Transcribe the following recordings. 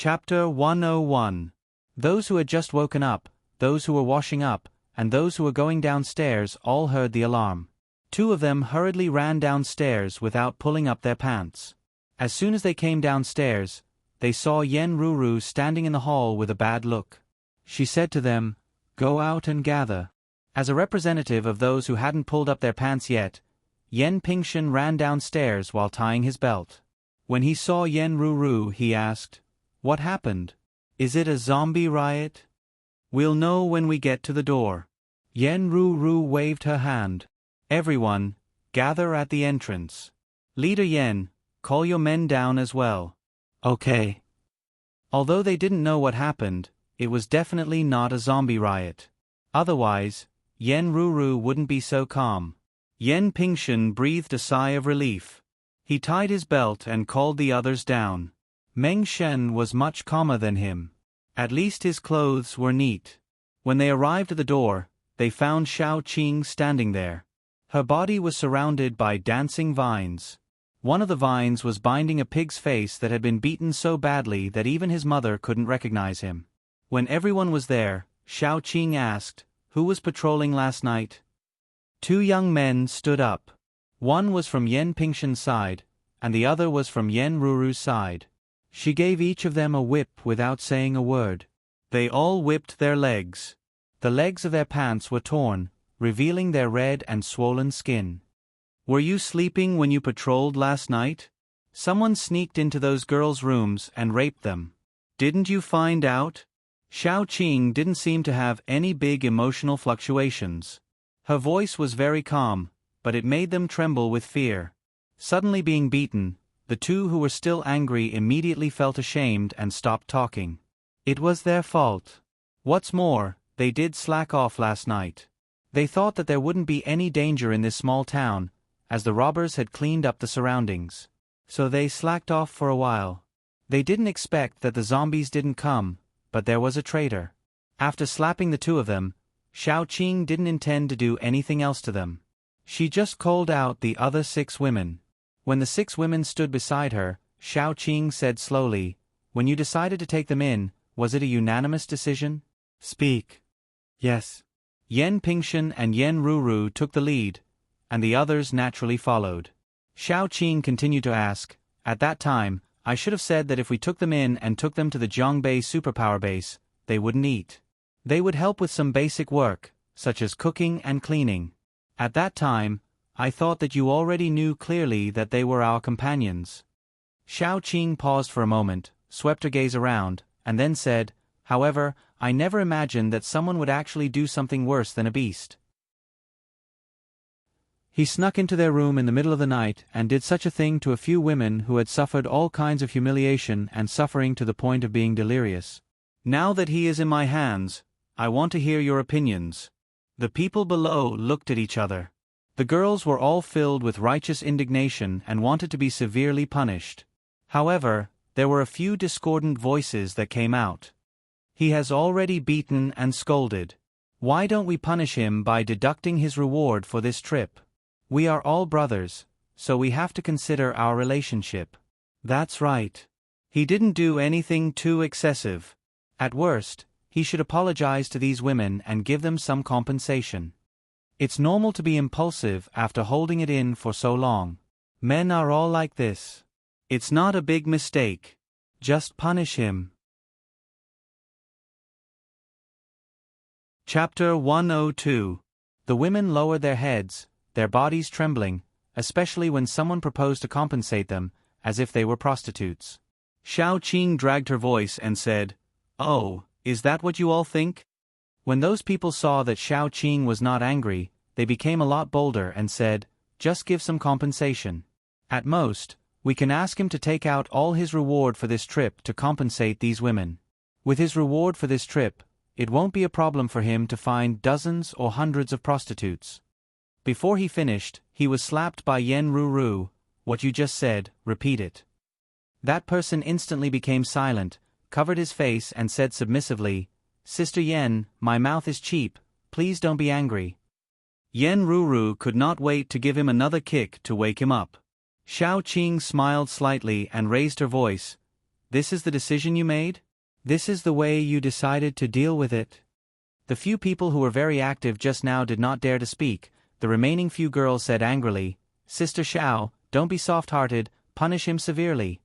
Chapter 101. Those who had just woken up, those who were washing up, and those who were going downstairs all heard the alarm. 2 of them hurriedly ran downstairs without pulling up their pants. As soon as they came downstairs, they saw Yen Ruru standing in the hall with a bad look. She said to them, "Go out and gather." As a representative of those who hadn't pulled up their pants yet, Yen Pingshan ran downstairs while tying his belt. When he saw Yen Ruru, he asked, "What happened? Is it a zombie riot?" "We'll know when we get to the door." Yen Ruru waved her hand. "Everyone, gather at the entrance. Leader Yen, call your men down as well." "Okay." Although they didn't know what happened, it was definitely not a zombie riot. Otherwise, Yen Ruru wouldn't be so calm. Yen Pingshan breathed a sigh of relief. He tied his belt and called the others down. Meng Shen was much calmer than him. At least his clothes were neat. When they arrived at the door, they found Xiao Qing standing there. Her body was surrounded by dancing vines. One of the vines was binding a pig's face that had been beaten so badly that even his mother couldn't recognize him. When everyone was there, Xiao Qing asked, "Who was patrolling last night?" 2 young men stood up. One was from Yen Pingshan's side, and the other was from Yen Ruru's side. She gave each of them a whip without saying a word. They all whipped their legs. The legs of their pants were torn, revealing their red and swollen skin. "Were you sleeping when you patrolled last night? Someone sneaked into those girls' rooms and raped them. Didn't you find out?" Xiao Qing didn't seem to have any big emotional fluctuations. Her voice was very calm, but it made them tremble with fear. Suddenly being beaten, the 2 who were still angry immediately felt ashamed and stopped talking. It was their fault. What's more, they did slack off last night. They thought that there wouldn't be any danger in this small town, as the robbers had cleaned up the surroundings. So they slacked off for a while. They didn't expect that the zombies didn't come, but there was a traitor. After slapping the 2 of them, Xiao Qing didn't intend to do anything else to them. She just called out the other 6 women. When the 6 women stood beside her, Xiao Qing said slowly, "When you decided to take them in, was it a unanimous decision? Speak." "Yes." Yen Pingshan and Yen Ruru took the lead, and the others naturally followed. Xiao Qing continued to ask, "At that time, I should have said that if we took them in and took them to the Zhongbei superpower base, they wouldn't eat. They would help with some basic work, such as cooking and cleaning. At that time, I thought that you already knew clearly that they were our companions." Xiao Qing paused for a moment, swept her gaze around, and then said, "However, I never imagined that someone would actually do something worse than a beast." He snuck into their room in the middle of the night and did such a thing to a few women who had suffered all kinds of humiliation and suffering to the point of being delirious. "Now that he is in my hands, I want to hear your opinions." The people below looked at each other. The girls were all filled with righteous indignation and wanted to be severely punished. However, there were a few discordant voices that came out. "He has already beaten and scolded. Why don't we punish him by deducting his reward for this trip? We are all brothers, so we have to consider our relationship." "That's right. He didn't do anything too excessive. At worst, he should apologize to these women and give them some compensation. It's normal to be impulsive after holding it in for so long. Men are all like this. It's not a big mistake. Just punish him." Chapter 102. The women lowered their heads, their bodies trembling, especially when someone proposed to compensate them, as if they were prostitutes. Xiao Qing dragged her voice and said, "Oh, is that what you all think?" When those people saw that Xiao Qing was not angry, they became a lot bolder and said, "Just give some compensation. At most, we can ask him to take out all his reward for this trip to compensate these women. With his reward for this trip, it won't be a problem for him to find dozens or hundreds of prostitutes." Before he finished, he was slapped by Yen Ruru. "What you just said, repeat it." That person instantly became silent, covered his face and said submissively, "Sister Yen, my mouth is cheap, please don't be angry." Yen Ruru could not wait to give him another kick to wake him up. Xiao Qing smiled slightly and raised her voice, This is the decision you made? This is the way you decided to deal with it? The few people who were very active just now did not dare to speak. The remaining few girls said angrily, Sister Xiao, don't be soft-hearted, punish him severely.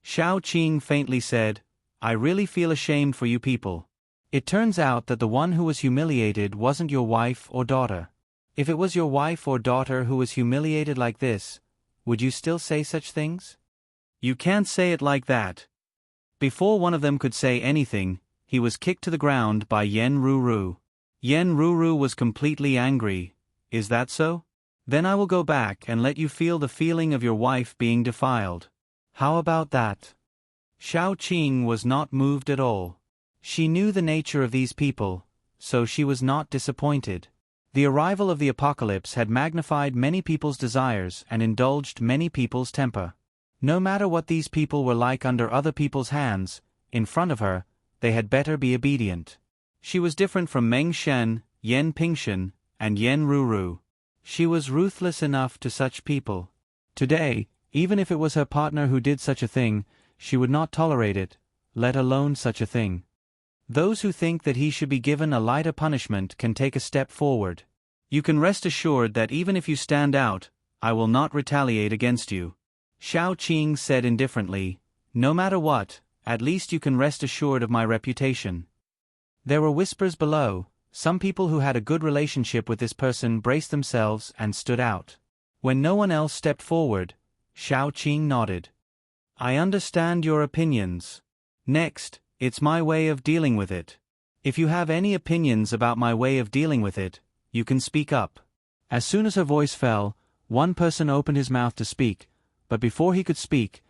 Xiao Qing faintly said, I really feel ashamed for you people. It turns out that the one who was humiliated wasn't your wife or daughter. If it was your wife or daughter who was humiliated like this, would you still say such things? You can't say it like that. Before one of them could say anything, he was kicked to the ground by Yen Ruru. Yen Ruru was completely angry. Is that so? Then I will go back and let you feel the feeling of your wife being defiled. How about that? Xiao Qing was not moved at all. She knew the nature of these people, so she was not disappointed. The arrival of the apocalypse had magnified many people's desires and indulged many people's temper. No matter what these people were like under other people's hands, in front of her, they had better be obedient. She was different from Meng Shen, Yen Pingshen, and Yen Ruru. She was ruthless enough to such people. Today, even if it was her partner who did such a thing, she would not tolerate it, let alone such a thing. Those who think that he should be given a lighter punishment can take a step forward. You can rest assured that even if you stand out, I will not retaliate against you. Xiao Qing said indifferently, no matter what, at least you can rest assured of my reputation. There were whispers below. Some people who had a good relationship with this person braced themselves and stood out. When no one else stepped forward, Xiao Qing nodded. I understand your opinions. Next, it's my way of dealing with it. If you have any opinions about my way of dealing with it, you can speak up. As soon as her voice fell, one person opened his mouth to speak, but before he could speak,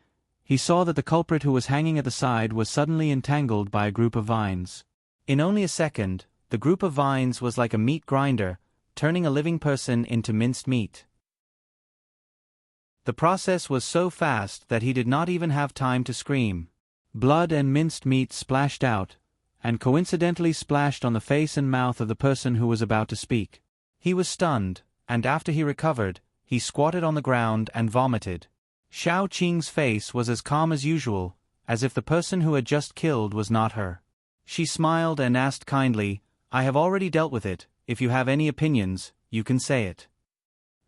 he saw that the culprit who was hanging at the side was suddenly entangled by a group of vines. In only a second, the group of vines was like a meat grinder, turning a living person into minced meat. The process was so fast that he did not even have time to scream. Blood and minced meat splashed out, and coincidentally splashed on the face and mouth of the person who was about to speak. He was stunned, and after he recovered, he squatted on the ground and vomited. Xiao Qing's face was as calm as usual, as if the person who had just killed was not her. She smiled and asked kindly, I have already dealt with it. If you have any opinions, you can say it.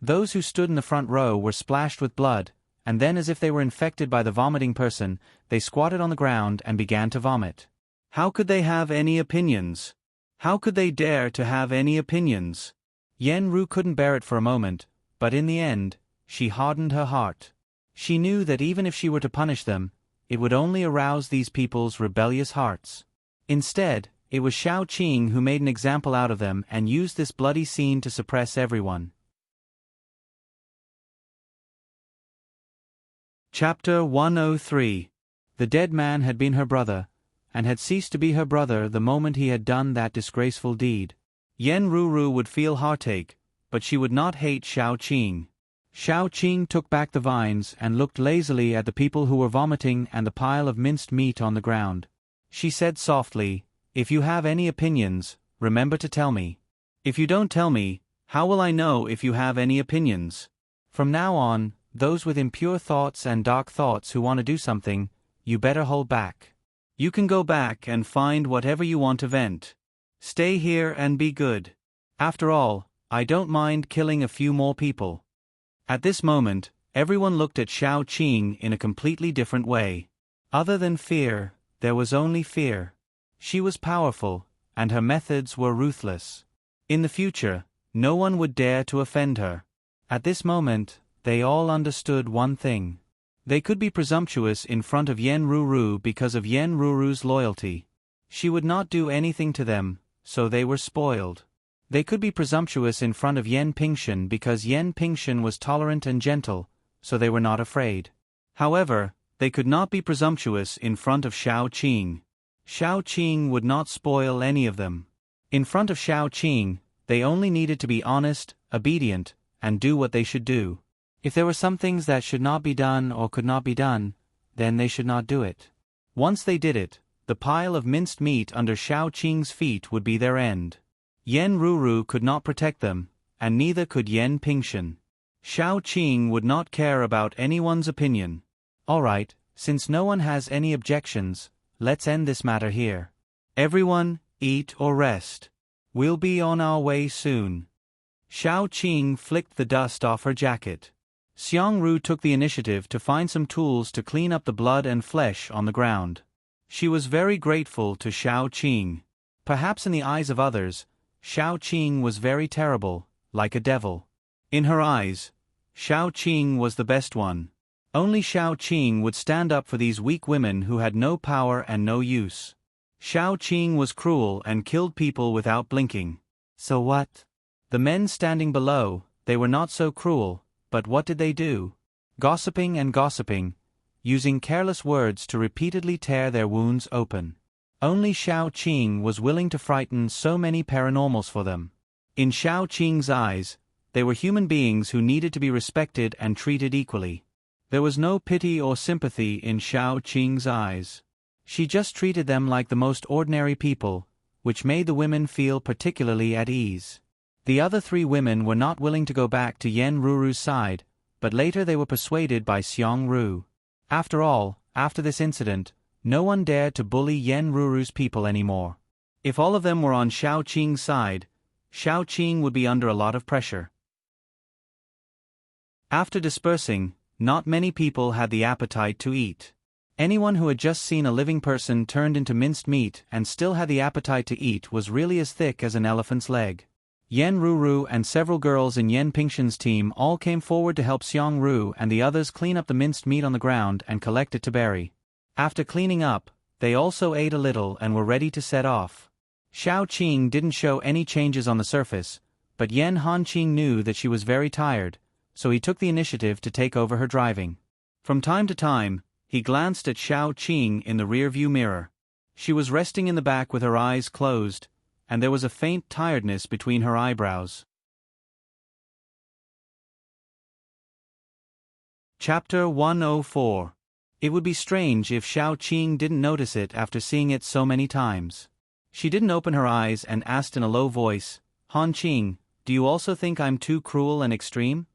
Those who stood in the front row were splashed with blood, and then as if they were infected by the vomiting person, they squatted on the ground and began to vomit. How could they have any opinions? How could they dare to have any opinions? Yen Ru couldn't bear it for a moment, but in the end, she hardened her heart. She knew that even if she were to punish them, it would only arouse these people's rebellious hearts. Instead, it was Xiao Qing who made an example out of them and used this bloody scene to suppress everyone. Chapter 103. The dead man had been her brother, and had ceased to be her brother the moment he had done that disgraceful deed. Yen Ruru would feel heartache, but she would not hate Xiao Qing. Xiao Qing took back the vines and looked lazily at the people who were vomiting and the pile of minced meat on the ground. She said softly, if you have any opinions, remember to tell me. If you don't tell me, how will I know if you have any opinions? From now on, those with impure thoughts and dark thoughts who want to do something, you better hold back. You can go back and find whatever you want to vent. Stay here and be good. After all, I don't mind killing a few more people. At this moment, everyone looked at Xiao Qing in a completely different way. Other than fear, there was only fear. She was powerful, and her methods were ruthless. In the future, no one would dare to offend her. At this moment, they all understood one thing. They could be presumptuous in front of Yen Ruru because of Yen Ruru's loyalty. She would not do anything to them, so they were spoiled. They could be presumptuous in front of Yen Pingshen because Yen Pingshen was tolerant and gentle, so they were not afraid. However, they could not be presumptuous in front of Xiao Qing. Xiao Qing would not spoil any of them. In front of Xiao Qing, they only needed to be honest, obedient, and do what they should do. If there were some things that should not be done or could not be done, then they should not do it. Once they did it, the pile of minced meat under Xiao Qing's feet would be their end. Yen Ruru could not protect them, and neither could Yen Pingshen. Xiao Qing would not care about anyone's opinion. All right, Since no one has any objections, let's end this matter here. Everyone, eat or rest. We'll be on our way soon. Xiao Qing flicked the dust off her jacket. Xiang Ru took the initiative to find some tools to clean up the blood and flesh on the ground. She was very grateful to Xiao Qing. Perhaps in the eyes of others, Xiao Qing was very terrible, like a devil. In her eyes, Xiao Qing was the best one. Only Xiao Qing would stand up for these weak women who had no power and no use. Xiao Qing was cruel and killed people without blinking. So what? The men standing below, they were not so cruel, but what did they do? Gossiping and gossiping, using careless words to repeatedly tear their wounds open. Only Xiao Qing was willing to frighten so many paranormals for them. In Xiao Qing's eyes, they were human beings who needed to be respected and treated equally. There was no pity or sympathy in Xiao Qing's eyes. She just treated them like the most ordinary people, which made the women feel particularly at ease. The other three women were not willing to go back to Yen Ruru's side, but later they were persuaded by Xiang Ru. After all, after this incident, no one dared to bully Yen Ruru's people anymore. If all of them were on Xiao Qing's side, Xiao Qing would be under a lot of pressure. After dispersing, not many people had the appetite to eat. Anyone who had just seen a living person turned into minced meat and still had the appetite to eat was really as thick as an elephant's leg. Yen Ruru and several girls in Yen Pingxian's team all came forward to help Xiang Ru and the others clean up the minced meat on the ground and collect it to bury. After cleaning up, they also ate a little and were ready to set off. Xiao Qing didn't show any changes on the surface, but Yen Hanqing knew that she was very tired, so he took the initiative to take over her driving. From time to time, he glanced at Xiao Qing in the rearview mirror. She was resting in the back with her eyes closed, and there was a faint tiredness between her eyebrows. Chapter 104. It would be strange if Xiao Qing didn't notice it after seeing it so many times. She didn't open her eyes and asked in a low voice, "Han Qing, do you also think I'm too cruel and extreme?"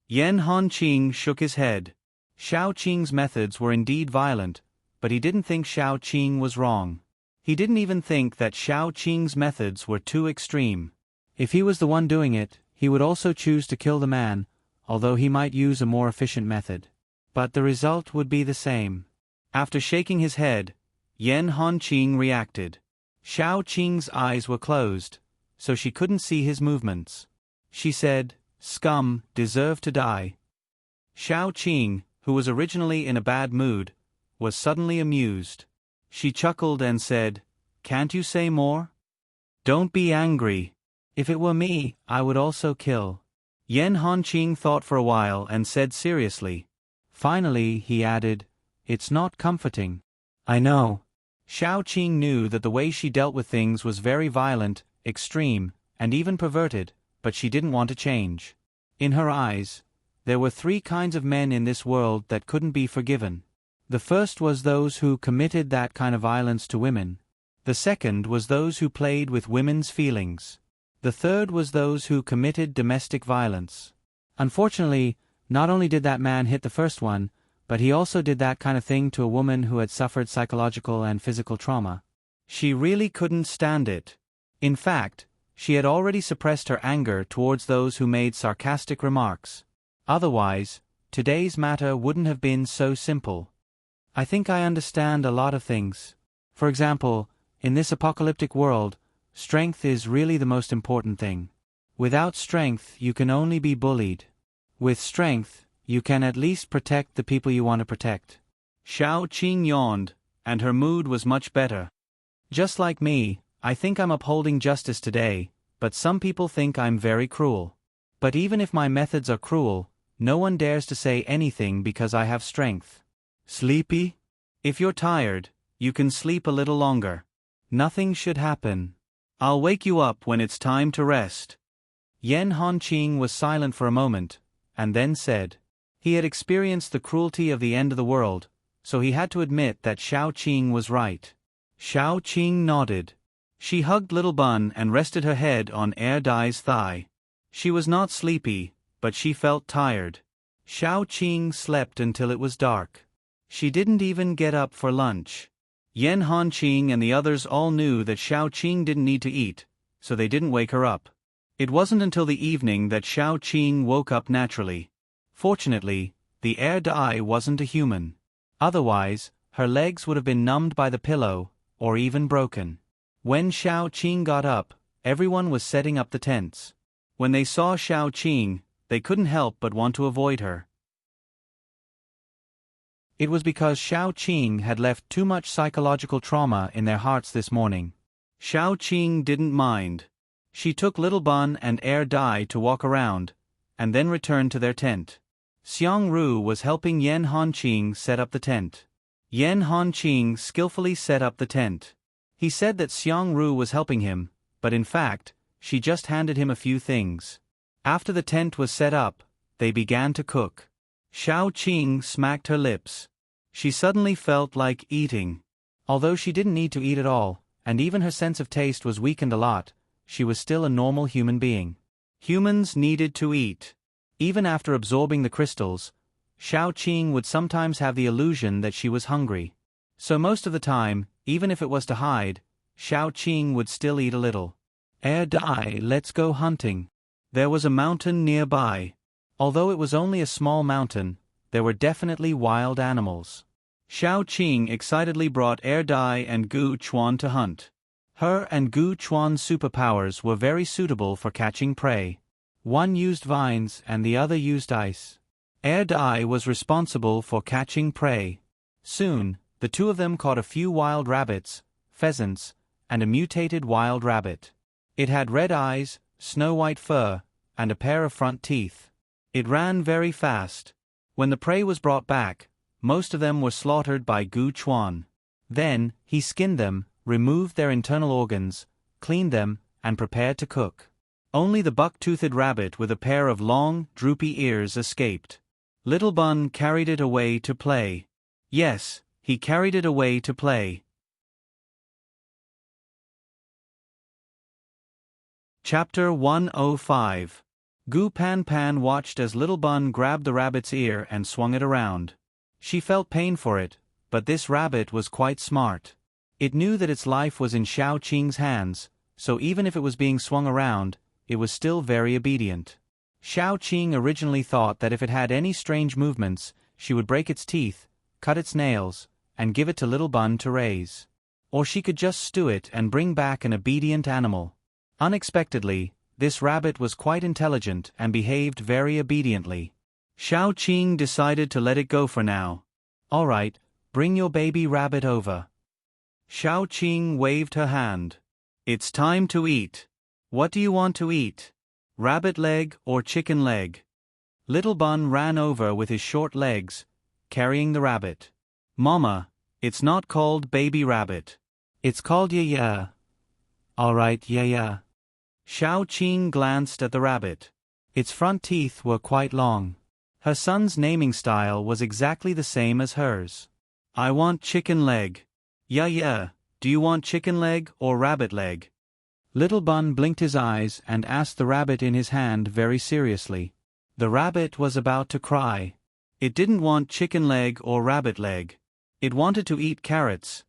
Yen Hanqing shook his head. Xiao Qing's methods were indeed violent, but he didn't think Xiao Qing was wrong. He didn't even think that Xiao Qing's methods were too extreme. If he was the one doing it, he would also choose to kill the man, although he might use a more efficient method. But the result would be the same. After shaking his head, Yen Hanqing reacted. Xiao Qing's eyes were closed, so she couldn't see his movements. She said, "Scum, deserve to die." Xiao Qing, who was originally in a bad mood, was suddenly amused. She chuckled and said, "Can't you say more? Don't be angry. If it were me, I would also kill." Yen Hanqing thought for a while and said seriously. Finally, he added, "It's not comforting." "I know." Xiao Qing knew that the way she dealt with things was very violent, extreme, and even perverted, but she didn't want to change. In her eyes, there were three kinds of men in this world that couldn't be forgiven. The first was those who committed that kind of violence to women. The second was those who played with women's feelings. The third was those who committed domestic violence. Unfortunately, not only did that man hit the first one, but he also did that kind of thing to a woman who had suffered psychological and physical trauma. She really couldn't stand it. In fact, she had already suppressed her anger towards those who made sarcastic remarks. Otherwise, today's matter wouldn't have been so simple. I think I understand a lot of things. For example, in this apocalyptic world, strength is really the most important thing. Without strength, you can only be bullied. With strength, you can at least protect the people you want to protect. Xiao Qing yawned, and her mood was much better. Just like me, I think I'm upholding justice today, but some people think I'm very cruel. But even if my methods are cruel, no one dares to say anything because I have strength. Sleepy? If you're tired, you can sleep a little longer. Nothing should happen. I'll wake you up when it's time to rest. Yen Hanqing was silent for a moment, and then said. He had experienced the cruelty of the end of the world, so he had to admit that Xiao Qing was right. Xiao Qing nodded. She hugged Little Bun and rested her head on Er Dai's thigh. She was not sleepy, but she felt tired. Xiao Qing slept until it was dark. She didn't even get up for lunch. Yan Hanqing and the others all knew that Xiao Qing didn't need to eat, so they didn't wake her up. It wasn't until the evening that Xiao Qing woke up naturally. Fortunately, the heir dai wasn't a human. Otherwise, her legs would have been numbed by the pillow, or even broken. When Xiao Qing got up, everyone was setting up the tents. When they saw Xiao Qing, they couldn't help but want to avoid her. It was because Xiao Qing had left too much psychological trauma in their hearts this morning. Xiao Qing didn't mind. She took Little Bun and heir dai to walk around, and then returned to their tent. Xiang Ru was helping Yan Hanqing set up the tent. Yan Hanqing skillfully set up the tent. He said that Xiang Ru was helping him, but in fact, she just handed him a few things. After the tent was set up, they began to cook. Xiao Qing smacked her lips. She suddenly felt like eating. Although she didn't need to eat at all, and even her sense of taste was weakened a lot, she was still a normal human being. Humans needed to eat. Even after absorbing the crystals, Xiao Qing would sometimes have the illusion that she was hungry. So most of the time, even if it was to hide, Xiao Qing would still eat a little. Heir dai, let's go hunting. There was a mountain nearby. Although it was only a small mountain, there were definitely wild animals. Xiao Qing excitedly brought heir dai and Gu Chuan to hunt. Her and Gu Chuan's superpowers were very suitable for catching prey. One used vines and the other used ice. Heir dai was responsible for catching prey. Soon, the two of them caught a few wild rabbits, pheasants, and a mutated wild rabbit. It had red eyes, snow-white fur, and a pair of front teeth. It ran very fast. When the prey was brought back, most of them were slaughtered by Gu Chuan. Then, he skinned them, removed their internal organs, cleaned them, and prepared to cook. Only the buck-toothed rabbit with a pair of long, droopy ears escaped. Little Bun carried it away to play. Yes, he carried it away to play. Chapter 105. Gu Pan Pan watched as Little Bun grabbed the rabbit's ear and swung it around. She felt pain for it, but this rabbit was quite smart. It knew that its life was in Xiao Qing's hands, so even if it was being swung around, it was still very obedient. Xiao Qing originally thought that if it had any strange movements, she would break its teeth, cut its nails, and give it to Little Bun to raise. Or she could just stew it and bring back an obedient animal. Unexpectedly, this rabbit was quite intelligent and behaved very obediently. Xiao Qing decided to let it go for now. All right, bring your baby rabbit over. Xiao Qing waved her hand. It's time to eat. What do you want to eat? Rabbit leg or chicken leg? Little Bun ran over with his short legs, carrying the rabbit. Mama, it's not called baby rabbit. It's called ya. All right, ya. Xiao Qing glanced at the rabbit. Its front teeth were quite long. Her son's naming style was exactly the same as hers. I want chicken leg. Ya, do you want chicken leg or rabbit leg? Little Bun blinked his eyes and asked the rabbit in his hand very seriously. The rabbit was about to cry. It didn't want chicken leg or rabbit leg. It wanted to eat carrots.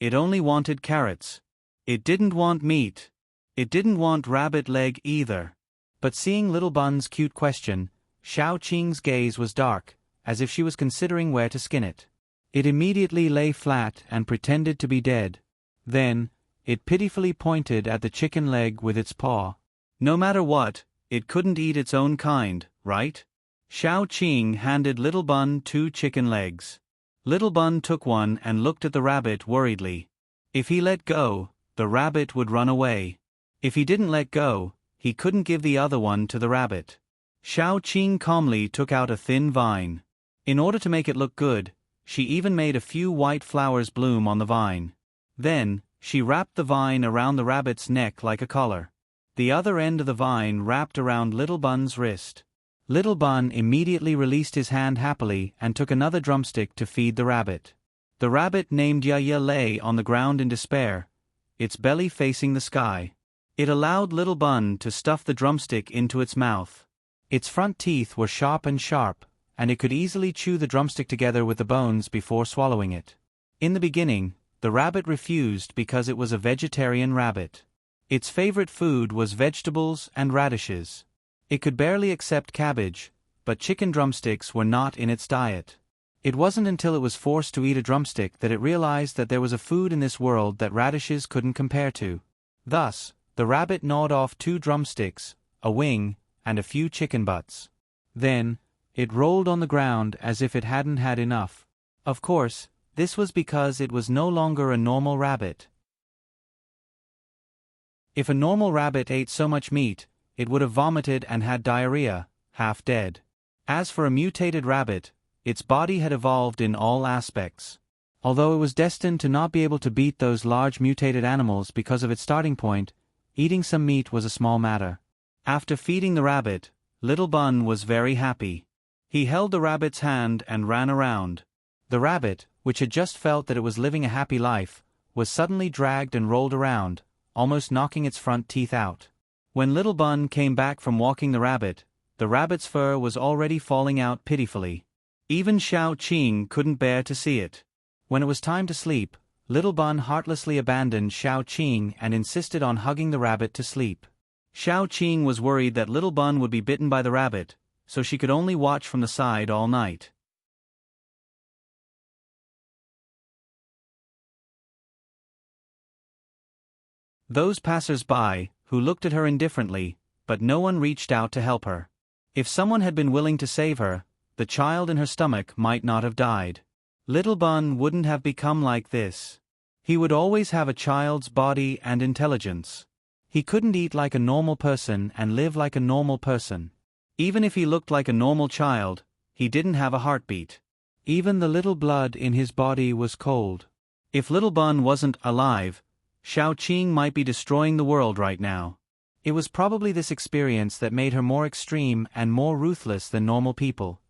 It only wanted carrots. It didn't want meat. It didn't want rabbit leg either. But seeing Little Bun's cute question, Xiao Qing's gaze was dark, as if she was considering where to skin it. It immediately lay flat and pretended to be dead. Then, it pitifully pointed at the chicken leg with its paw. No matter what, it couldn't eat its own kind, right? Xiao Qing handed Little Bun 2 chicken legs. Little Bun took one and looked at the rabbit worriedly. If he let go, the rabbit would run away. If he didn't let go, he couldn't give the other one to the rabbit. Xiao Qing calmly took out a thin vine. In order to make it look good, she even made a few white flowers bloom on the vine. Then, she wrapped the vine around the rabbit's neck like a collar. The other end of the vine wrapped around Little Bun's wrist. Little Bun immediately released his hand happily and took another drumstick to feed the rabbit. The rabbit named Ya lay on the ground in despair, its belly facing the sky. It allowed Little Bun to stuff the drumstick into its mouth. Its front teeth were sharp, and it could easily chew the drumstick together with the bones before swallowing it. In the beginning, the rabbit refused because it was a vegetarian rabbit. Its favorite food was vegetables and radishes. It could barely accept cabbage, but chicken drumsticks were not in its diet. It wasn't until it was forced to eat a drumstick that it realized that there was a food in this world that radishes couldn't compare to. Thus, the rabbit gnawed off 2 drumsticks, a wing, and a few chicken butts. Then, it rolled on the ground as if it hadn't had enough. Of course, this was because it was no longer a normal rabbit. If a normal rabbit ate so much meat, it would have vomited and had diarrhea, half dead. As for a mutated rabbit, its body had evolved in all aspects. Although it was destined to not be able to beat those large mutated animals because of its starting point, eating some meat was a small matter. After feeding the rabbit, Little Bun was very happy. He held the rabbit's hand and ran around. The rabbit, which had just felt that it was living a happy life, was suddenly dragged and rolled around, almost knocking its front teeth out. When Little Bun came back from walking the rabbit's fur was already falling out pitifully. Even Xiao Qing couldn't bear to see it. When it was time to sleep, Little Bun heartlessly abandoned Xiao Qing and insisted on hugging the rabbit to sleep. Xiao Qing was worried that Little Bun would be bitten by the rabbit, so she could only watch from the side all night. Those passers-by, who looked at her indifferently, but no one reached out to help her. If someone had been willing to save her, the child in her stomach might not have died. Little Bun wouldn't have become like this. He would always have a child's body and intelligence. He couldn't eat like a normal person and live like a normal person. Even if he looked like a normal child, he didn't have a heartbeat. Even the little blood in his body was cold. If Little Bun wasn't alive, Xiao Qing might be destroying the world right now. It was probably this experience that made her more extreme and more ruthless than normal people.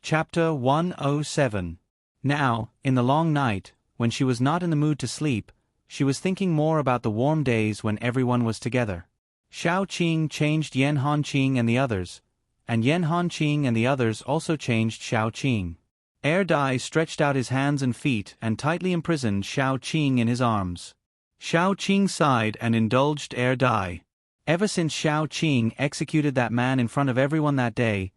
Chapter 107. Now, in the long night, when she was not in the mood to sleep, she was thinking more about the warm days when everyone was together. Xiao Qing changed Yan Hanqing and the others, and Yan Hanqing and the others also changed Xiao Qing. Dai stretched out his hands and feet and tightly imprisoned Xiao Qing in his arms. Xiao Qing sighed and indulged Dai. Ever since Xiao Qing executed that man in front of everyone that day,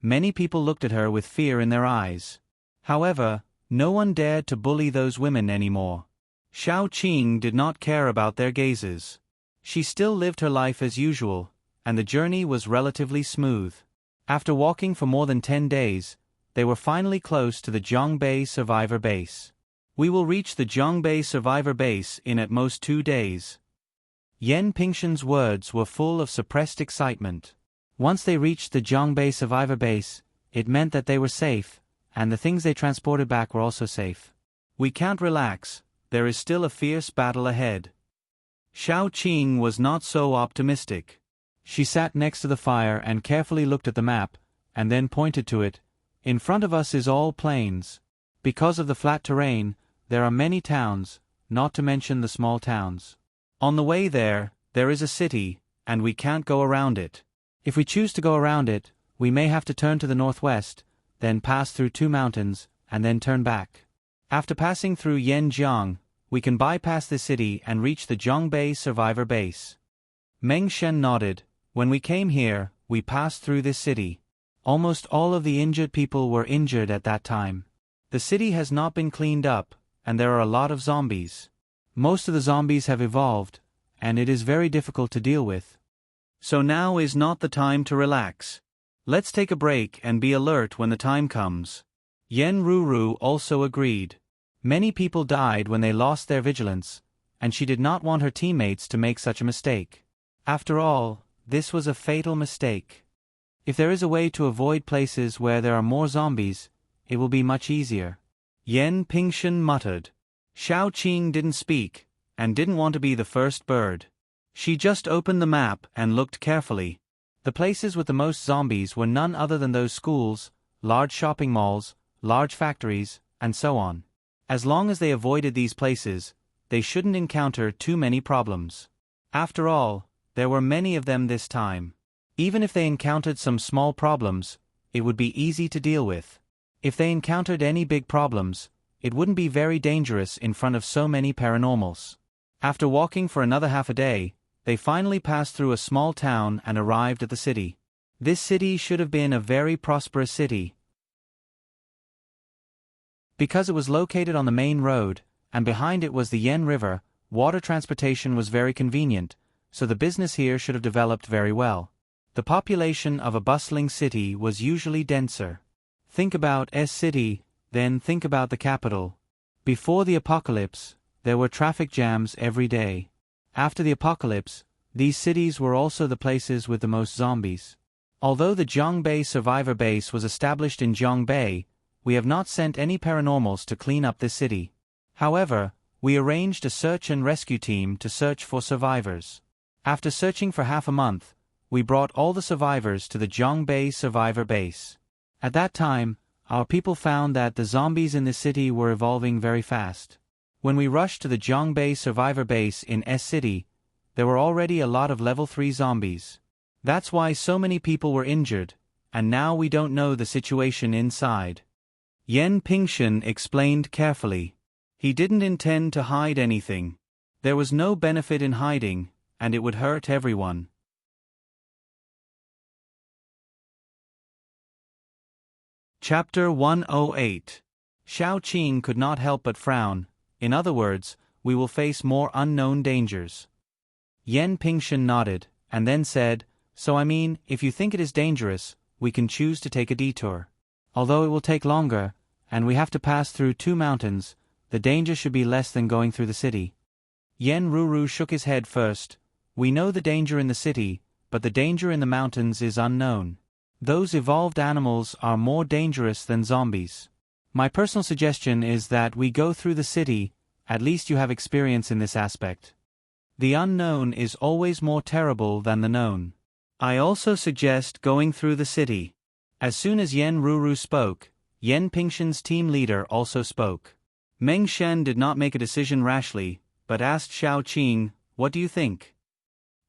many people looked at her with fear in their eyes. However, no one dared to bully those women anymore. Xiao Qing did not care about their gazes. She still lived her life as usual, and the journey was relatively smooth. After walking for more than 10 days, they were finally close to the Zhongbei Survivor Base. We will reach the Zhongbei Survivor Base in at most 2 days. Yan Pingshan's words were full of suppressed excitement. Once they reached the Zhongbei Survivor Base, it meant that they were safe, and the things they transported back were also safe. We can't relax, there is still a fierce battle ahead. Xiao Qing was not so optimistic. She sat next to the fire and carefully looked at the map, and then pointed to it. In front of us is all plains. Because of the flat terrain, there are many towns, not to mention the small towns. On the way there is a city, and we can't go around it. If we choose to go around it, we may have to turn to the northwest, then pass through 2 mountains, and then turn back. After passing through Yanjiang, we can bypass the city and reach the Zhongbei Survivor Base. Meng Shen nodded. When we came here, we passed through this city. Almost all of the injured people were injured at that time. The city has not been cleaned up, and there are a lot of zombies. Most of the zombies have evolved, and it is very difficult to deal with. So now is not the time to relax. Let's take a break and be alert when the time comes. Yen Ruru also agreed. Many people died when they lost their vigilance, and she did not want her teammates to make such a mistake. After all, this was a fatal mistake. If there is a way to avoid places where there are more zombies, it will be much easier. Yan Pingshan muttered. Xiao Qing didn't speak, and didn't want to be the first bird. She just opened the map and looked carefully. The places with the most zombies were none other than those schools, large shopping malls, large factories, and so on. As long as they avoided these places, they shouldn't encounter too many problems. After all, there were many of them this time. Even if they encountered some small problems, it would be easy to deal with. If they encountered any big problems, it wouldn't be very dangerous in front of so many paranormals. After walking for another half a day, they finally passed through a small town and arrived at the city. This city should have been a very prosperous city, because it was located on the main road, and behind it was the Yen River. Water transportation was very convenient, so the business here should have developed very well. The population of a bustling city was usually denser. Think about S city, then think about the capital. Before the apocalypse, there were traffic jams every day. After the apocalypse, these cities were also the places with the most zombies. Although the Zhongbei Survivor Base was established in Zhongbei, we have not sent any paranormals to clean up this city. However, we arranged a search and rescue team to search for survivors. After searching for half a month, we brought all the survivors to the Zhongbei Survivor Base. At that time, our people found that the zombies in the city were evolving very fast. When we rushed to the Zhongbei Survivor Base in S City, there were already a lot of level 3 zombies. That's why so many people were injured, and now we don't know the situation inside. Yen Pingshan explained carefully. He didn't intend to hide anything. There was no benefit in hiding, and it would hurt everyone. Chapter 108. Xiao Qing could not help but frown. In other words, we will face more unknown dangers. Yen Pingshan nodded, and then said, "So I mean, if you think it is dangerous, we can choose to take a detour. Although it will take longer, and we have to pass through 2 mountains, the danger should be less than going through the city." Yen Ruru shook his head first. "We know the danger in the city, but the danger in the mountains is unknown. Those evolved animals are more dangerous than zombies. My personal suggestion is that we go through the city, at least you have experience in this aspect. The unknown is always more terrible than the known. I also suggest going through the city." As soon as Yen Ruru spoke, Yen Pingshan's team leader also spoke. Meng Shen did not make a decision rashly, but asked Xiao Qing, "What do you think?"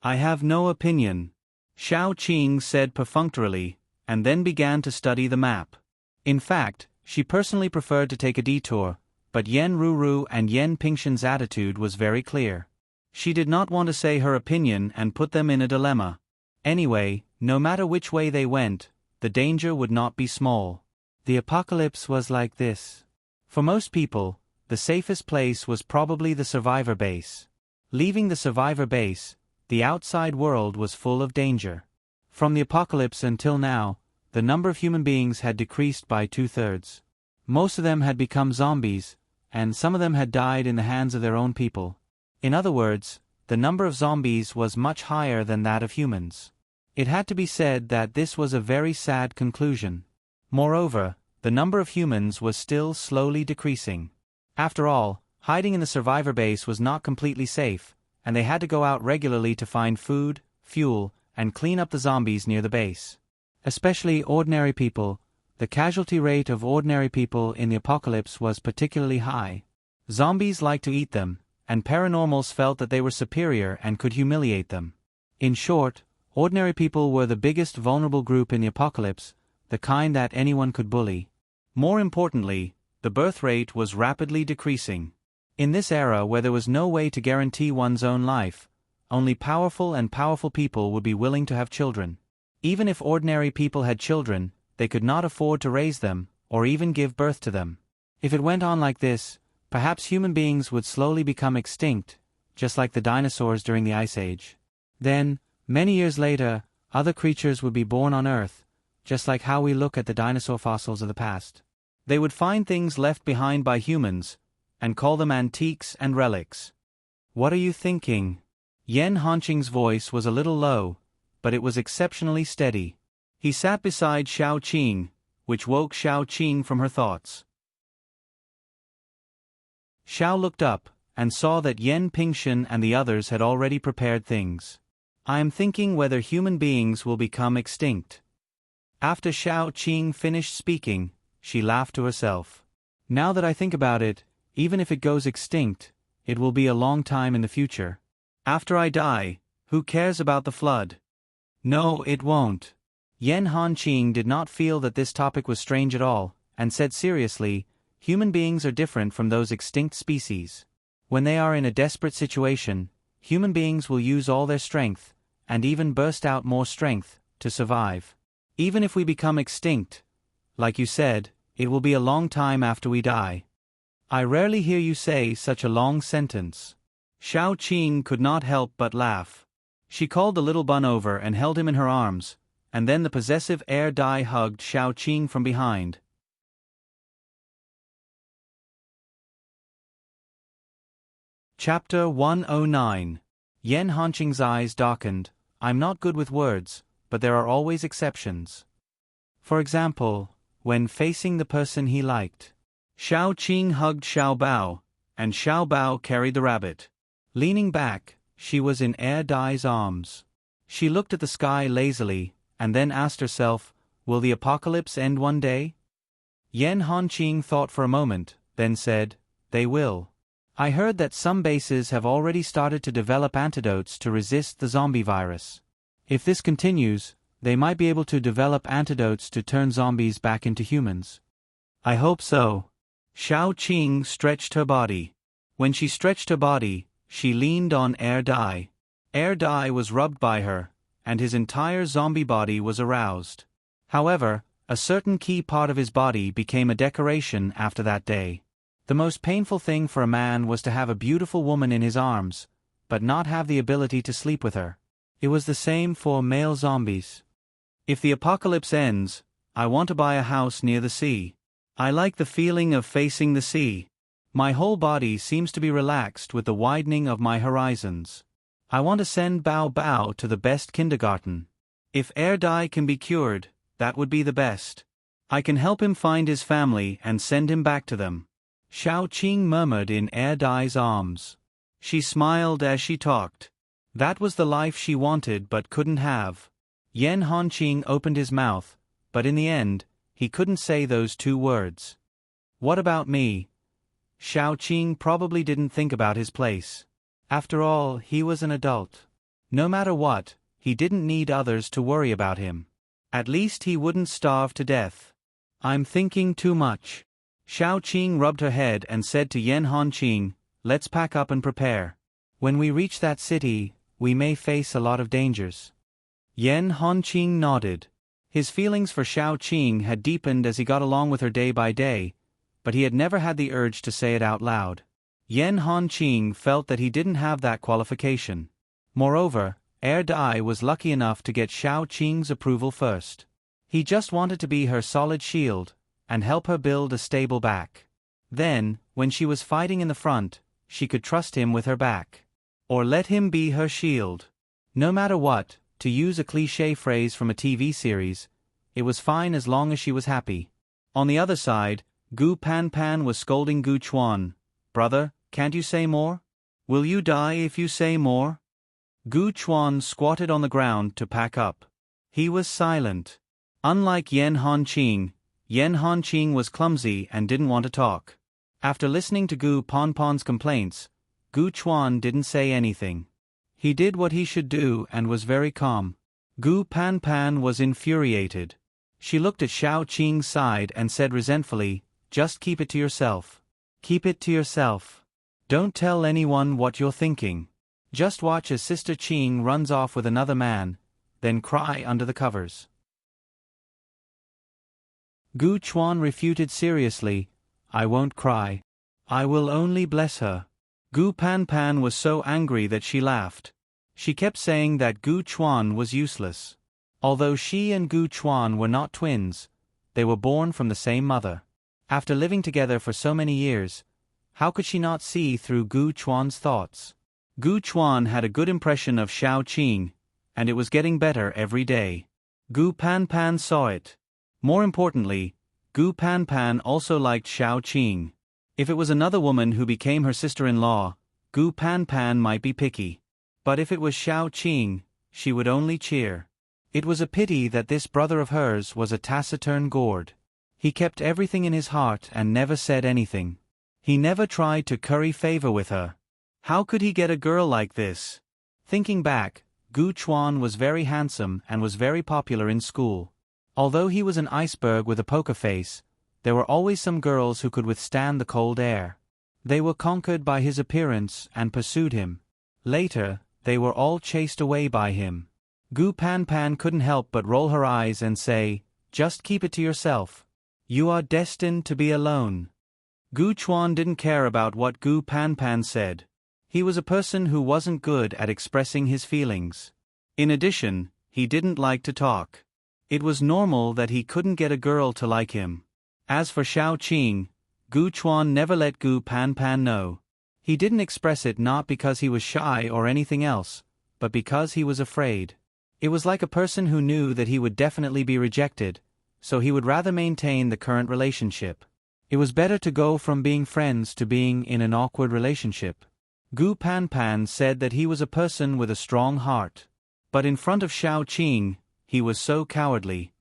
"I have no opinion," Xiao Qing said perfunctorily, and then began to study the map. In fact, she personally preferred to take a detour, but Yen Ruru and Yen Pingshan's attitude was very clear. She did not want to say her opinion and put them in a dilemma. Anyway, no matter which way they went, the danger would not be small. The apocalypse was like this. For most people, the safest place was probably the survivor base. Leaving the survivor base, the outside world was full of danger. From the apocalypse until now, the number of human beings had decreased by 2/3. Most of them had become zombies, and some of them had died in the hands of their own people. In other words, the number of zombies was much higher than that of humans. It had to be said that this was a very sad conclusion. Moreover, the number of humans was still slowly decreasing. After all, hiding in the survivor base was not completely safe, and they had to go out regularly to find food, fuel, and clean up the zombies near the base. Especially ordinary people, the casualty rate of ordinary people in the apocalypse was particularly high. Zombies liked to eat them, and paranormals felt that they were superior and could humiliate them. In short, ordinary people were the biggest vulnerable group in the apocalypse, the kind that anyone could bully. More importantly, the birth rate was rapidly decreasing. In this era where there was no way to guarantee one's own life, only powerful people would be willing to have children. Even if ordinary people had children, they could not afford to raise them, or even give birth to them. If it went on like this, perhaps human beings would slowly become extinct, just like the dinosaurs during the Ice Age. Then, many years later, other creatures would be born on Earth, just like how we look at the dinosaur fossils of the past. They would find things left behind by humans, and call them antiques and relics. "What are you thinking?" Yen Hanqing's voice was a little low, but it was exceptionally steady. He sat beside Xiao Qing, which woke Xiao Qing from her thoughts. Xiao looked up, and saw that Yen Pingshan and the others had already prepared things. "I am thinking whether human beings will become extinct." After Xiao Qing finished speaking, she laughed to herself. "Now that I think about it, even if it goes extinct, it will be a long time in the future. After I die, Who cares about the flood? No, it won't. Yan Hanqing did not feel that this topic was strange at all, and said seriously, human beings are different from those extinct species. When they are in a desperate situation, human beings will use all their strength, and even burst out more strength, to survive. Even if we become extinct, like you said, it will be a long time after we die. I rarely hear you say such a long sentence. Xiao Qing could not help but laugh. She called the little bun over and held him in her arms, and then the possessive Air Dai hugged Xiao Qing from behind. Chapter 109. Yan Hanqing's eyes darkened. I'm not good with words, but there are always exceptions. For example, when facing the person he liked. Xiao Qing hugged Xiao Bao, and Xiao Bao carried the rabbit. Leaning back, she was in Air Dai's arms. She looked at the sky lazily, and then asked herself, will the apocalypse end one day? Yan Hanqing thought for a moment, then said, they will. I heard that some bases have already started to develop antidotes to resist the zombie virus. If this continues, they might be able to develop antidotes to turn zombies back into humans. I hope so. Xiao Qing stretched her body. When she stretched her body, she leaned on Air Dai. Air Dai was rubbed by her, and his entire zombie body was aroused. However, a certain key part of his body became a decoration after that day. The most painful thing for a man was to have a beautiful woman in his arms, but not have the ability to sleep with her. It was the same for male zombies. If the apocalypse ends, I want to buy a house near the sea. I like the feeling of facing the sea. My whole body seems to be relaxed with the widening of my horizons. I want to send Bao Bao to the best kindergarten. If Air Dai can be cured, that would be the best. I can help him find his family and send him back to them. Xiao Qing murmured in Air Dai's arms. She smiled as she talked. That was the life she wanted but couldn't have. Yan Hanqing opened his mouth, but in the end, he couldn't say those two words. What about me? Xiao Qing probably didn't think about his place. After all, he was an adult. No matter what, he didn't need others to worry about him. At least he wouldn't starve to death. I'm thinking too much. Xiao Qing rubbed her head and said to Yan Hanqing, let's pack up and prepare. When we reach that city, we may face a lot of dangers. Yan Hanqing nodded. His feelings for Xiao Qing had deepened as he got along with her day by day, but he had never had the urge to say it out loud. Yan Hanqing felt that he didn't have that qualification. Moreover, Air Dai was lucky enough to get Xiao Qing's approval first. He just wanted to be her solid shield, and help her build a stable back. Then, when she was fighting in the front, she could trust him with her back. Or let him be her shield. No matter what, to use a cliché phrase from a TV series, it was fine as long as she was happy. On the other side, Gu Panpan was scolding Gu Chuan. Brother, can't you say more? Will you die if you say more? Gu Chuan squatted on the ground to pack up. He was silent. Unlike Yan Hanqing was clumsy and didn't want to talk. After listening to Gu Panpan's complaints, Gu Chuan didn't say anything. He did what he should do and was very calm. Gu Panpan was infuriated. She looked at Xiao Qing's side and said resentfully, just keep it to yourself. Keep it to yourself. Don't tell anyone what you're thinking. Just watch as Sister Qing runs off with another man, then cry under the covers. Gu Chuan refuted seriously, I won't cry. I will only bless her. Gu Panpan was so angry that she laughed. She kept saying that Gu Chuan was useless. Although she and Gu Chuan were not twins, they were born from the same mother. After living together for so many years, how could she not see through Gu Chuan's thoughts? Gu Chuan had a good impression of Xiao Qing, and it was getting better every day. Gu Panpan saw it. More importantly, Gu Panpan also liked Xiao Qing. If it was another woman who became her sister-in-law, Gu Panpan might be picky. But if it was Xiao Qing, she would only cheer. It was a pity that this brother of hers was a taciturn gourd. He kept everything in his heart and never said anything. He never tried to curry favor with her. How could he get a girl like this? Thinking back, Gu Chuan was very handsome and was very popular in school. Although he was an iceberg with a poker face, there were always some girls who could withstand the cold air. They were conquered by his appearance and pursued him. Later, they were all chased away by him. Gu Panpan couldn't help but roll her eyes and say, "Just keep it to yourself. You are destined to be alone." Gu Chuan didn't care about what Gu Panpan said. He was a person who wasn't good at expressing his feelings. In addition, he didn't like to talk. It was normal that he couldn't get a girl to like him. As for Shao Qing, Gu Chuan never let Gu Panpan know. He didn't express it not because he was shy or anything else, but because he was afraid. It was like a person who knew that he would definitely be rejected, so he would rather maintain the current relationship. It was better to go from being friends to being in an awkward relationship. Gu Panpan said that he was a person with a strong heart. But in front of Shao Qing, he was so cowardly.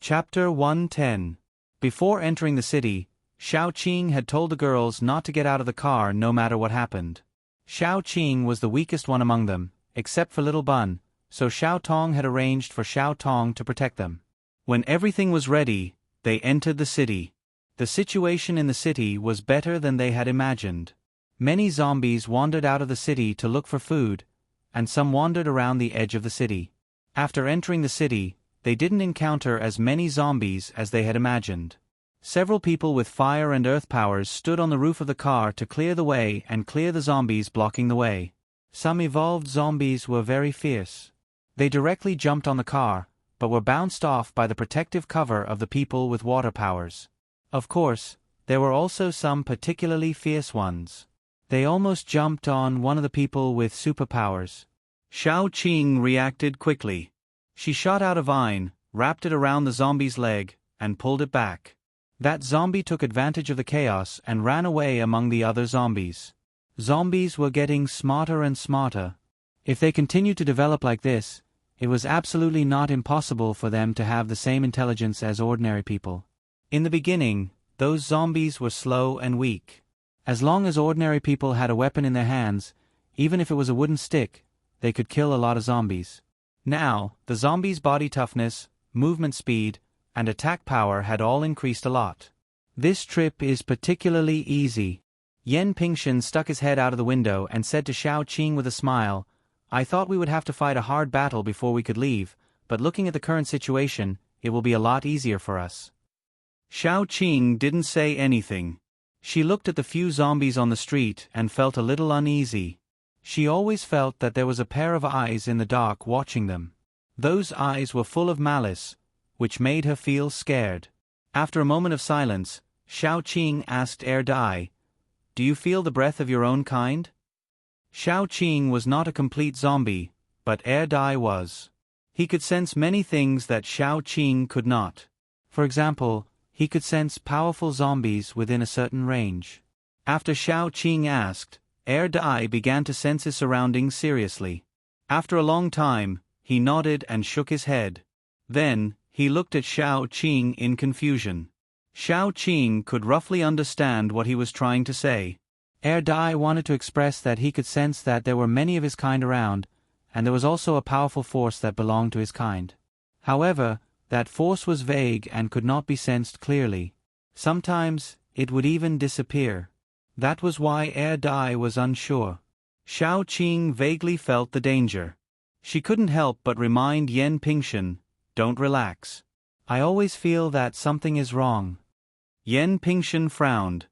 Chapter 110. Before entering the city, Shao Qing had told the girls not to get out of the car no matter what happened. Shao Qing was the weakest one among them, except for Little Bun, so Shao Tong had arranged for Shao Tong to protect them. When everything was ready, they entered the city. The situation in the city was better than they had imagined. Many zombies wandered out of the city to look for food, and some wandered around the edge of the city. After entering the city, they didn't encounter as many zombies as they had imagined. Several people with fire and earth powers stood on the roof of the car to clear the way and clear the zombies blocking the way. Some evolved zombies were very fierce. They directly jumped on the car, but were bounced off by the protective cover of the people with water powers. Of course, there were also some particularly fierce ones. They almost jumped on one of the people with superpowers. Shao Qing reacted quickly. She shot out a vine, wrapped it around the zombie's leg, and pulled it back. That zombie took advantage of the chaos and ran away among the other zombies. Zombies were getting smarter and smarter. If they continued to develop like this, it was absolutely not impossible for them to have the same intelligence as ordinary people. In the beginning, those zombies were slow and weak. As long as ordinary people had a weapon in their hands, even if it was a wooden stick, they could kill a lot of zombies. Now, the zombies' body toughness, movement speed, and attack power had all increased a lot. This trip is particularly easy. Yan Pingshan stuck his head out of the window and said to Shao Qing with a smile, "I thought we would have to fight a hard battle before we could leave, but looking at the current situation, it will be a lot easier for us." Shao Qing didn't say anything. She looked at the few zombies on the street and felt a little uneasy. She always felt that there was a pair of eyes in the dark watching them. Those eyes were full of malice, which made her feel scared. After a moment of silence, Shao Qing asked Dai, "Do you feel the breath of your own kind?" Shao Qing was not a complete zombie, but Dai was. He could sense many things that Shao Qing could not. For example, he could sense powerful zombies within a certain range. After Shao Qing asked, Dai began to sense his surroundings seriously. After a long time, he nodded and shook his head. Then, he looked at Shao Qing in confusion. Shao Qing could roughly understand what he was trying to say. Dai wanted to express that he could sense that there were many of his kind around, and there was also a powerful force that belonged to his kind. However, that force was vague and could not be sensed clearly. Sometimes, it would even disappear. That was why Dai was unsure. Shao Qing vaguely felt the danger. She couldn't help but remind Yan Pingshan, "Don't relax. I always feel that something is wrong." Yan Pingshan frowned.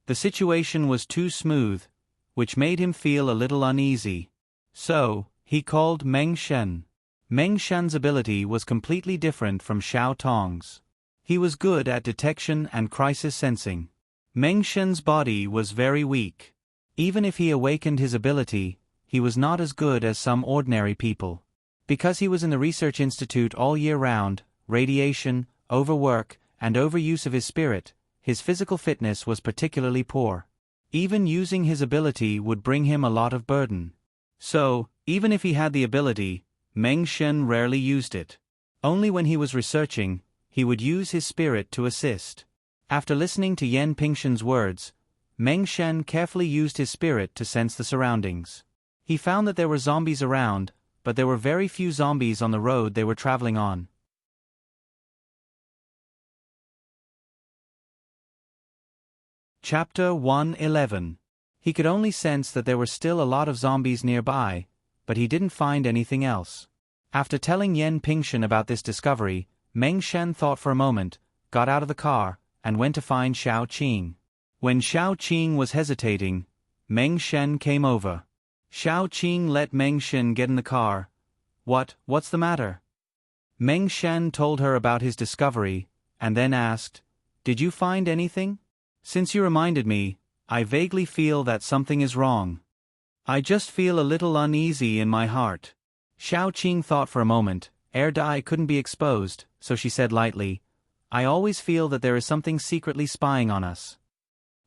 The situation was too smooth, which made him feel a little uneasy. So, he called Meng Shen. Meng Shen's ability was completely different from Shao Tong's. He was good at detection and crisis sensing. Meng Shen's body was very weak. Even if he awakened his ability, he was not as good as some ordinary people. Because he was in the research institute all year round, radiation, overwork, and overuse of his spirit, his physical fitness was particularly poor. Even using his ability would bring him a lot of burden. So, even if he had the ability, Meng Shen rarely used it. Only when he was researching, he would use his spirit to assist. After listening to Yan Pingshen's words, Meng Shen carefully used his spirit to sense the surroundings. He found that there were zombies around, but there were very few zombies on the road they were traveling on. Chapter 111. He could only sense that there were still a lot of zombies nearby, but he didn't find anything else. After telling Yan Pingshen about this discovery, Meng Shen thought for a moment, got out of the car, and went to find Xiao Qing. When Xiao Qing was hesitating, Meng Shen came over. Xiao Qing let Meng Shen get in the car. What's the matter? Meng Shen told her about his discovery, and then asked, "Did you find anything? Since you reminded me, I vaguely feel that something is wrong. I just feel a little uneasy in my heart." Xiao Qing thought for a moment. Air dye couldn't be exposed, so she said lightly, "I always feel that there is something secretly spying on us.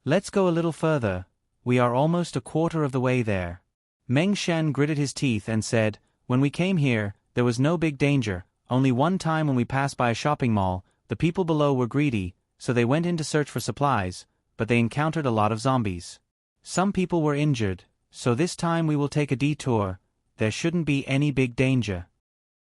Let's go a little further. We are almost a quarter of the way there." Meng Shen gritted his teeth and said, "When we came here, there was no big danger. Only one time when we passed by a shopping mall, the people below were greedy, so they went in to search for supplies, but they encountered a lot of zombies. Some people were injured, so this time we will take a detour. There shouldn't be any big danger."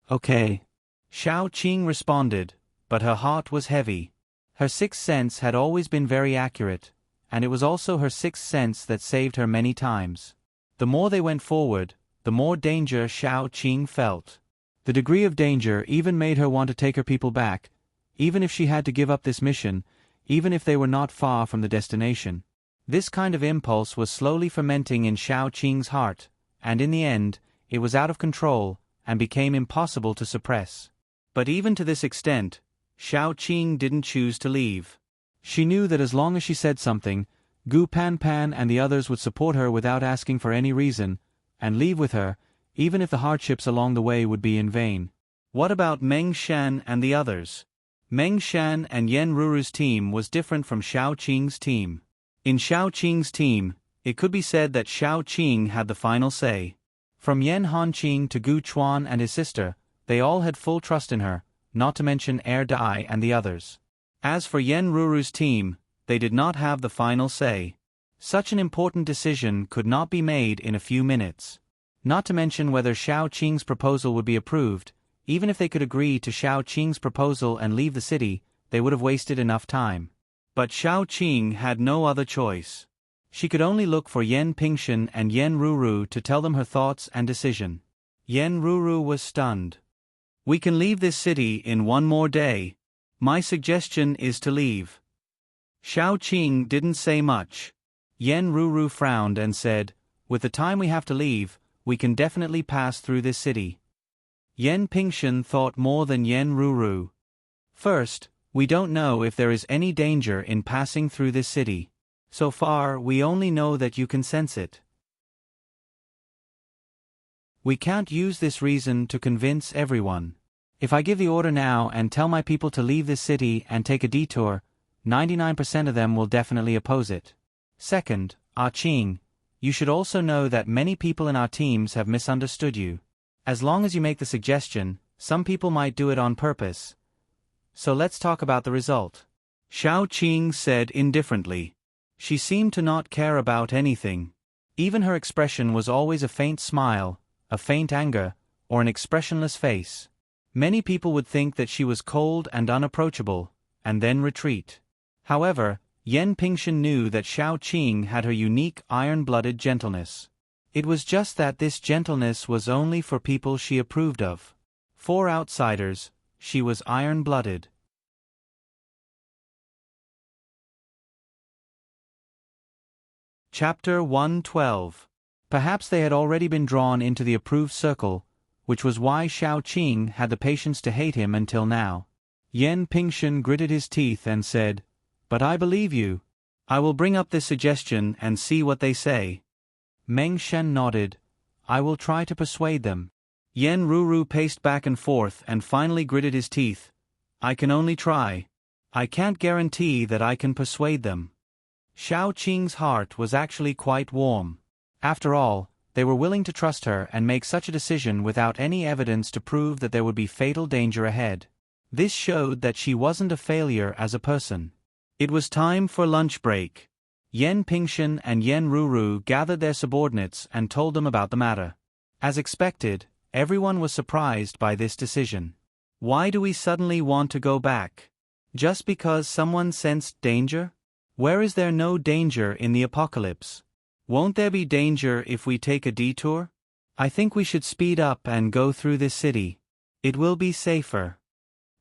"Okay," Xiao Qing responded, but her heart was heavy. Her sixth sense had always been very accurate, and it was also her sixth sense that saved her many times. The more they went forward, the more danger Xiao Qing felt. The degree of danger even made her want to take her people back, even if she had to give up this mission, even if they were not far from the destination. This kind of impulse was slowly fermenting in Xiao Qing's heart, and in the end, it was out of control, and became impossible to suppress. But even to this extent, Xiao Qing didn't choose to leave. She knew that as long as she said something, Gu Panpan and the others would support her without asking for any reason, and leave with her, even if the hardships along the way would be in vain. What about Meng Shen and the others? Meng Shen and Yen Ruru's team was different from Xiao Qing's team. In Xiao Qing's team, it could be said that Xiao Qing had the final say. From Yen Hanqing to Gu Chuan and his sister, they all had full trust in her, not to mention Air Dai and the others. As for Yen Ruru's team, they did not have the final say. Such an important decision could not be made in a few minutes. Not to mention whether Xiao Qing's proposal would be approved. Even if they could agree to Xiao Qing's proposal and leave the city, they would have wasted enough time. But Xiao Qing had no other choice. She could only look for Yan Pingshen and Yen Ruru to tell them her thoughts and decision. Yen Ruru was stunned. "We can leave this city in one more day. My suggestion is to leave." Xiao Qing didn't say much. Yen Ruru frowned and said, "With the time we have to leave, we can definitely pass through this city." Yan Pingshen thought more than Yen Ruru. "First, we don't know if there is any danger in passing through this city. So far, we only know that you can sense it. We can't use this reason to convince everyone. If I give the order now and tell my people to leave this city and take a detour, 99% of them will definitely oppose it. Second, Ah Qing, you should also know that many people in our teams have misunderstood you. As long as you make the suggestion, some people might do it on purpose. So let's talk about the result." Xiao Qing said indifferently. She seemed to not care about anything. Even her expression was always a faint smile, a faint anger, or an expressionless face. Many people would think that she was cold and unapproachable, and then retreat. However, Yan Pingshen knew that Xiao Qing had her unique iron-blooded gentleness. It was just that this gentleness was only for people she approved of. For outsiders, she was iron-blooded. Chapter 112. Perhaps they had already been drawn into the approved circle, which was why Xiao Qing had the patience to hate him until now. Yan Pingshen gritted his teeth and said, "But I believe you. I will bring up this suggestion and see what they say." Meng Shen nodded. "I will try to persuade them." Yen Ruru paced back and forth and finally gritted his teeth. "I can only try. I can't guarantee that I can persuade them." Xiao Qing's heart was actually quite warm. After all, they were willing to trust her and make such a decision without any evidence to prove that there would be fatal danger ahead. This showed that she wasn't a failure as a person. It was time for lunch break. Yan Pingshan and Yan Ruru gathered their subordinates and told them about the matter. As expected, everyone was surprised by this decision. Why do we suddenly want to go back? Just because someone sensed danger? Where is there no danger in the apocalypse? Won't there be danger if we take a detour? I think we should speed up and go through this city. It will be safer.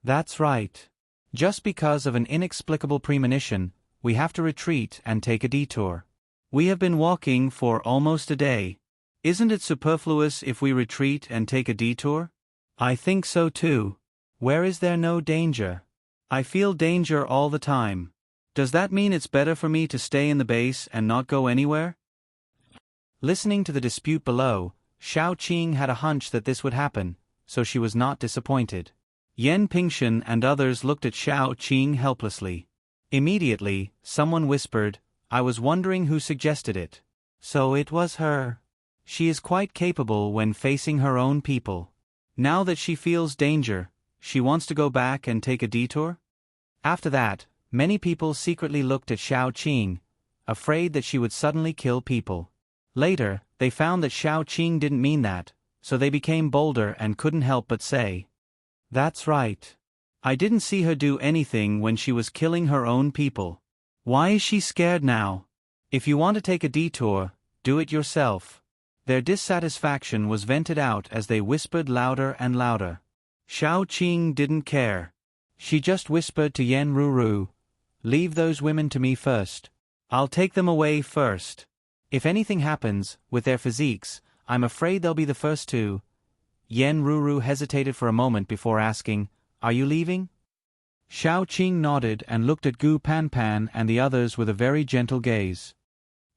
That's right. Just because of an inexplicable premonition, we have to retreat and take a detour. We have been walking for almost a day. Isn't it superfluous if we retreat and take a detour? I think so too. Where is there no danger? I feel danger all the time. Does that mean it's better for me to stay in the base and not go anywhere? Listening to the dispute below, Xiao Qing had a hunch that this would happen, so she was not disappointed. Yan Pingshan and others looked at Xiao Qing helplessly. Immediately, someone whispered, "I was wondering who suggested it." So it was her. She is quite capable when facing her own people. Now that she feels danger, she wants to go back and take a detour? After that, many people secretly looked at Xiao Qing, afraid that she would suddenly kill people. Later, they found that Xiao Qing didn't mean that, so they became bolder and couldn't help but say, "That's right. I didn't see her do anything when she was killing her own people. Why is she scared now? If you want to take a detour, do it yourself." Their dissatisfaction was vented out as they whispered louder and louder. Xiao Qing didn't care. She just whispered to Yan Ruru, "Leave those women to me first. I'll take them away first. If anything happens, with their physiques, I'm afraid they'll be the first to." Yan Ruru hesitated for a moment before asking, "Are you leaving?" Xiao Qing nodded and looked at Gu Panpan and the others with a very gentle gaze.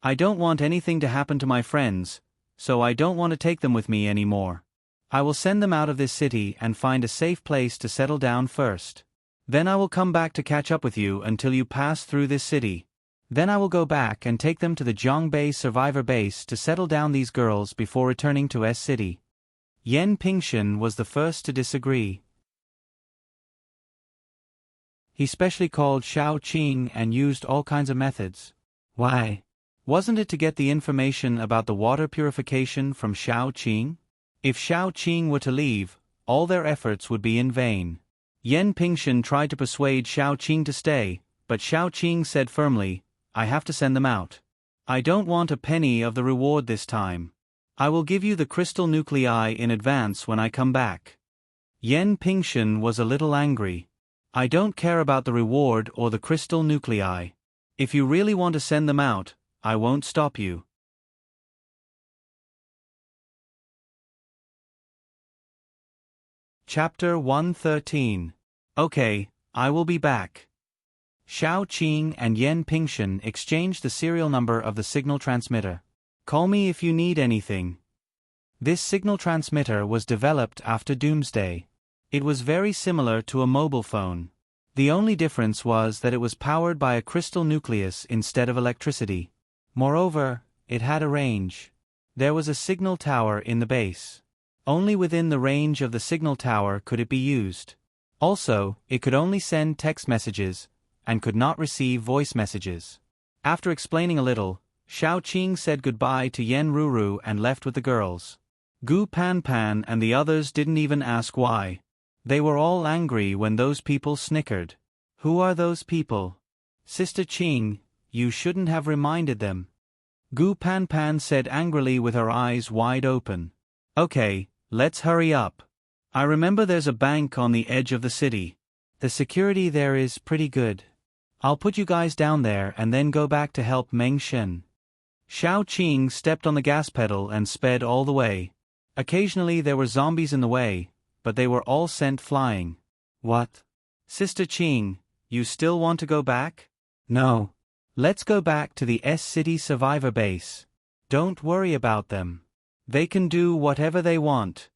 "I don't want anything to happen to my friends, so I don't want to take them with me anymore. I will send them out of this city and find a safe place to settle down first. Then I will come back to catch up with you until you pass through this city. Then I will go back and take them to the Zhongbei survivor base to settle down these girls before returning to S City." Yan Pingshan was the first to disagree. He specially called Xiao Qing and used all kinds of methods. Why? Wasn't it to get the information about the water purification from Xiao Qing? If Xiao Qing were to leave, all their efforts would be in vain. Yan Pingshan tried to persuade Xiao Qing to stay, but Xiao Qing said firmly, "I have to send them out. I don't want a penny of the reward this time. I will give you the crystal nuclei in advance when I come back." Yan Pingshan was a little angry. "I don't care about the reward or the crystal nuclei. If you really want to send them out, I won't stop you." Chapter 113. Okay, I will be back. Xiao Qing and Yan Pingshan exchanged the serial number of the signal transmitter. "Call me if you need anything." This signal transmitter was developed after Doomsday. It was very similar to a mobile phone. The only difference was that it was powered by a crystal nucleus instead of electricity. Moreover, it had a range. There was a signal tower in the base. Only within the range of the signal tower could it be used. Also, it could only send text messages, and could not receive voice messages. After explaining a little, Xiao Qing said goodbye to Yan Ruru and left with the girls. Gu Panpan and the others didn't even ask why. They were all angry when those people snickered. "Who are those people? Sister Qing, you shouldn't have reminded them." Gu Panpan said angrily with her eyes wide open. "Okay, let's hurry up. I remember there's a bank on the edge of the city. The security there is pretty good. I'll put you guys down there and then go back to help Meng Shen." Xiao Qing stepped on the gas pedal and sped all the way. Occasionally there were zombies in the way, but they were all sent flying. "What? Sister Qing, you still want to go back?" "No. Let's go back to the S City survivor base. Don't worry about them. They can do whatever they want."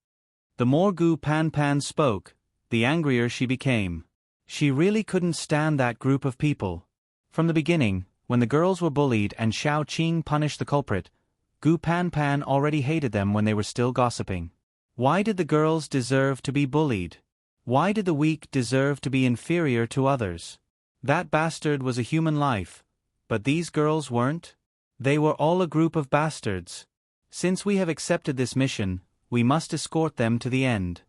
The more Gu Panpan spoke, the angrier she became. She really couldn't stand that group of people. From the beginning, when the girls were bullied and Xiao Qing punished the culprit, Gu Panpan already hated them when they were still gossiping. Why did the girls deserve to be bullied? Why did the weak deserve to be inferior to others? That bastard was a human life. But these girls weren't? They were all a group of bastards. Since we have accepted this mission, we must escort them to the end.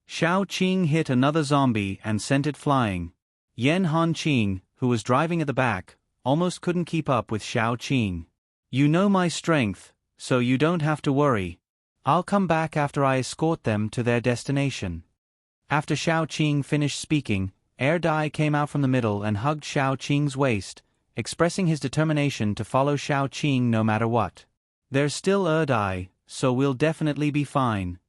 Shao Qing hit another zombie and sent it flying. Yan Hanqing, who was driving at the back, almost couldn't keep up with Shao Qing. You know my strength, so you don't have to worry. I'll come back after I escort them to their destination. After Shao Qing finished speaking, Dai came out from the middle and hugged Shao Qing's waist, expressing his determination to follow Shao Qing no matter what. There's still Dai, so we'll definitely be fine.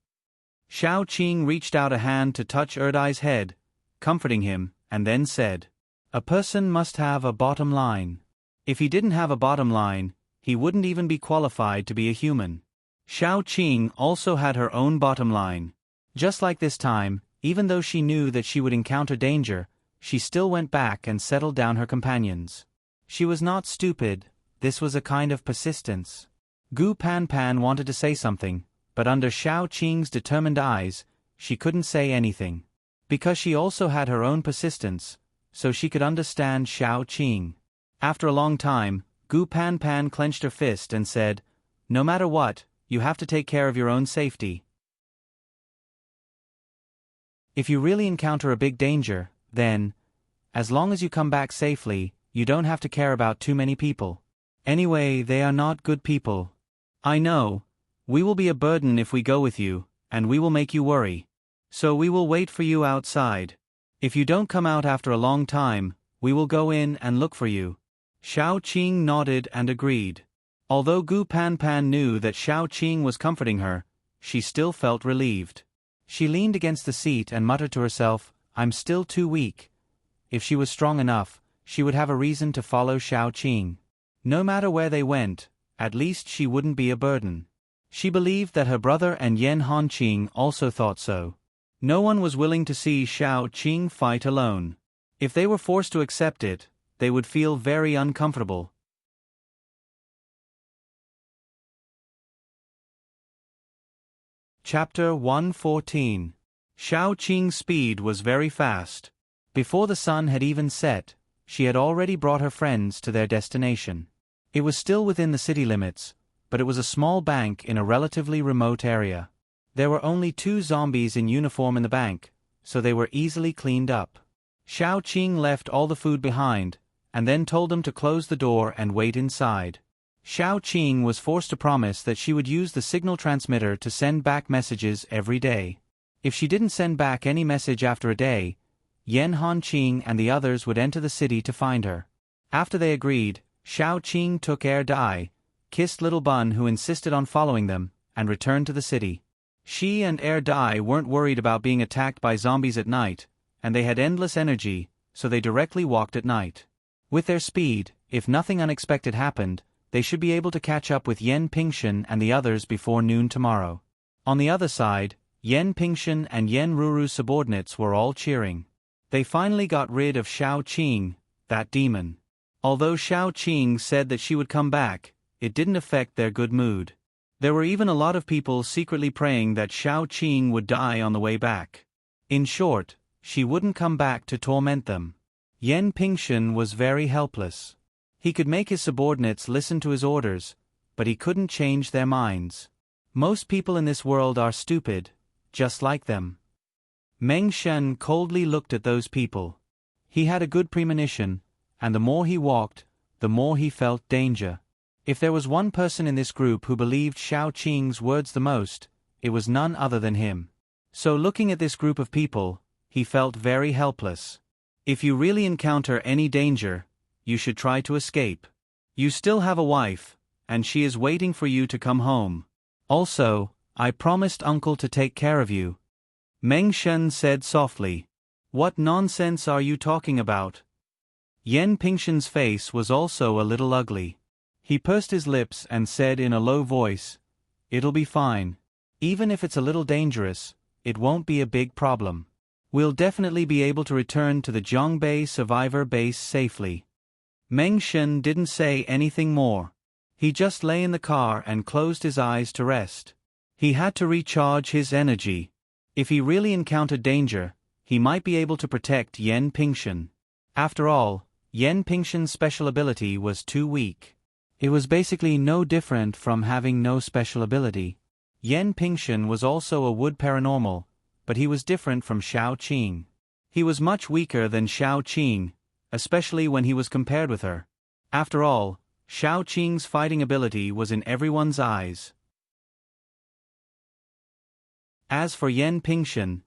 Shao Qing reached out a hand to touch Dai's head, comforting him, and then said, "A person must have a bottom line. If he didn't have a bottom line, he wouldn't even be qualified to be a human." Shao Qing also had her own bottom line. Just like this time, even though she knew that she would encounter danger, she still went back and settled down her companions. She was not stupid, this was a kind of persistence. Gu Panpan wanted to say something, but under Shao Qing's determined eyes, she couldn't say anything. Because she also had her own persistence, so she could understand Shao Qing. After a long time, Gu Panpan clenched her fist and said, "No matter what, you have to take care of your own safety. If you really encounter a big danger, then, as long as you come back safely, you don't have to care about too many people. Anyway, they are not good people. I know. We will be a burden if we go with you, and we will make you worry. So we will wait for you outside. If you don't come out after a long time, we will go in and look for you." Shao Qing nodded and agreed. Although Gu Panpan knew that Shao Qing was comforting her, she still felt relieved. She leaned against the seat and muttered to herself, "I'm still too weak." If she was strong enough, she would have a reason to follow Shao Qing. No matter where they went, at least she wouldn't be a burden. She believed that her brother and Yan Hanqing also thought so. No one was willing to see Shao Qing fight alone. If they were forced to accept it, they would feel very uncomfortable. Chapter 114. Shao Qing's speed was very fast. Before the sun had even set, she had already brought her friends to their destination. It was still within the city limits, but it was a small bank in a relatively remote area. There were only 2 zombies in uniform in the bank, so they were easily cleaned up. Shao Qing left all the food behind, and then told them to close the door and wait inside. Shao Qing was forced to promise that she would use the signal transmitter to send back messages every day. If she didn't send back any message after a day, Yan Hanqing and the others would enter the city to find her. After they agreed, Shao Qing took Dai, kissed Little Bun who insisted on following them, and returned to the city. She and Dai weren't worried about being attacked by zombies at night, and they had endless energy, so they directly walked at night. With their speed, if nothing unexpected happened, they should be able to catch up with Yan Pingshan and the others before noon tomorrow. On the other side, Yan Pingshan and Yan Ruru's subordinates were all cheering. They finally got rid of Shao Qing, that demon. Although Shao Qing said that she would come back, it didn't affect their good mood. There were even a lot of people secretly praying that Shao Qing would die on the way back. In short, she wouldn't come back to torment them. Yan Pingshan was very helpless. He could make his subordinates listen to his orders, but he couldn't change their minds. Most people in this world are stupid, just like them. Meng Shen coldly looked at those people. He had a good premonition, and the more he walked, the more he felt danger. If there was one person in this group who believed Shao Qing's words the most, it was none other than him. So looking at this group of people, he felt very helpless. If you really encounter any danger, you should try to escape. You still have a wife, and she is waiting for you to come home. Also, I promised Uncle to take care of you. Meng Shen said softly. What nonsense are you talking about? Yan Pingshan's face was also a little ugly. He pursed his lips and said in a low voice, "It'll be fine. Even if it's a little dangerous, it won't be a big problem. We'll definitely be able to return to the Zhongbei survivor base safely." Meng Shen didn't say anything more. He just lay in the car and closed his eyes to rest. He had to recharge his energy. If he really encountered danger, he might be able to protect Yan Pingshan. After all, Yan Pingshan's special ability was too weak. It was basically no different from having no special ability. Yan Pingshan was also a wood paranormal, but he was different from Xiao Qing. He was much weaker than Xiao Qing, especially when he was compared with her. After all, Xiao Qing's fighting ability was in everyone's eyes. As for Yan Pingshan,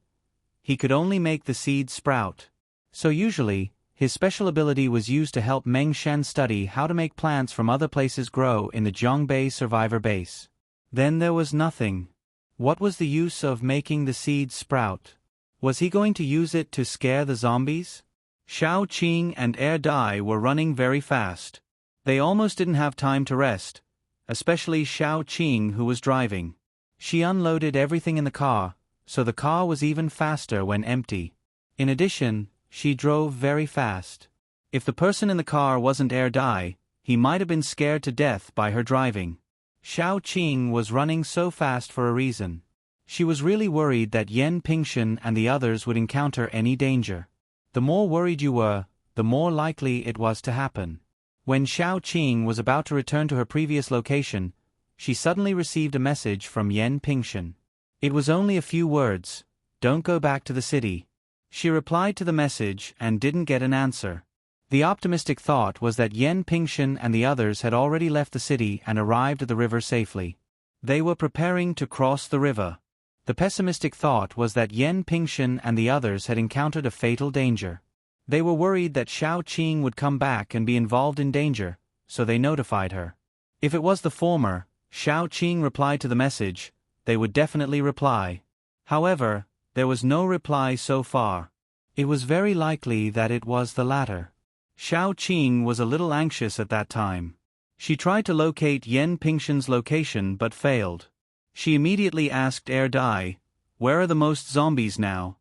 he could only make the seeds sprout. So usually, his special ability was used to help Meng Shan study how to make plants from other places grow in the Zhongbei survivor base. Then there was nothing. What was the use of making the seeds sprout? Was he going to use it to scare the zombies? Xiao Qing and Dai were running very fast. They almost didn't have time to rest, especially Xiao Qing, who was driving. She unloaded everything in the car, so the car was even faster when empty. In addition, she drove very fast. If the person in the car wasn't Dai, he might have been scared to death by her driving. Xiao Qing was running so fast for a reason. She was really worried that Yan Pingshan and the others would encounter any danger. The more worried you were, the more likely it was to happen. When Xiao Qing was about to return to her previous location, she suddenly received a message from Yan Pingshan. It was only a few words: "Don't go back to the city." She replied to the message and didn't get an answer. The optimistic thought was that Yan Pingshan and the others had already left the city and arrived at the river safely. They were preparing to cross the river. The pessimistic thought was that Yan Pingshan and the others had encountered a fatal danger. They were worried that Xiao Qing would come back and be involved in danger, so they notified her. If it was the former, Xiao Qing replied to the message, they would definitely reply. However, there was no reply so far. It was very likely that it was the latter. Xiao Qing was a little anxious at that time. She tried to locate Yan Pingshan's location but failed. She immediately asked Dai, "Where are the most zombies now?"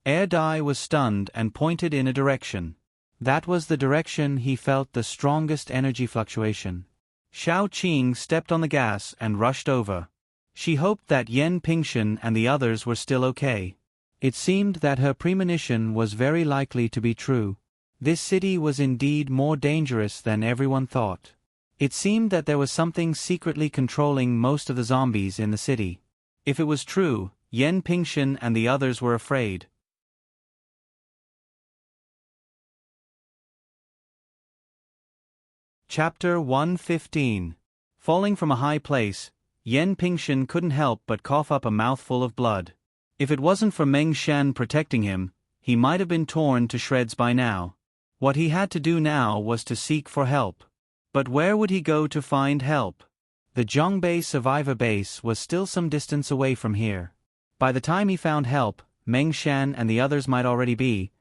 Dai was stunned and pointed in a direction. That was the direction he felt the strongest energy fluctuation. Xiao Qing stepped on the gas and rushed over. She hoped that Yan Pingshan and the others were still okay. It seemed that her premonition was very likely to be true. This city was indeed more dangerous than everyone thought. It seemed that there was something secretly controlling most of the zombies in the city. If it was true, Yan Pingshan and the others were afraid. Chapter 115. Falling from a high place, Yan Pingshan couldn't help but cough up a mouthful of blood. If it wasn't for Meng Shan protecting him, he might have been torn to shreds by now. What he had to do now was to seek for help. But where would he go to find help? The Zhongbei survivor base was still some distance away from here. By the time he found help, Meng Shan and the others might already be.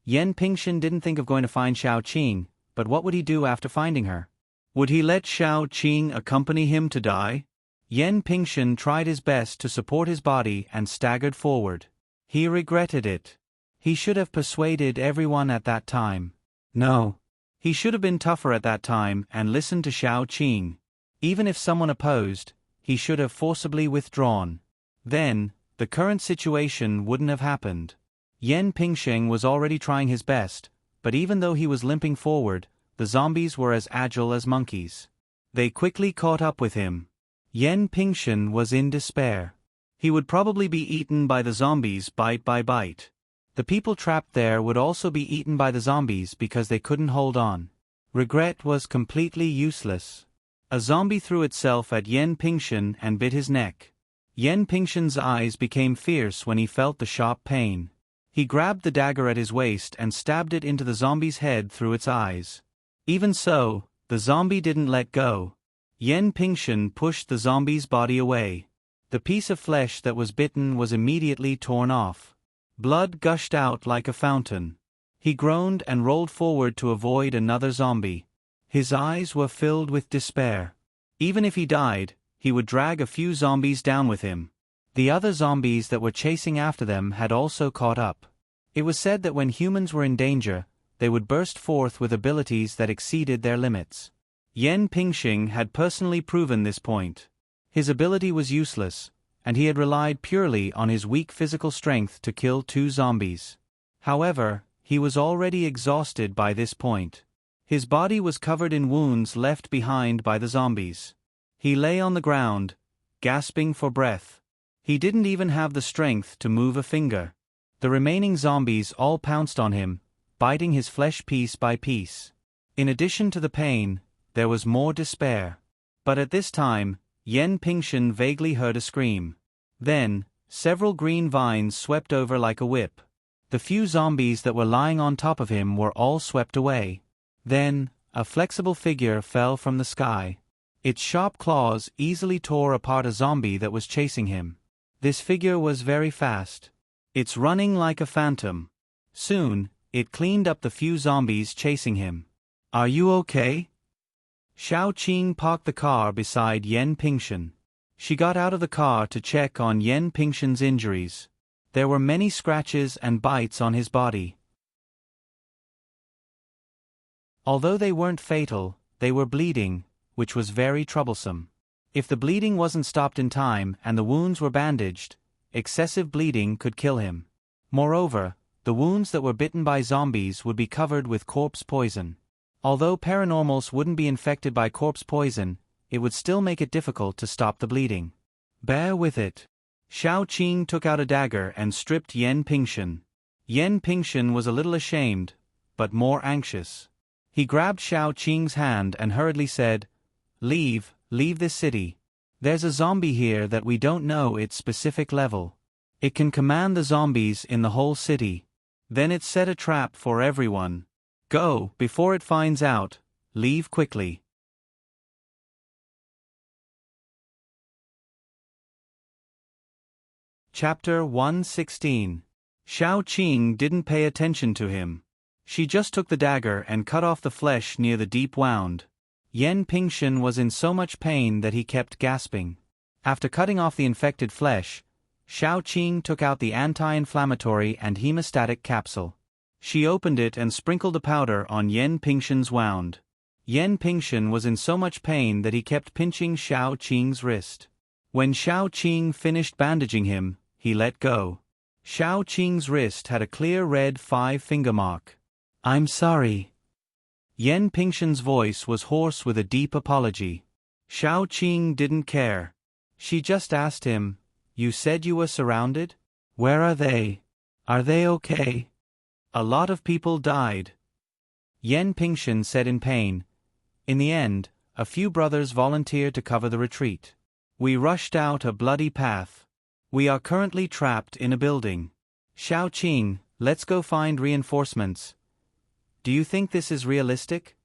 Yan Pingshan didn't think of going to find Xiao Qing, but what would he do after finding her? Would he let Xiao Qing accompany him to die? Yan Pingshan tried his best to support his body and staggered forward. He regretted it. He should have persuaded everyone at that time. No. He should have been tougher at that time and listened to Xiao Qing. Even if someone opposed, he should have forcibly withdrawn. Then, the current situation wouldn't have happened. Yan Pingshan was already trying his best, but even though he was limping forward, the zombies were as agile as monkeys. They quickly caught up with him. Yan Pingshan was in despair. He would probably be eaten by the zombies bite by bite. The people trapped there would also be eaten by the zombies because they couldn't hold on. Regret was completely useless. A zombie threw itself at Yan Pingshan and bit his neck. Yan Pingshan's eyes became fierce when he felt the sharp pain. He grabbed the dagger at his waist and stabbed it into the zombie's head through its eyes. Even so, the zombie didn't let go. Yan Pingshan pushed the zombie's body away. The piece of flesh that was bitten was immediately torn off. Blood gushed out like a fountain. He groaned and rolled forward to avoid another zombie. His eyes were filled with despair. Even if he died, he would drag a few zombies down with him. The other zombies that were chasing after them had also caught up. It was said that when humans were in danger, they would burst forth with abilities that exceeded their limits. Yan Pingshan had personally proven this point. His ability was useless, and he had relied purely on his weak physical strength to kill 2 zombies. However, He was already exhausted by this point. His body was covered in wounds left behind by the zombies. He lay on the ground, gasping for breath. He didn't even have the strength to move a finger. The remaining zombies all pounced on him, biting his flesh piece by piece. In addition to the pain, there was more despair. But at this time, Yen Pingshan vaguely heard a scream. Then, several green vines swept over like a whip. The few zombies that were lying on top of him were all swept away. Then, a flexible figure fell from the sky. Its sharp claws easily tore apart a zombie that was chasing him. This figure was very fast. It's running like a phantom. Soon, it cleaned up the few zombies chasing him. Are you okay? Xiao Qing parked the car beside Yen Pingshan. She got out of the car to check on Yen Pingshan's injuries. There were many scratches and bites on his body. Although they weren't fatal, they were bleeding, which was very troublesome. If the bleeding wasn't stopped in time and the wounds were bandaged, excessive bleeding could kill him. Moreover, the wounds that were bitten by zombies would be covered with corpse poison. Although paranormals wouldn't be infected by corpse poison, it would still make it difficult to stop the bleeding. Bear with it. Xiao Qing took out a dagger and stripped Yen Pingshan. Yen Pingshan was a little ashamed, but more anxious. He grabbed Xiao Qing's hand and hurriedly said, Leave this city. There's a zombie here that we don't know its specific level. It can command the zombies in the whole city. Then it set a trap for everyone. Go, before it finds out. Leave quickly. Chapter 116. Xiao Qing didn't pay attention to him. She just took the dagger and cut off the flesh near the deep wound. Yen Pingshan was in so much pain that he kept gasping. After cutting off the infected flesh, Xiao Qing took out the anti-inflammatory and hemostatic capsule. She opened it and sprinkled the powder on Yen Pingshan's wound. Yen Pingshan was in so much pain that he kept pinching Xiao Qing's wrist. When Xiao Qing finished bandaging him, he let go. Xiao Qing's wrist had a clear red 5-finger mark. I'm sorry. Yen Pingshan's voice was hoarse with a deep apology. Xiao Qing didn't care. She just asked him, You said you were surrounded? Where are they? Are they okay? A lot of people died. Yen Pingshan said in pain. In the end, a few brothers volunteered to cover the retreat. We rushed out a bloody path. We are currently trapped in a building. Xiao Qing, let's go find reinforcements. Do you think this is realistic?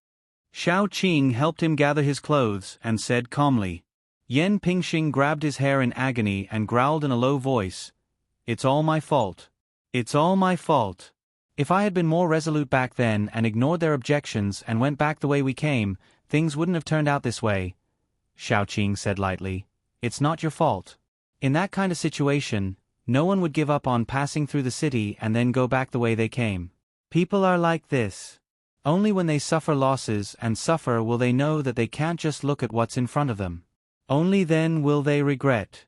Xiao Qing helped him gather his clothes and said calmly. Yen Pingshan grabbed his hair in agony and growled in a low voice. It's all my fault. It's all my fault. If I had been more resolute back then and ignored their objections and went back the way we came, things wouldn't have turned out this way. Xiao Qing said lightly. It's not your fault. In that kind of situation, no one would give up on passing through the city and then go back the way they came. People are like this. Only when they suffer losses and suffer will they know that they can't just look at what's in front of them. Only then will they regret.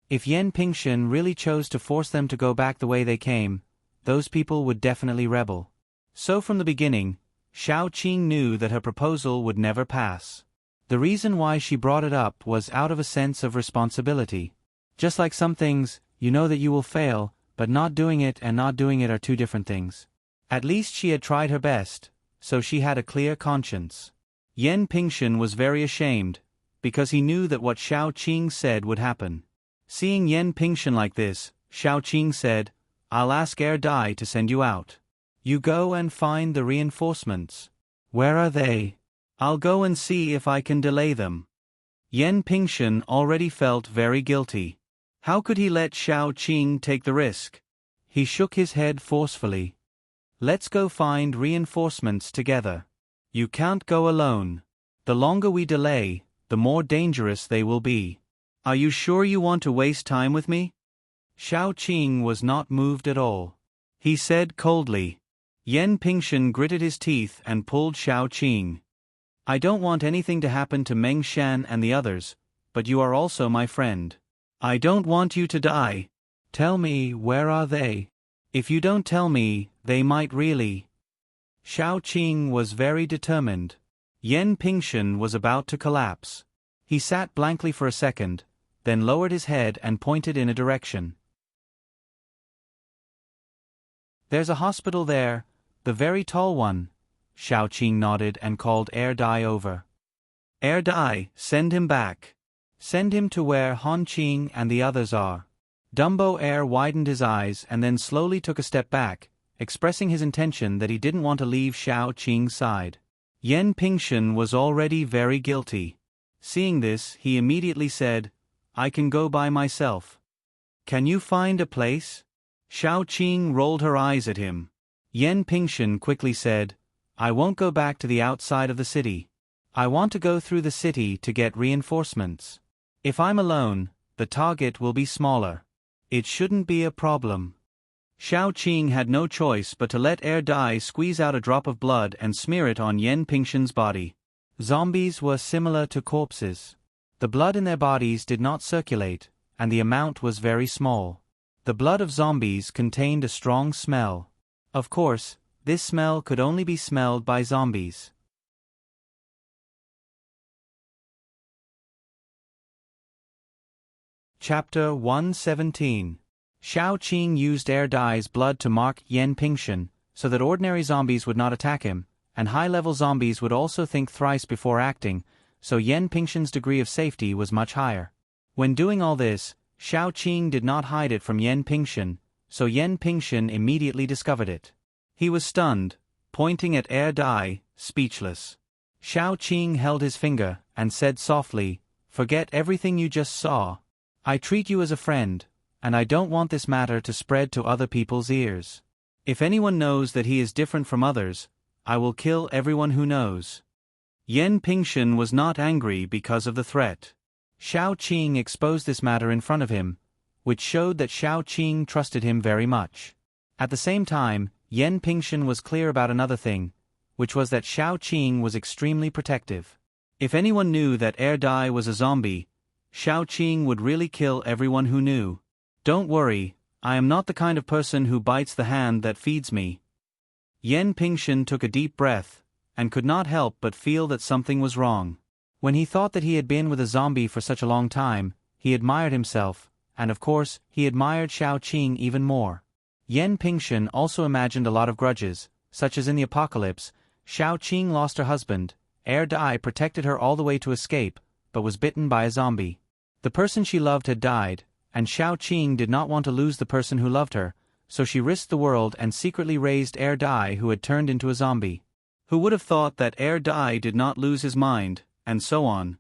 If Yen Pingshan really chose to force them to go back the way they came, those people would definitely rebel. So from the beginning, Xiao Qing knew that her proposal would never pass. The reason why she brought it up was out of a sense of responsibility. Just like some things, you know that you will fail, but not doing it and not doing it are two different things. At least she had tried her best, so she had a clear conscience. Yen Pingshan was very ashamed, because he knew that what Xiao Qing said would happen. Seeing Yen Pingshan like this, Xiao Qing said, I'll ask Dai to send you out. You go and find the reinforcements. Where are they? I'll go and see if I can delay them. Yen Pingshan already felt very guilty. How could he let Xiao Qing take the risk? He shook his head forcefully. Let's go find reinforcements together. You can't go alone. The longer we delay, the more dangerous they will be. Are you sure you want to waste time with me? Xiao Qing was not moved at all. He said coldly. Yen Pingshan gritted his teeth and pulled Xiao Qing. I don't want anything to happen to Meng Shan and the others, but you are also my friend. I don't want you to die. Tell me, where are they? If you don't tell me, they might really. Xiao Qing was very determined. Yan Pingshan was about to collapse. He sat blankly for a second, then lowered his head and pointed in a direction. There's a hospital there, the very tall one. Xiao Qing nodded and called Dai over. Dai, send him back. Send him to where Han Qing and the others are. Dumbo widened his eyes and then slowly took a step back, expressing his intention that he didn't want to leave Xiao Qing's side. Yan Pingshan was already very guilty. Seeing this, he immediately said, I can go by myself. Can you find a place? Xiao Qing rolled her eyes at him. Yan Pingshan quickly said, I won't go back to the outside of the city. I want to go through the city to get reinforcements. If I'm alone, the target will be smaller. It shouldn't be a problem. Xiao Qing had no choice but to let Dai squeeze out a drop of blood and smear it on Yan Pingshan's body. Zombies were similar to corpses. The blood in their bodies did not circulate, and the amount was very small. The blood of zombies contained a strong smell. Of course, this smell could only be smelled by zombies. Chapter 117. Xiao Qing used Dai's blood to mark Yan Pingshan, so that ordinary zombies would not attack him, and high-level zombies would also think thrice before acting, so Yan Pingshan's degree of safety was much higher. When doing all this, Xiao Qing did not hide it from Yan Pingshan, so Yan Pingshan immediately discovered it. He was stunned, pointing at Dai, speechless. Xiao Qing held his finger and said softly, Forget everything you just saw. I treat you as a friend, and I don't want this matter to spread to other people's ears. If anyone knows that he is different from others, I will kill everyone who knows. Yan Pingshan was not angry because of the threat. Xiao Qing exposed this matter in front of him, which showed that Xiao Qing trusted him very much. At the same time, Yan Pingshan was clear about another thing, which was that Xiao Qing was extremely protective. If anyone knew that Dai was a zombie, Xiao Qing would really kill everyone who knew. Don't worry, I am not the kind of person who bites the hand that feeds me. Yan Pingshan took a deep breath, and could not help but feel that something was wrong. When he thought that he had been with a zombie for such a long time, he admired himself, and of course, he admired Xiao Qing even more. Yan Pingshan also imagined a lot of grudges, such as in the apocalypse, Xiao Qing lost her husband, Dai protected her all the way to escape, but was bitten by a zombie. The person she loved had died, and Xiao Qing did not want to lose the person who loved her, so she risked the world and secretly raised Dai, who had turned into a zombie. Who would have thought that Dai did not lose his mind, and so on.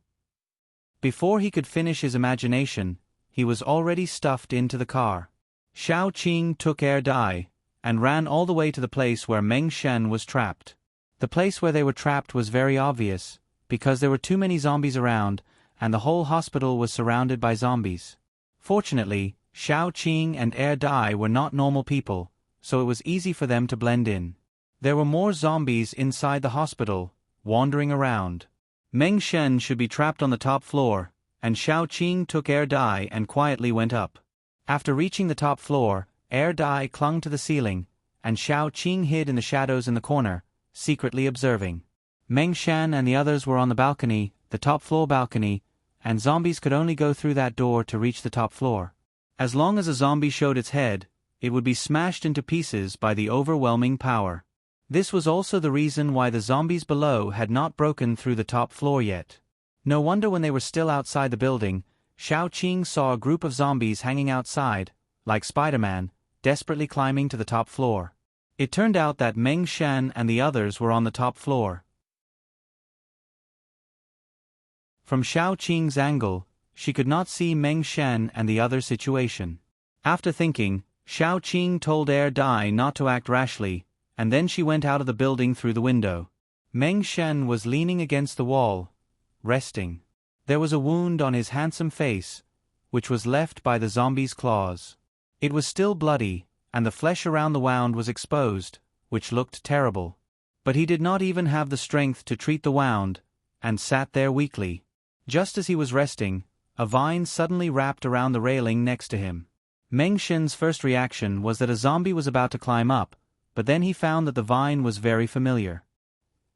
Before he could finish his imagination, he was already stuffed into the car. Xiao Qing took Dai, and ran all the way to the place where Meng Shen was trapped. The place where they were trapped was very obvious, because there were too many zombies around, and the whole hospital was surrounded by zombies. Fortunately, Xiao Qing and Dai were not normal people, so it was easy for them to blend in. There were more zombies inside the hospital, wandering around. Meng Shen should be trapped on the top floor, and Xiao Qing took Dai and quietly went up. After reaching the top floor, Dai clung to the ceiling, and Xiao Qing hid in the shadows in the corner, secretly observing. Meng Shen and the others were on the balcony, the top floor balcony, and zombies could only go through that door to reach the top floor. As long as a zombie showed its head, it would be smashed into pieces by the overwhelming power. This was also the reason why the zombies below had not broken through the top floor yet. No wonder when they were still outside the building, Xiao Qing saw a group of zombies hanging outside, like Spider-Man, desperately climbing to the top floor. It turned out that Meng Shen and the others were on the top floor. From Xiao Qing's angle, she could not see Meng Shen and the other situation. After thinking, Xiao Qing told Dai not to act rashly, and then she went out of the building through the window. Meng Shen was leaning against the wall, resting. There was a wound on his handsome face, which was left by the zombie's claws. It was still bloody, and the flesh around the wound was exposed, which looked terrible. But he did not even have the strength to treat the wound, and sat there weakly. Just as he was resting, a vine suddenly wrapped around the railing next to him. Meng Shen's first reaction was that a zombie was about to climb up, but then he found that the vine was very familiar.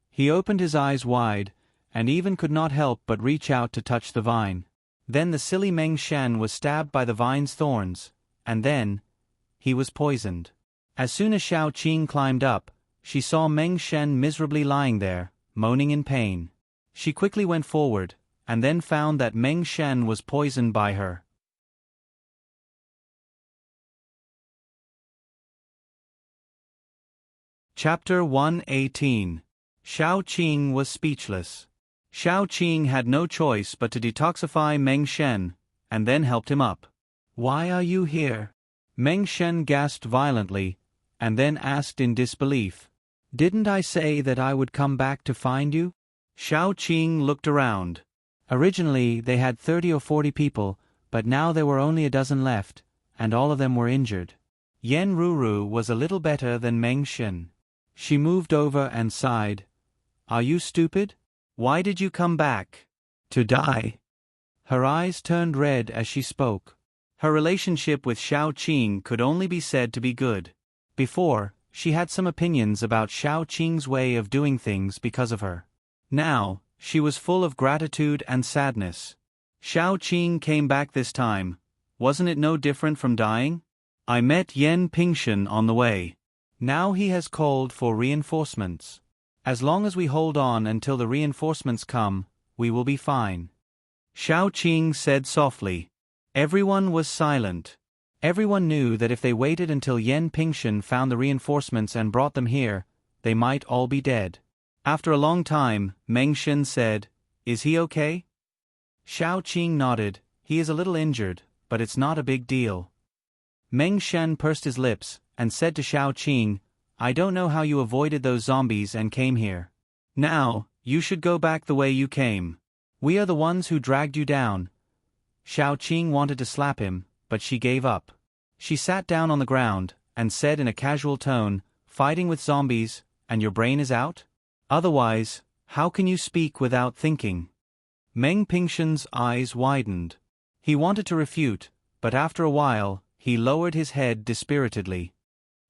He opened his eyes wide, and even could not help but reach out to touch the vine. Then the silly Meng Shen was stabbed by the vine's thorns, and then he was poisoned. As soon as Xiao Qing climbed up, she saw Meng Shen miserably lying there, moaning in pain. She quickly went forward, and then found that Meng Shen was poisoned by her. Chapter 118. Xiao Qing was speechless. Xiao Qing had no choice but to detoxify Meng Shen, and then helped him up. "Why are you here?" Meng Shen gasped violently, and then asked in disbelief. "Didn't I say that I would come back to find you?" Xiao Qing looked around. Originally they had 30 or 40 people, but now there were only a dozen left, and all of them were injured. Yen Ruru was a little better than Meng Shen. She moved over and sighed. "Are you stupid? Why did you come back? To die?" Her eyes turned red as she spoke. Her relationship with Xiao Qing could only be said to be good. Before, she had some opinions about Xiao Qing's way of doing things because of her. Now, she was full of gratitude and sadness. Xiao Qing came back this time. Wasn't it no different from dying? "I met Yen Pingshan on the way. Now he has called for reinforcements. As long as we hold on until the reinforcements come, we will be fine," Xiao Qing said softly. Everyone was silent. Everyone knew that if they waited until Yen Pingshan found the reinforcements and brought them here, they might all be dead. After a long time, Meng Shen said, "Is he okay?" Xiao Qing nodded. "He is a little injured, but it's not a big deal." Meng Shen pursed his lips, and said to Xiao Qing, "I don't know how you avoided those zombies and came here. Now, you should go back the way you came. We are the ones who dragged you down." Xiao Qing wanted to slap him, but she gave up. She sat down on the ground, and said in a casual tone, "Fighting with zombies, and your brain is out? Otherwise, how can you speak without thinking?" Meng Pingshan's eyes widened. He wanted to refute, but after a while, he lowered his head dispiritedly.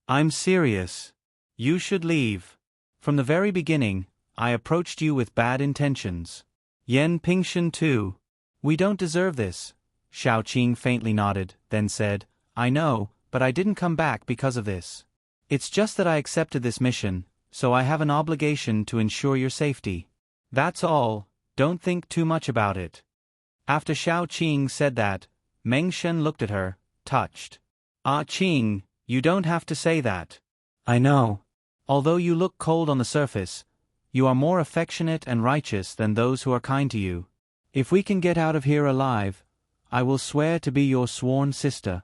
"I'm serious. You should leave. From the very beginning, I approached you with bad intentions. Yen Pingshan too. We don't deserve this." Xiao Qing faintly nodded, then said, "I know, but I didn't come back because of this. It's just that I accepted this mission, so I have an obligation to ensure your safety. That's all, don't think too much about it." After Xiao Qing said that, Meng Shen looked at her, touched. "Ah Qing, you don't have to say that. I know. Although you look cold on the surface, you are more affectionate and righteous than those who are kind to you. If we can get out of here alive, I will swear to be your sworn sister."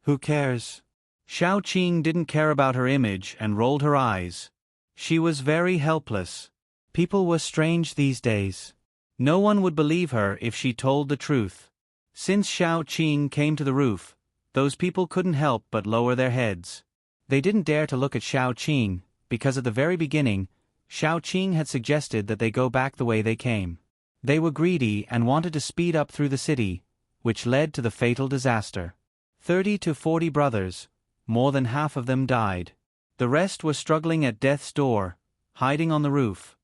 "Who cares?" Xiao Qing didn't care about her image and rolled her eyes. She was very helpless. People were strange these days. No one would believe her if she told the truth. Since Xiao Qing came to the roof, those people couldn't help but lower their heads. They didn't dare to look at Xiao Qing, because at the very beginning, Xiao Qing had suggested that they go back the way they came. They were greedy and wanted to speed up through the city, which led to the fatal disaster. 30 to 40 brothers, more than half of them died. The rest were struggling at death's door, hiding on the roof.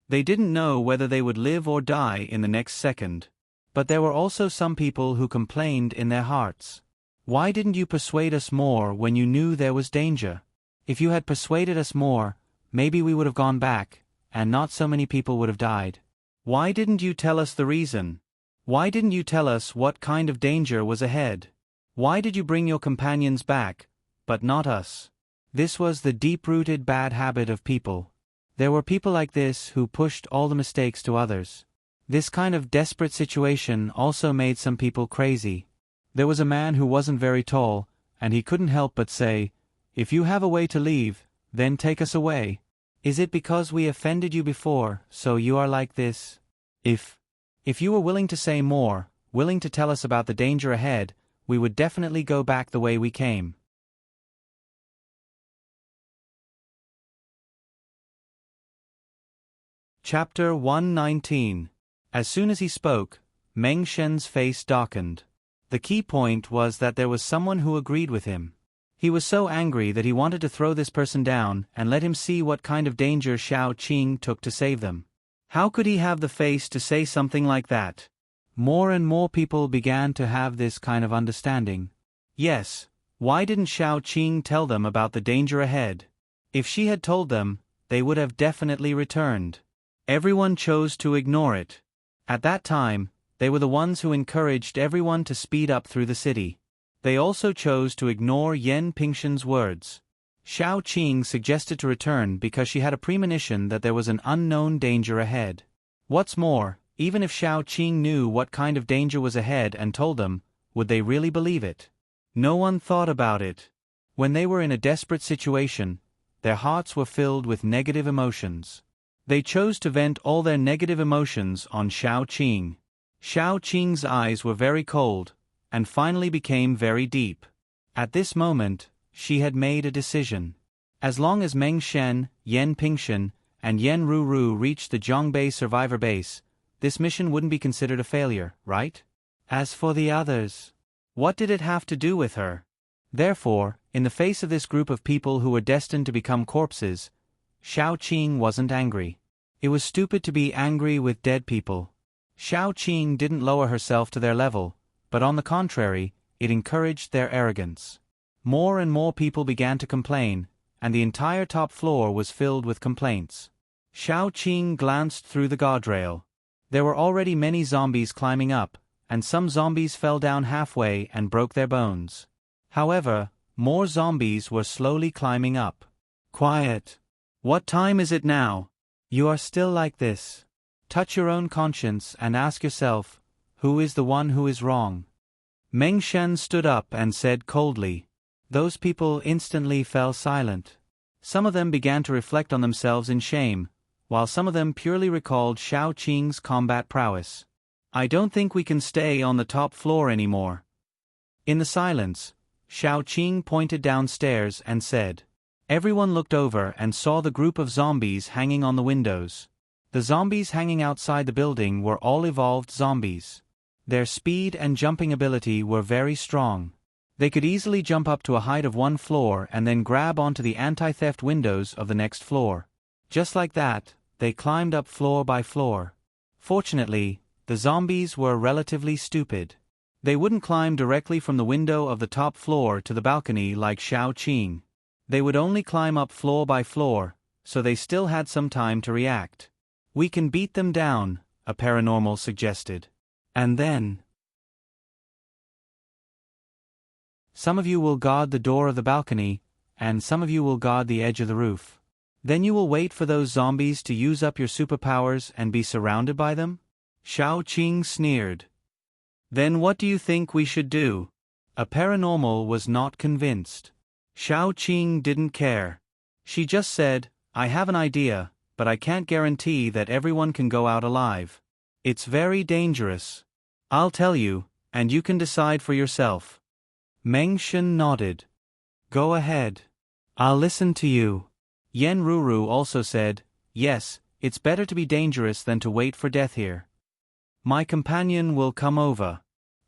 They didn't know whether they would live or die in the next second. But there were also some people who complained in their hearts. "Why didn't you persuade us more when you knew there was danger? If you had persuaded us more, maybe we would have gone back, and not so many people would have died. Why didn't you tell us the reason? Why didn't you tell us what kind of danger was ahead? Why did you bring your companions back, but not us?" This was the deep-rooted bad habit of people. There were people like this who pushed all the mistakes to others. This kind of desperate situation also made some people crazy. There was a man who wasn't very tall, and he couldn't help but say, "If you have a way to leave, then take us away. Is it because we offended you before, so you are like this? If you were willing to say more, willing to tell us about the danger ahead, we would definitely go back the way we came." Chapter 119. As soon as he spoke, Meng Shen's face darkened. The key point was that there was someone who agreed with him. He was so angry that he wanted to throw this person down and let him see what kind of danger Xiao Qing took to save them. How could he have the face to say something like that? More and more people began to have this kind of understanding. Yes, why didn't Xiao Qing tell them about the danger ahead? If she had told them, they would have definitely returned. Everyone chose to ignore it. At that time, they were the ones who encouraged everyone to speed up through the city. They also chose to ignore Yan Pingshen's words. Xiao Qing suggested to return because she had a premonition that there was an unknown danger ahead. What's more, even if Xiao Qing knew what kind of danger was ahead and told them, would they really believe it? No one thought about it. When they were in a desperate situation, their hearts were filled with negative emotions. They chose to vent all their negative emotions on Xiao Qing. Xiao Qing's eyes were very cold, and finally became very deep. At this moment, she had made a decision. As long as Meng Shen, Yan Pingshen, and Yan Ruru reached the Zhongbei survivor base, this mission wouldn't be considered a failure, right? As for the others, what did it have to do with her? Therefore, in the face of this group of people who were destined to become corpses, Xiao Qing wasn't angry. It was stupid to be angry with dead people. Xiao Qing didn't lower herself to their level, but on the contrary, it encouraged their arrogance. More and more people began to complain, and the entire top floor was filled with complaints. Xiao Qing glanced through the guardrail. There were already many zombies climbing up, and some zombies fell down halfway and broke their bones. However, more zombies were slowly climbing up. Quiet. What time is it now? You are still like this. Touch your own conscience and ask yourself, who is the one who is wrong? Meng Shen stood up and said coldly. Those people instantly fell silent. Some of them began to reflect on themselves in shame, while some of them purely recalled Xiao Qing's combat prowess. I don't think we can stay on the top floor anymore. In the silence, Xiao Qing pointed downstairs and said. Everyone looked over and saw the group of zombies hanging on the windows. The zombies hanging outside the building were all evolved zombies. Their speed and jumping ability were very strong. They could easily jump up to a height of one floor and then grab onto the anti-theft windows of the next floor. Just like that, they climbed up floor by floor. Fortunately, the zombies were relatively stupid. They wouldn't climb directly from the window of the top floor to the balcony like Xiao Qing. They would only climb up floor by floor, so they still had some time to react. We can beat them down, a paranormal suggested. And then, some of you will guard the door of the balcony, and some of you will guard the edge of the roof. Then you will wait for those zombies to use up your superpowers and be surrounded by them? Xiao Qing sneered. Then what do you think we should do? A paranormal was not convinced. Xiao Qing didn't care. She just said, I have an idea, but I can't guarantee that everyone can go out alive. It's very dangerous. I'll tell you, and you can decide for yourself. Meng Shen nodded. Go ahead. I'll listen to you. Yan Ruru also said, yes, it's better to be dangerous than to wait for death here. My companion will come over.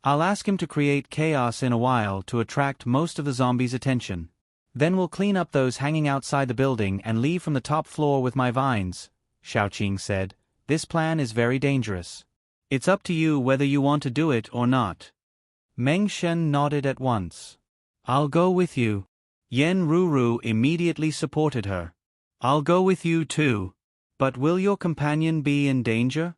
I'll ask him to create chaos in a while to attract most of the zombies' attention. Then we'll clean up those hanging outside the building and leave from the top floor with my vines, Xiao Qing said. This plan is very dangerous. It's up to you whether you want to do it or not. Meng Shen nodded at once. I'll go with you. Yan Ruru immediately supported her. I'll go with you too. But will your companion be in danger?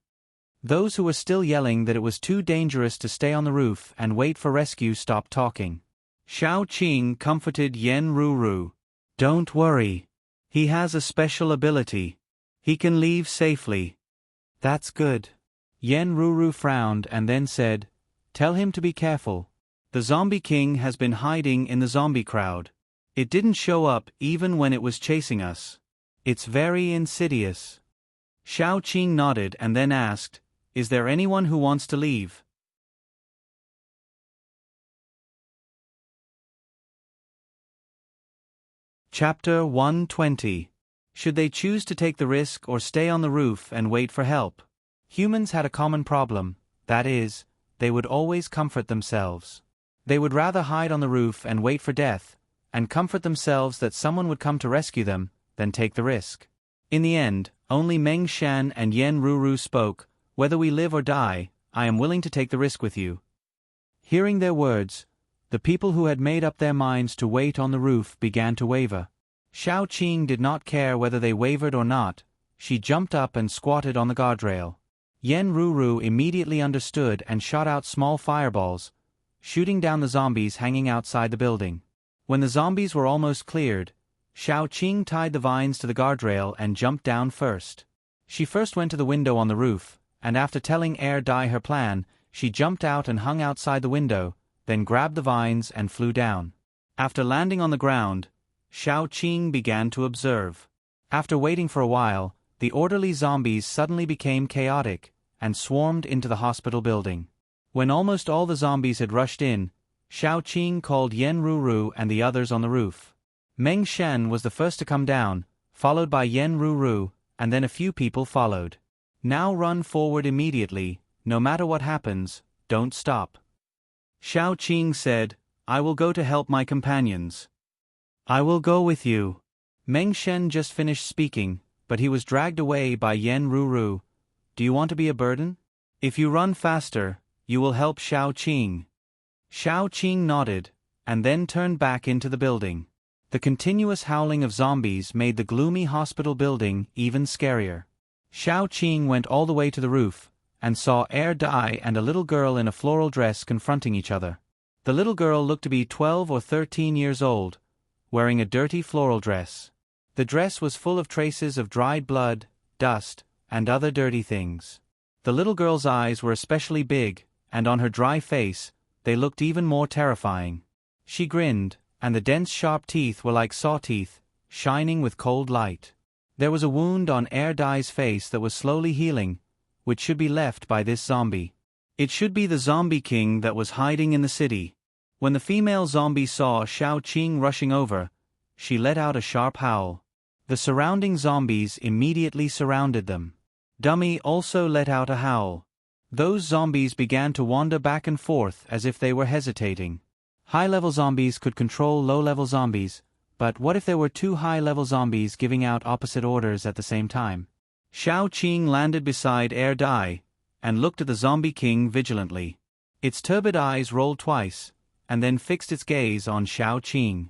Those who were still yelling that it was too dangerous to stay on the roof and wait for rescue stopped talking. Xiao Qing comforted Yan Ruru. Don't worry. He has a special ability. He can leave safely. That's good. Yan Ruru frowned and then said, tell him to be careful. The Zombie King has been hiding in the zombie crowd. It didn't show up even when it was chasing us. It's very insidious. Xiao Qing nodded and then asked, is there anyone who wants to leave? Chapter 120. Should they choose to take the risk or stay on the roof and wait for help? Humans had a common problem. that is, they would always comfort themselves. They would rather hide on the roof and wait for death, and comfort themselves that someone would come to rescue them, than take the risk. In the end, only Meng Shan and Yen Ruru spoke. Whether we live or die, I am willing to take the risk with you. Hearing their words, the people who had made up their minds to wait on the roof began to waver. Shao Qing did not care whether they wavered or not. She jumped up and squatted on the guardrail. Yen Ruru immediately understood and shot out small fireballs, shooting down the zombies hanging outside the building. When the zombies were almost cleared, Shao Qing tied the vines to the guardrail and jumped down first. She first went to the window on the roof, and after telling Air Dai her plan, she jumped out and hung outside the window, then grabbed the vines and flew down. After landing on the ground, Shao Qing began to observe. After waiting for a while, the orderly zombies suddenly became chaotic and swarmed into the hospital building. When almost all the zombies had rushed in, Shao Qing called Yen Ruru and the others on the roof. Meng Shan was the first to come down, followed by Yen Ruru, and then a few people followed. Now run forward immediately, no matter what happens, don't stop. Shao Qing said, I will go to help my companions. I will go with you. Meng Shan just finished speaking, but he was dragged away by Yen Ruru. Do you want to be a burden? If you run faster, you will help Shao Qing. Shao Qing nodded, and then turned back into the building. The continuous howling of zombies made the gloomy hospital building even scarier. Shao Qing went all the way to the roof, and saw Air Dai and a little girl in a floral dress confronting each other. The little girl looked to be 12 or 13 years old, wearing a dirty floral dress. The dress was full of traces of dried blood, dust, and other dirty things. The little girl's eyes were especially big, and on her dry face, they looked even more terrifying. She grinned, and the dense sharp teeth were like saw teeth, shining with cold light. There was a wound on Air Dai's face that was slowly healing, which should be left by this zombie. It should be the zombie king that was hiding in the city. When the female zombie saw Shao Qing rushing over, she let out a sharp howl. The surrounding zombies immediately surrounded them. Dummy also let out a howl. Those zombies began to wander back and forth as if they were hesitating. High-level zombies could control low-level zombies, but what if there were two high-level zombies giving out opposite orders at the same time? Shao Qing landed beside Air Dai, and looked at the zombie king vigilantly. Its turbid eyes rolled twice, and then fixed its gaze on Shao Qing.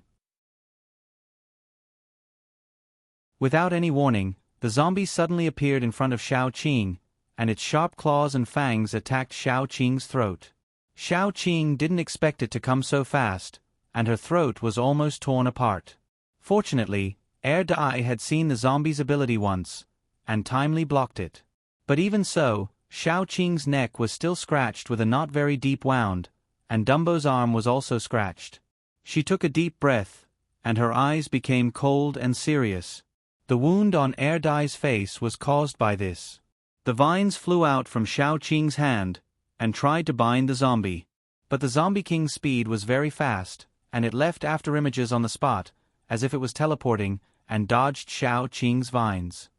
Without any warning, the zombie suddenly appeared in front of Shao Qing, and its sharp claws and fangs attacked Shao Qing's throat. Shao Qing didn't expect it to come so fast, and her throat was almost torn apart. Fortunately, Air Dai had seen the zombie's ability once, and timely blocked it. But even so, Shao Qing's neck was still scratched with a not very deep wound, and Dumbo's arm was also scratched. She took a deep breath, and her eyes became cold and serious. The wound on Air Dai's face was caused by this. The vines flew out from Shao Qing's hand, and tried to bind the zombie. But the zombie king's speed was very fast, and it left after images on the spot, as if it was teleporting, and dodged Shao Qing's vines.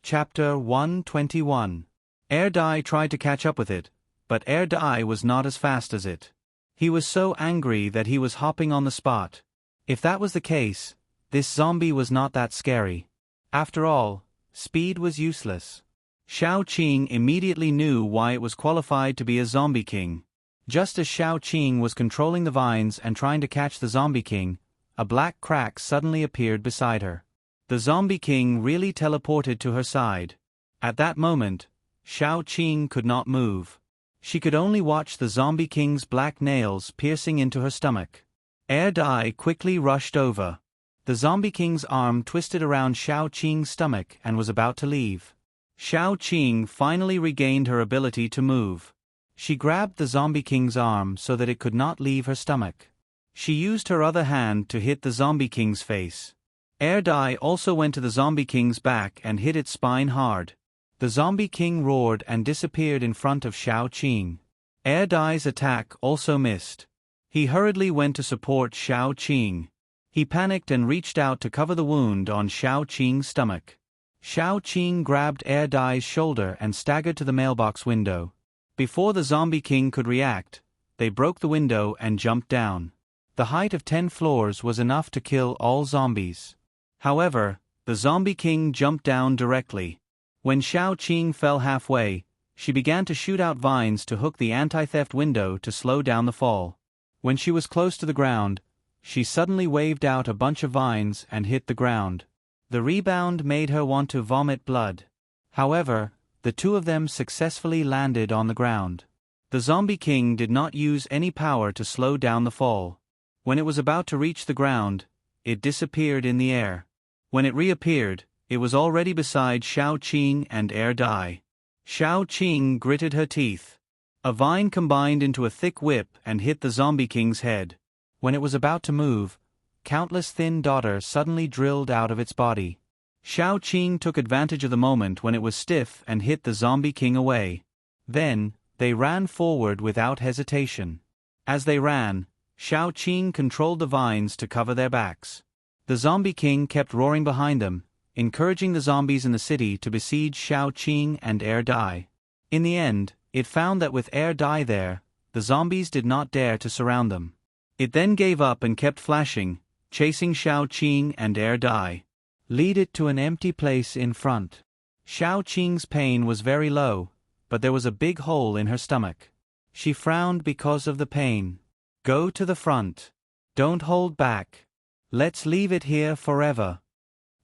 Chapter 121. Air Dai tried to catch up with it, but Air Dai was not as fast as it. He was so angry that he was hopping on the spot. If that was the case, this zombie was not that scary. After all, speed was useless. Shao Qing immediately knew why it was qualified to be a zombie king. Just as Shao Qing was controlling the vines and trying to catch the zombie king, a black crack suddenly appeared beside her. The zombie king really teleported to her side. At that moment, Shao Qing could not move. She could only watch the zombie king's black nails piercing into her stomach. Air Dai quickly rushed over. The zombie king's arm twisted around Shao Qing's stomach and was about to leave. Shao Qing finally regained her ability to move. She grabbed the zombie king's arm so that it could not leave her stomach. She used her other hand to hit the zombie king's face. Air Dai also went to the zombie king's back and hit its spine hard. The zombie king roared and disappeared in front of Shao Qing. Air Dai's attack also missed. He hurriedly went to support Shao Qing. He panicked and reached out to cover the wound on Xiao Qing's stomach. Xiao Qing grabbed Air Dai's shoulder and staggered to the mailbox window. Before the Zombie King could react, they broke the window and jumped down. The height of 10 floors was enough to kill all zombies. However, the Zombie King jumped down directly. When Xiao Qing fell halfway, she began to shoot out vines to hook the anti-theft window to slow down the fall. When she was close to the ground, she suddenly waved out a bunch of vines and hit the ground. The rebound made her want to vomit blood. However, the two of them successfully landed on the ground. The Zombie King did not use any power to slow down the fall. When it was about to reach the ground, it disappeared in the air. When it reappeared, it was already beside Xiao Qing and Air Dai. Xiao Qing gritted her teeth. A vine combined into a thick whip and hit the Zombie King's head. When it was about to move, countless thin daughter suddenly drilled out of its body. Xiao Qing took advantage of the moment when it was stiff and hit the Zombie King away. Then, they ran forward without hesitation. As they ran, Xiao Qing controlled the vines to cover their backs. The Zombie King kept roaring behind them, encouraging the zombies in the city to besiege Xiao Qing and Air Dai. In the end, it found that with Air Dai there, the zombies did not dare to surround them. It then gave up and kept flashing, chasing Xiao Qing and Air Dai. Lead it to an empty place in front. Xiao Qing's pain was very low, but there was a big hole in her stomach. She frowned because of the pain. Go to the front. Don't hold back. Let's leave it here forever.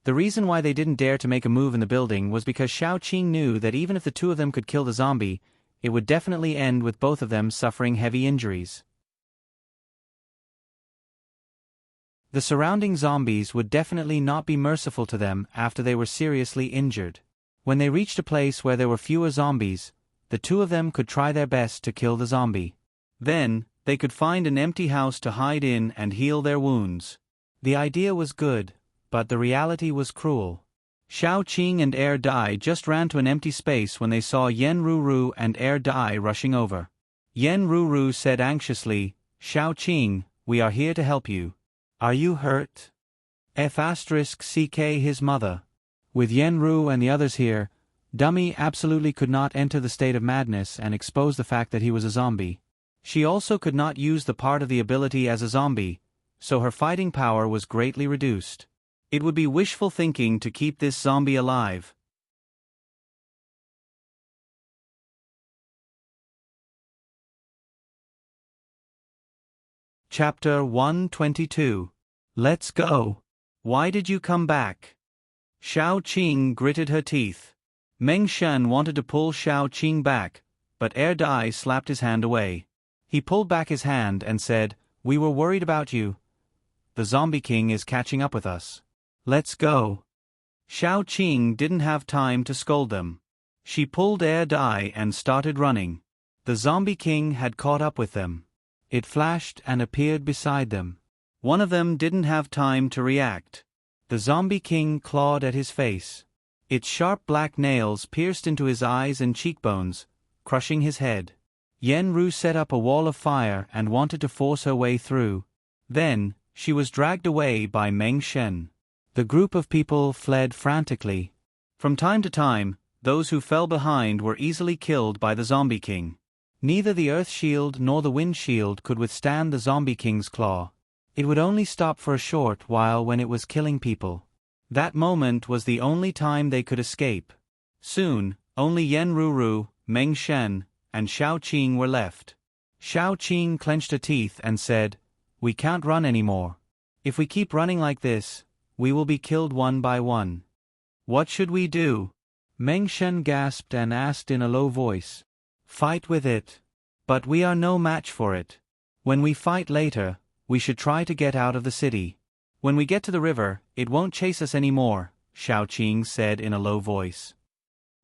The reason why they didn't dare to make a move in the building was because Xiao Qing knew that even if the two of them could kill the zombie, it would definitely end with both of them suffering heavy injuries. The surrounding zombies would definitely not be merciful to them after they were seriously injured. When they reached a place where there were fewer zombies, the two of them could try their best to kill the zombie. Then, they could find an empty house to hide in and heal their wounds. The idea was good, but the reality was cruel. Xiao Qing and Air Dai just ran to an empty space when they saw Yen Ruru and Air Dai rushing over. Yen Ruru said anxiously, "Xiao Qing, we are here to help you. Are you hurt?" *CK his mother. With Yen Ru and the others here, Dummy absolutely could not enter the state of madness and expose the fact that he was a zombie. She also could not use the part of the ability as a zombie, so her fighting power was greatly reduced. It would be wishful thinking to keep this zombie alive. Chapter 122. Let's go. Why did you come back? Xiao Qing gritted her teeth. Meng Shen wanted to pull Xiao Qing back, but Air Dai slapped his hand away. He pulled back his hand and said, "We were worried about you. The Zombie King is catching up with us. Let's go." Xiao Qing didn't have time to scold them. She pulled Air Dai and started running. The Zombie King had caught up with them. It flashed and appeared beside them. One of them didn't have time to react. The Zombie King clawed at his face. Its sharp black nails pierced into his eyes and cheekbones, crushing his head. Yen Ru set up a wall of fire and wanted to force her way through. Then, she was dragged away by Meng Shen. The group of people fled frantically. From time to time, those who fell behind were easily killed by the Zombie King. Neither the Earth Shield nor the Wind Shield could withstand the Zombie King's claw. It would only stop for a short while when it was killing people. That moment was the only time they could escape. Soon, only Yen Ruru, Meng Shen, and Xiao Qing were left. Xiao Qing clenched her teeth and said, "We can't run anymore. If we keep running like this, we will be killed one by one. What should we do?" Meng Shen gasped and asked in a low voice, "Fight with it. But we are no match for it. When we fight later, we should try to get out of the city. When we get to the river, it won't chase us anymore," Xiao Qing said in a low voice.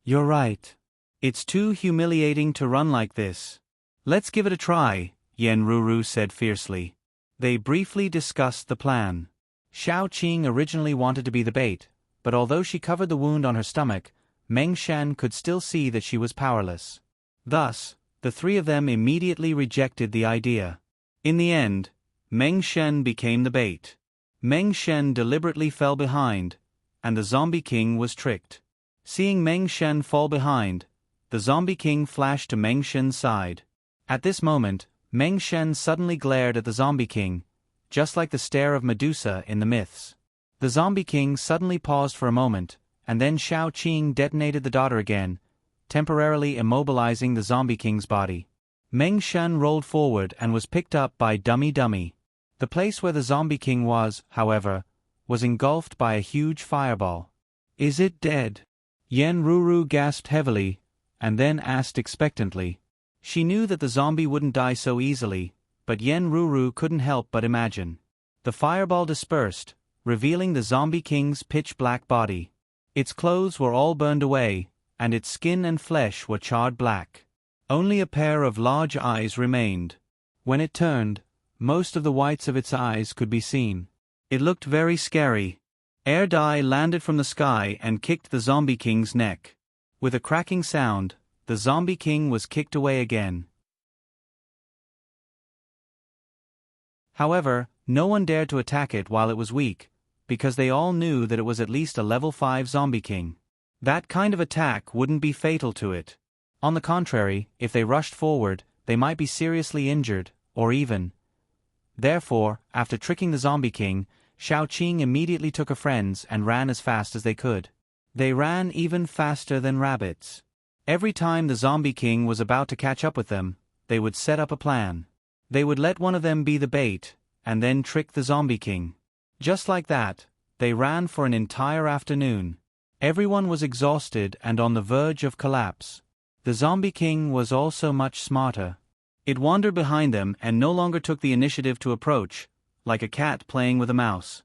"You're right. It's too humiliating to run like this. Let's give it a try," Yen Ruru said fiercely. They briefly discussed the plan. Xiao Qing originally wanted to be the bait, but although she covered the wound on her stomach, Meng Shen could still see that she was powerless. Thus, the three of them immediately rejected the idea. In the end, Meng Shen became the bait. Meng Shen deliberately fell behind, and the Zombie King was tricked. Seeing Meng Shen fall behind, the Zombie King flashed to Meng Shen's side. At this moment, Meng Shen suddenly glared at the Zombie King, just like the stare of Medusa in the myths. The Zombie King suddenly paused for a moment, and then Shao Qing detonated the daughter again, temporarily immobilizing the Zombie King's body. Meng Shen rolled forward and was picked up by Dummy Dummy. The place where the Zombie King was, however, was engulfed by a huge fireball. "Is it dead?" Yen Ruru gasped heavily, and then asked expectantly. She knew that the zombie wouldn't die so easily, but Yen Ruru couldn't help but imagine. The fireball dispersed, revealing the Zombie King's pitch-black body. Its clothes were all burned away, and its skin and flesh were charred black. Only a pair of large eyes remained. When it turned, most of the whites of its eyes could be seen. It looked very scary. Air Dai landed from the sky and kicked the Zombie King's neck. With a cracking sound, the Zombie King was kicked away again. However, no one dared to attack it while it was weak, because they all knew that it was at least a level 5 Zombie King. That kind of attack wouldn't be fatal to it. On the contrary, if they rushed forward, they might be seriously injured, or even. Therefore, after tricking the Zombie King, Shao Qing immediately took her friends and ran as fast as they could. They ran even faster than rabbits. Every time the Zombie King was about to catch up with them, they would set up a plan. They would let one of them be the bait, and then trick the Zombie King. Just like that, they ran for an entire afternoon. Everyone was exhausted and on the verge of collapse. The Zombie King was also much smarter. It wandered behind them and no longer took the initiative to approach, like a cat playing with a mouse.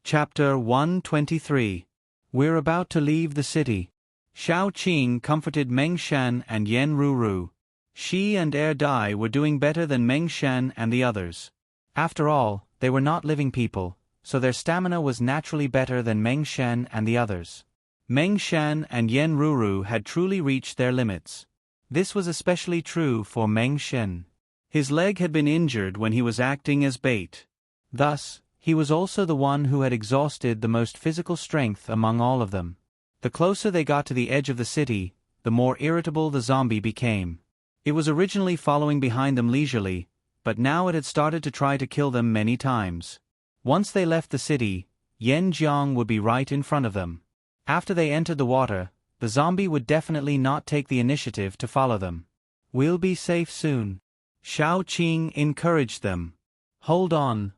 Chapter 123. We're about to leave the city. Shao Qing comforted Meng Shen and Yen Ruru. She and Air Dai were doing better than Meng Shen and the others. After all, they were not living people, so their stamina was naturally better than Meng Shen and the others. Meng Shen and Yen Ruru had truly reached their limits. This was especially true for Meng Shen. His leg had been injured when he was acting as bait. Thus, he was also the one who had exhausted the most physical strength among all of them. The closer they got to the edge of the city, the more irritable the zombie became. It was originally following behind them leisurely, but now it had started to try to kill them many times. Once they left the city, Yen Jiang would be right in front of them. After they entered the water, the zombie would definitely not take the initiative to follow them. "We'll be safe soon," Shao Qing encouraged them. Hold on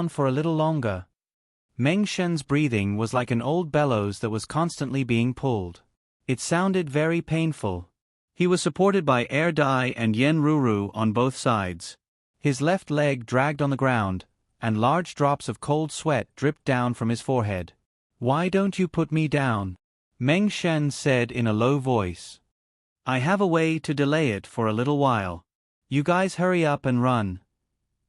for a little longer." Meng Shen's breathing was like an old bellows that was constantly being pulled. It sounded very painful. He was supported by Air Dai and Yen Ruru on both sides. His left leg dragged on the ground, and large drops of cold sweat dripped down from his forehead. "Why don't you put me down?" Meng Shen said in a low voice. "I have a way to delay it for a little while. You guys hurry up and run."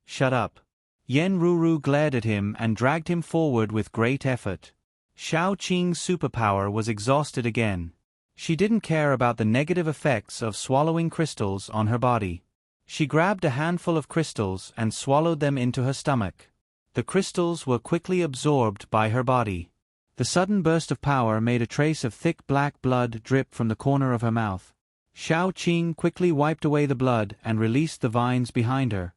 "Shut up." Yen Ruru glared at him and dragged him forward with great effort. Shao Qing's superpower was exhausted again. She didn't care about the negative effects of swallowing crystals on her body. She grabbed a handful of crystals and swallowed them into her stomach. The crystals were quickly absorbed by her body. The sudden burst of power made a trace of thick black blood drip from the corner of her mouth. Shao Qing quickly wiped away the blood and released the vines behind her.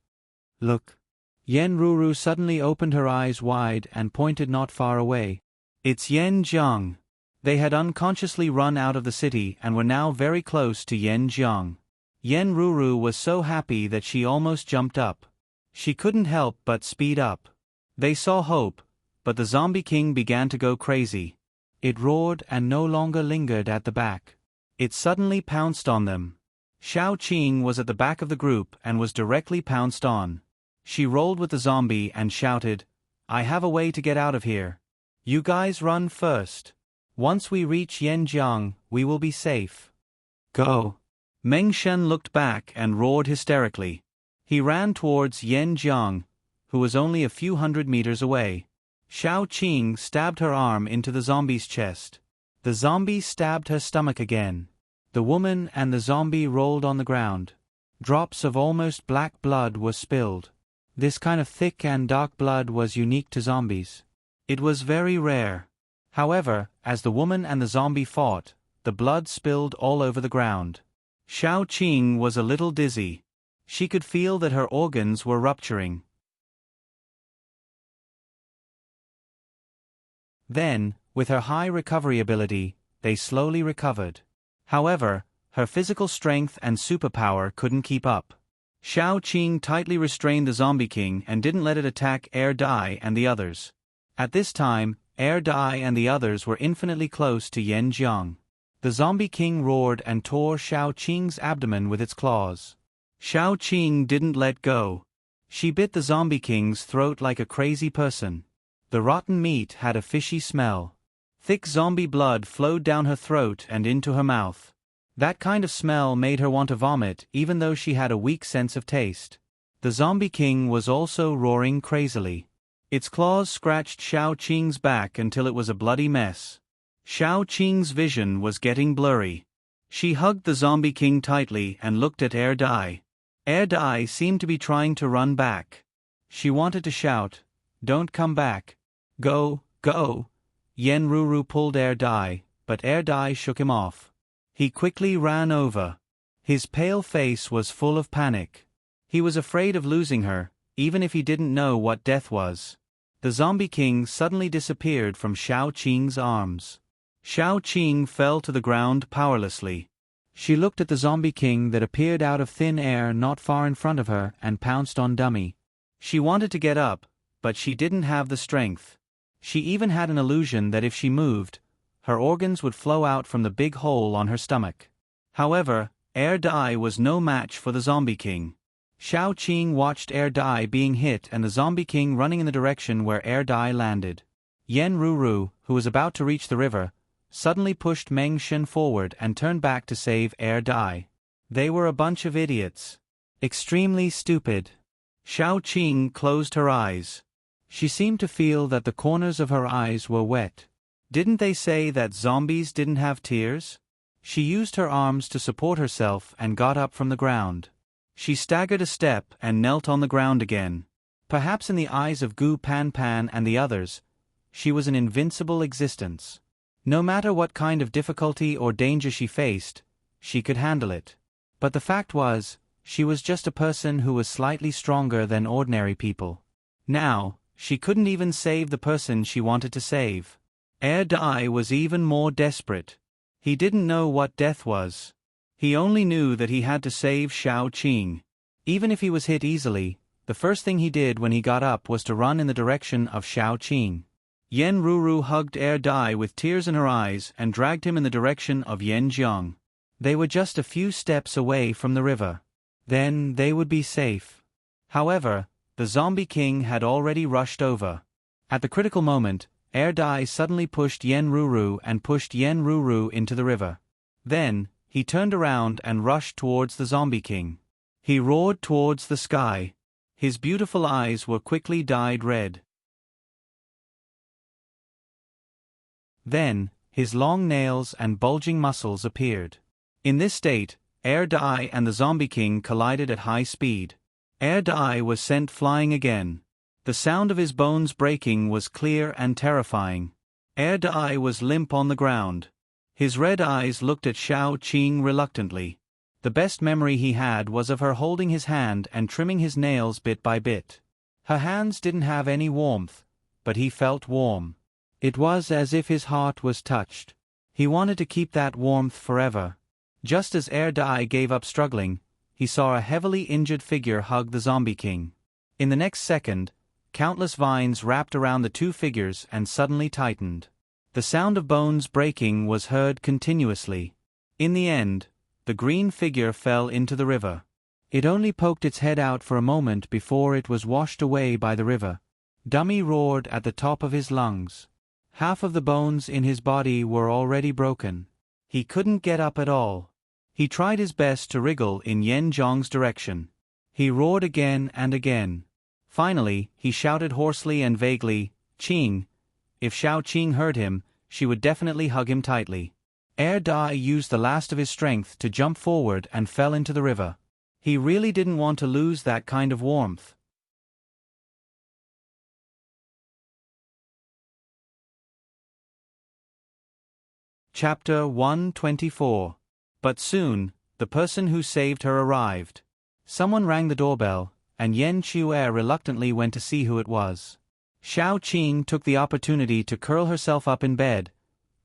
"Look." Yen Ruru suddenly opened her eyes wide and pointed not far away. "It's Yen Jiang." They had unconsciously run out of the city and were now very close to Yen Jiang. Yen Ruru was so happy that she almost jumped up. She couldn't help but speed up. They saw hope, but the Zombie King began to go crazy. It roared and no longer lingered at the back. It suddenly pounced on them. Shao Qing was at the back of the group and was directly pounced on. She rolled with the zombie and shouted, "I have a way to get out of here. You guys run first. Once we reach Yen Jiang, we will be safe. Go." Meng Shen looked back and roared hysterically. He ran towards Yen Jiang, who was only a few hundred meters away. Shao Qing stabbed her arm into the zombie's chest. The zombie stabbed her stomach again. The woman and the zombie rolled on the ground. Drops of almost black blood were spilled. This kind of thick and dark blood was unique to zombies. It was very rare. However, as the woman and the zombie fought, the blood spilled all over the ground. Xiao Qing was a little dizzy. She could feel that her organs were rupturing. Then, with her high recovery ability, they slowly recovered. However, her physical strength and superpower couldn't keep up. Xiao Qing tightly restrained the Zombie King and didn't let it attack Dai and the others. At this time, Dai and the others were infinitely close to Yan Jiang. The Zombie King roared and tore Xiao Qing's abdomen with its claws. Xiao Qing didn't let go. She bit the Zombie King's throat like a crazy person. The rotten meat had a fishy smell. Thick zombie blood flowed down her throat and into her mouth. That kind of smell made her want to vomit even though she had a weak sense of taste. The Zombie King was also roaring crazily. Its claws scratched Xiao Qing's back until it was a bloody mess. Xiao Qing's vision was getting blurry. She hugged the Zombie King tightly and looked at Dai. Dai seemed to be trying to run back. She wanted to shout, "Don't come back. Go, go." Yen Ruru pulled Dai, but Dai shook him off. He quickly ran over. His pale face was full of panic. He was afraid of losing her, even if he didn't know what death was. The Zombie King suddenly disappeared from Xiao Qing's arms. Xiao Qing fell to the ground powerlessly. She looked at the Zombie King that appeared out of thin air not far in front of her and pounced on Dummy. She wanted to get up, but she didn't have the strength. She even had an illusion that if she moved, her organs would flow out from the big hole on her stomach. However, Dai was no match for the Zombie King. Xiao Qing watched Dai being hit and the Zombie King running in the direction where Dai landed. Yen Ruru, who was about to reach the river, suddenly pushed Meng Shen forward and turned back to save Dai. They were a bunch of idiots. Extremely stupid. Xiao Qing closed her eyes. She seemed to feel that the corners of her eyes were wet. Didn't they say that zombies didn't have tears? She used her arms to support herself and got up from the ground. She staggered a step and knelt on the ground again. Perhaps in the eyes of Gu Pan Pan and the others, she was an invincible existence. No matter what kind of difficulty or danger she faced, she could handle it. But the fact was, she was just a person who was slightly stronger than ordinary people. Now, she couldn't even save the person she wanted to save. Dai was even more desperate. He didn't know what death was. He only knew that he had to save Xiao Qing. Even if he was hit easily, the first thing he did when he got up was to run in the direction of Xiao Qing. Yen Ruru hugged Dai with tears in her eyes and dragged him in the direction of Yan Jiang. They were just a few steps away from the river. Then they would be safe. However, the Zombie King had already rushed over. At the critical moment, Dai suddenly pushed Yen Ruru and pushed Yen Ruru into the river. Then, he turned around and rushed towards the Zombie King. He roared towards the sky. His beautiful eyes were quickly dyed red. Then, his long nails and bulging muscles appeared. In this state, Dai and the Zombie King collided at high speed. Dai was sent flying again. The sound of his bones breaking was clear and terrifying. Dai was limp on the ground. His red eyes looked at Xiao Qing reluctantly. The best memory he had was of her holding his hand and trimming his nails bit by bit. Her hands didn't have any warmth, but he felt warm. It was as if his heart was touched. He wanted to keep that warmth forever. Just as Dai gave up struggling, he saw a heavily injured figure hug the Zombie King. In the next second, countless vines wrapped around the two figures and suddenly tightened. The sound of bones breaking was heard continuously. In the end, the green figure fell into the river. It only poked its head out for a moment before it was washed away by the river. Dummy roared at the top of his lungs. Half of the bones in his body were already broken. He couldn't get up at all. He tried his best to wriggle in Yan Zhong's direction. He roared again and again. Finally, he shouted hoarsely and vaguely, "Qing." If Xiao Qing heard him, she would definitely hug him tightly. Dai used the last of his strength to jump forward and fell into the river. He really didn't want to lose that kind of warmth. Chapter 124. But soon, the person who saved her arrived. Someone rang the doorbell, and Yen Chue reluctantly went to see who it was. Xiao Qing took the opportunity to curl herself up in bed,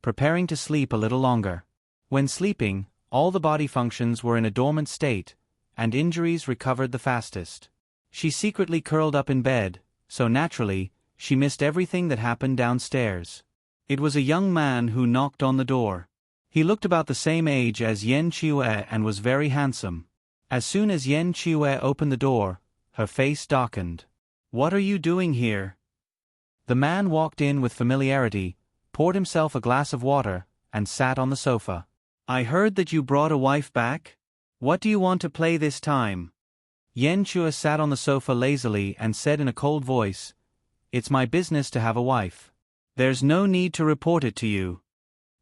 preparing to sleep a little longer. When sleeping, all the body functions were in a dormant state, and injuries recovered the fastest. She secretly curled up in bed, so naturally, she missed everything that happened downstairs. It was a young man who knocked on the door. He looked about the same age as Yen Chue and was very handsome. As soon as Yen Chue opened the door, her face darkened. "What are you doing here?" The man walked in with familiarity, poured himself a glass of water, and sat on the sofa. "I heard that you brought a wife back? What do you want to play this time?" Yen Chue sat on the sofa lazily and said in a cold voice, "It's my business to have a wife. There's no need to report it to you."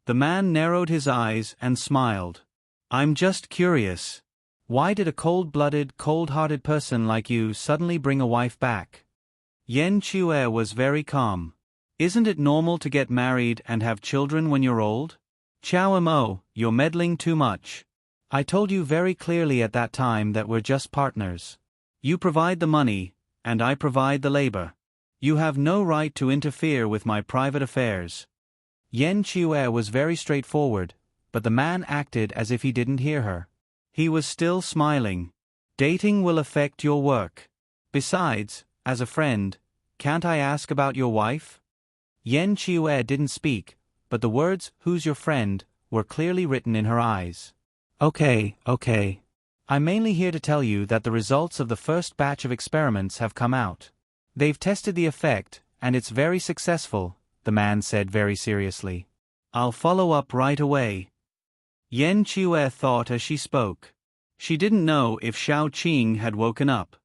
The man narrowed his eyes and smiled. "I'm just curious. Why did a cold-blooded, cold-hearted person like you suddenly bring a wife back?" Yen Chue was very calm. "Isn't it normal to get married and have children when you're old?" "Chao Mo, you're meddling too much. I told you very clearly at that time that we're just partners. You provide the money, and I provide the labor. You have no right to interfere with my private affairs." Yen Chue was very straightforward, but the man acted as if he didn't hear her. He was still smiling. "Dating will affect your work. Besides, as a friend, can't I ask about your wife?" Yen Chue didn't speak, but the words, "Who's your friend?" were clearly written in her eyes. Okay. I'm mainly here to tell you that the results of the first batch of experiments have come out. They've tested the effect, and it's very successful, the man said very seriously. "I'll follow up right away." Yen Chue thought as she spoke. She didn't know if Xiao Qing had woken up.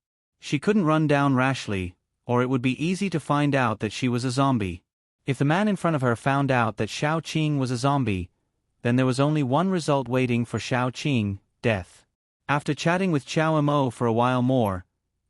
She couldn't run down rashly, or it would be easy to find out that she was a zombie. If the man in front of her found out that Xiao Qing was a zombie, then there was only one result waiting for Xiao Qing: death. After chatting with Chao Mo for a while more,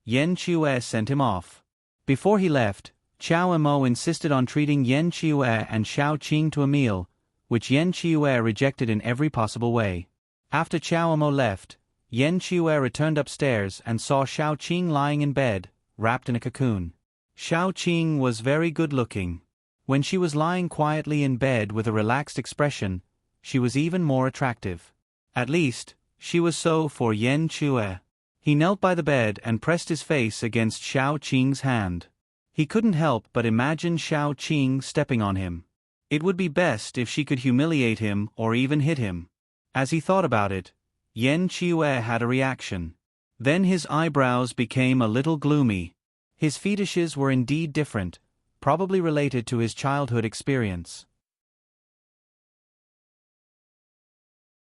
Yen Chue sent him off. Before he left, Chao Mo insisted on treating Yen Chue and Xiao Qing to a meal, which Yen Chue rejected in every possible way. After Chao Mo left, Yen Chue returned upstairs and saw Xiao Qing lying in bed, wrapped in a cocoon. Xiao Qing was very good-looking. When she was lying quietly in bed with a relaxed expression, she was even more attractive. At least, she was so for Yen Chue. He knelt by the bed and pressed his face against Xiao Qing's hand. He couldn't help but imagine Xiao Qing stepping on him. It would be best if she could humiliate him or even hit him. As he thought about it, Yen Chue had a reaction. Then his eyebrows became a little gloomy. His fetishes were indeed different, probably related to his childhood experience.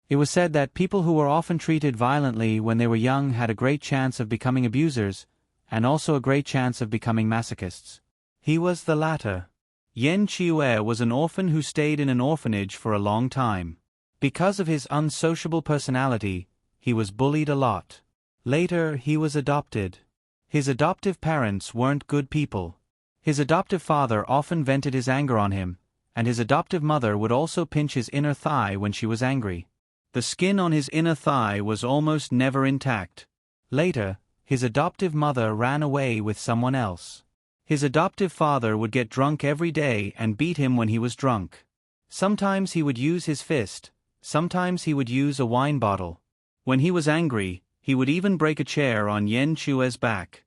It was said that people who were often treated violently when they were young had a great chance of becoming abusers, and also a great chance of becoming masochists. He was the latter. Yen Chue was an orphan who stayed in an orphanage for a long time. Because of his unsociable personality, he was bullied a lot. Later, he was adopted. His adoptive parents weren't good people. His adoptive father often vented his anger on him, and his adoptive mother would also pinch his inner thigh when she was angry. The skin on his inner thigh was almost never intact. Later, his adoptive mother ran away with someone else. His adoptive father would get drunk every day and beat him when he was drunk. Sometimes he would use his fist, sometimes he would use a wine bottle. When he was angry, he would even break a chair on Yen Chue's back.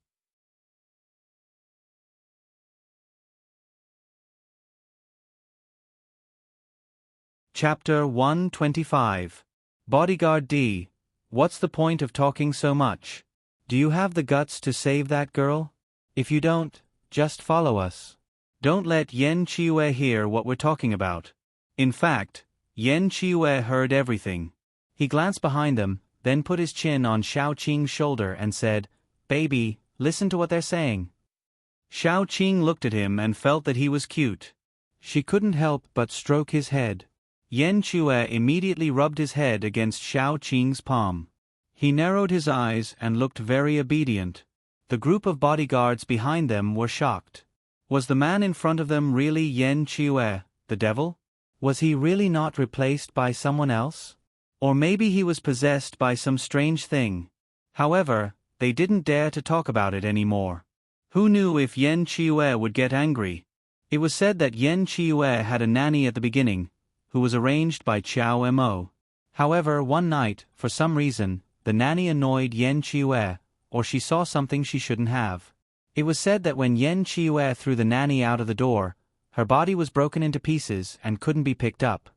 Chapter 125. Bodyguard D, what's the point of talking so much? Do you have the guts to save that girl? If you don't, just follow us. Don't let Yen Chue hear what we're talking about. In fact, Yen Chue heard everything. He glanced behind them, then put his chin on Xiao Qing's shoulder and said, "Baby, listen to what they're saying." Xiao Qing looked at him and felt that he was cute. She couldn't help but stroke his head. Yen Chue immediately rubbed his head against Shao Qing's palm. He narrowed his eyes and looked very obedient. The group of bodyguards behind them were shocked. Was the man in front of them really Yen Chue, the devil? Was he really not replaced by someone else? Or maybe he was possessed by some strange thing. However, they didn't dare to talk about it anymore. Who knew if Yen Chue would get angry? It was said that Yen Chue had a nanny at the beginning, who was arranged by Qiao Mo. However, one night, for some reason, the nanny annoyed Yen Chue, or she saw something she shouldn't have. It was said that when Yen Chue threw the nanny out of the door, her body was broken into pieces and couldn't be picked up.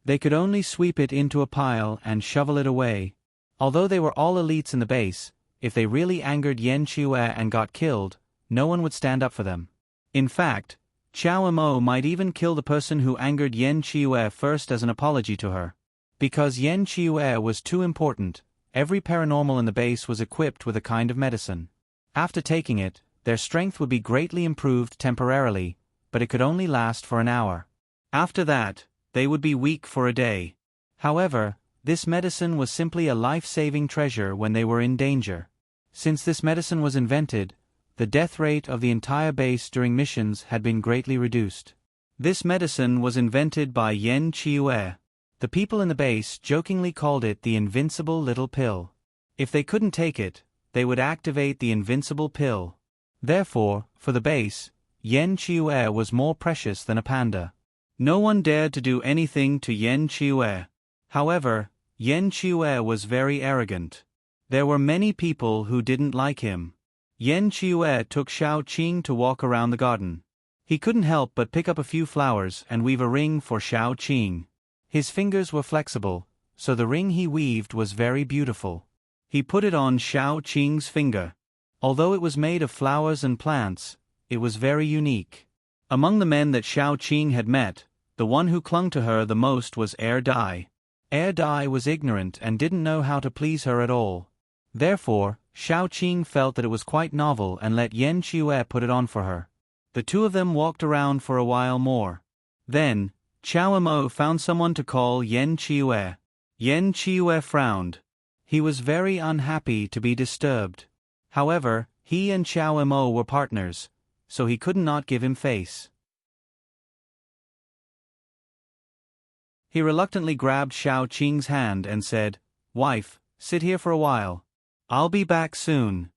They could only sweep it into a pile and shovel it away. Although they were all elites in the base, if they really angered Yen Chue and got killed, no one would stand up for them. In fact, Qiao Mo might even kill the person who angered Yen Chue first as an apology to her. Because Yen Chue was too important, every paranormal in the base was equipped with a kind of medicine. After taking it, their strength would be greatly improved temporarily, but it could only last for an hour. After that, they would be weak for a day. However, this medicine was simply a life-saving treasure when they were in danger. Since this medicine was invented, the death rate of the entire base during missions had been greatly reduced. This medicine was invented by Yen Chue. The people in the base jokingly called it the invincible little pill. If they couldn't take it, they would activate the invincible pill. Therefore, for the base, Yen Chue was more precious than a panda. No one dared to do anything to Yen Chue. However, Yen Chue was very arrogant. There were many people who didn't like him. Yen Chue took Shao Qing to walk around the garden. He couldn't help but pick up a few flowers and weave a ring for Shao Qing. His fingers were flexible, so the ring he weaved was very beautiful. He put it on Shao Qing's finger. Although it was made of flowers and plants, it was very unique. Among the men that Shao Qing had met, the one who clung to her the most was Dai. Dai was ignorant and didn't know how to please her at all. Therefore, Shao Qing felt that it was quite novel and let Yen Chue put it on for her. The two of them walked around for a while more. Then, Qiao Mo found someone to call Yen Chue. Yen Chue frowned. He was very unhappy to be disturbed. However, he and Qiao Mo were partners, so he could not give him face. He reluctantly grabbed Shao Qing's hand and said, "Wife, sit here for a while. I'll be back soon."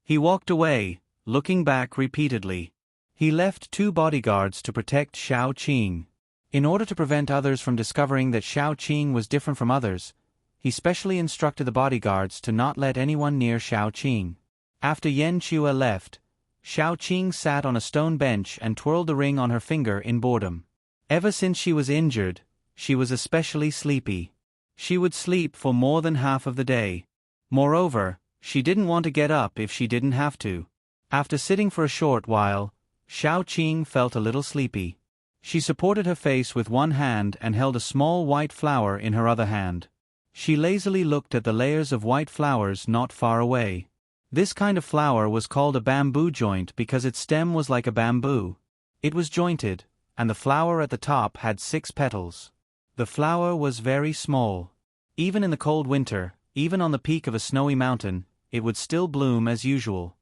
He walked away, looking back repeatedly. He left 2 bodyguards to protect Shao Qing. In order to prevent others from discovering that Shao Qing was different from others, he specially instructed the bodyguards to not let anyone near Shao Qing. After Yen Chue left, Shao Qing sat on a stone bench and twirled the ring on her finger in boredom. Ever since she was injured, she was especially sleepy. She would sleep for more than half of the day. Moreover, she didn't want to get up if she didn't have to. After sitting for a short while, Shao Qing felt a little sleepy. She supported her face with one hand and held a small white flower in her other hand. She lazily looked at the layers of white flowers not far away. This kind of flower was called a bamboo joint because its stem was like a bamboo. It was jointed, and the flower at the top had 6 petals. The flower was very small. Even in the cold winter, even on the peak of a snowy mountain, it would still bloom as usual.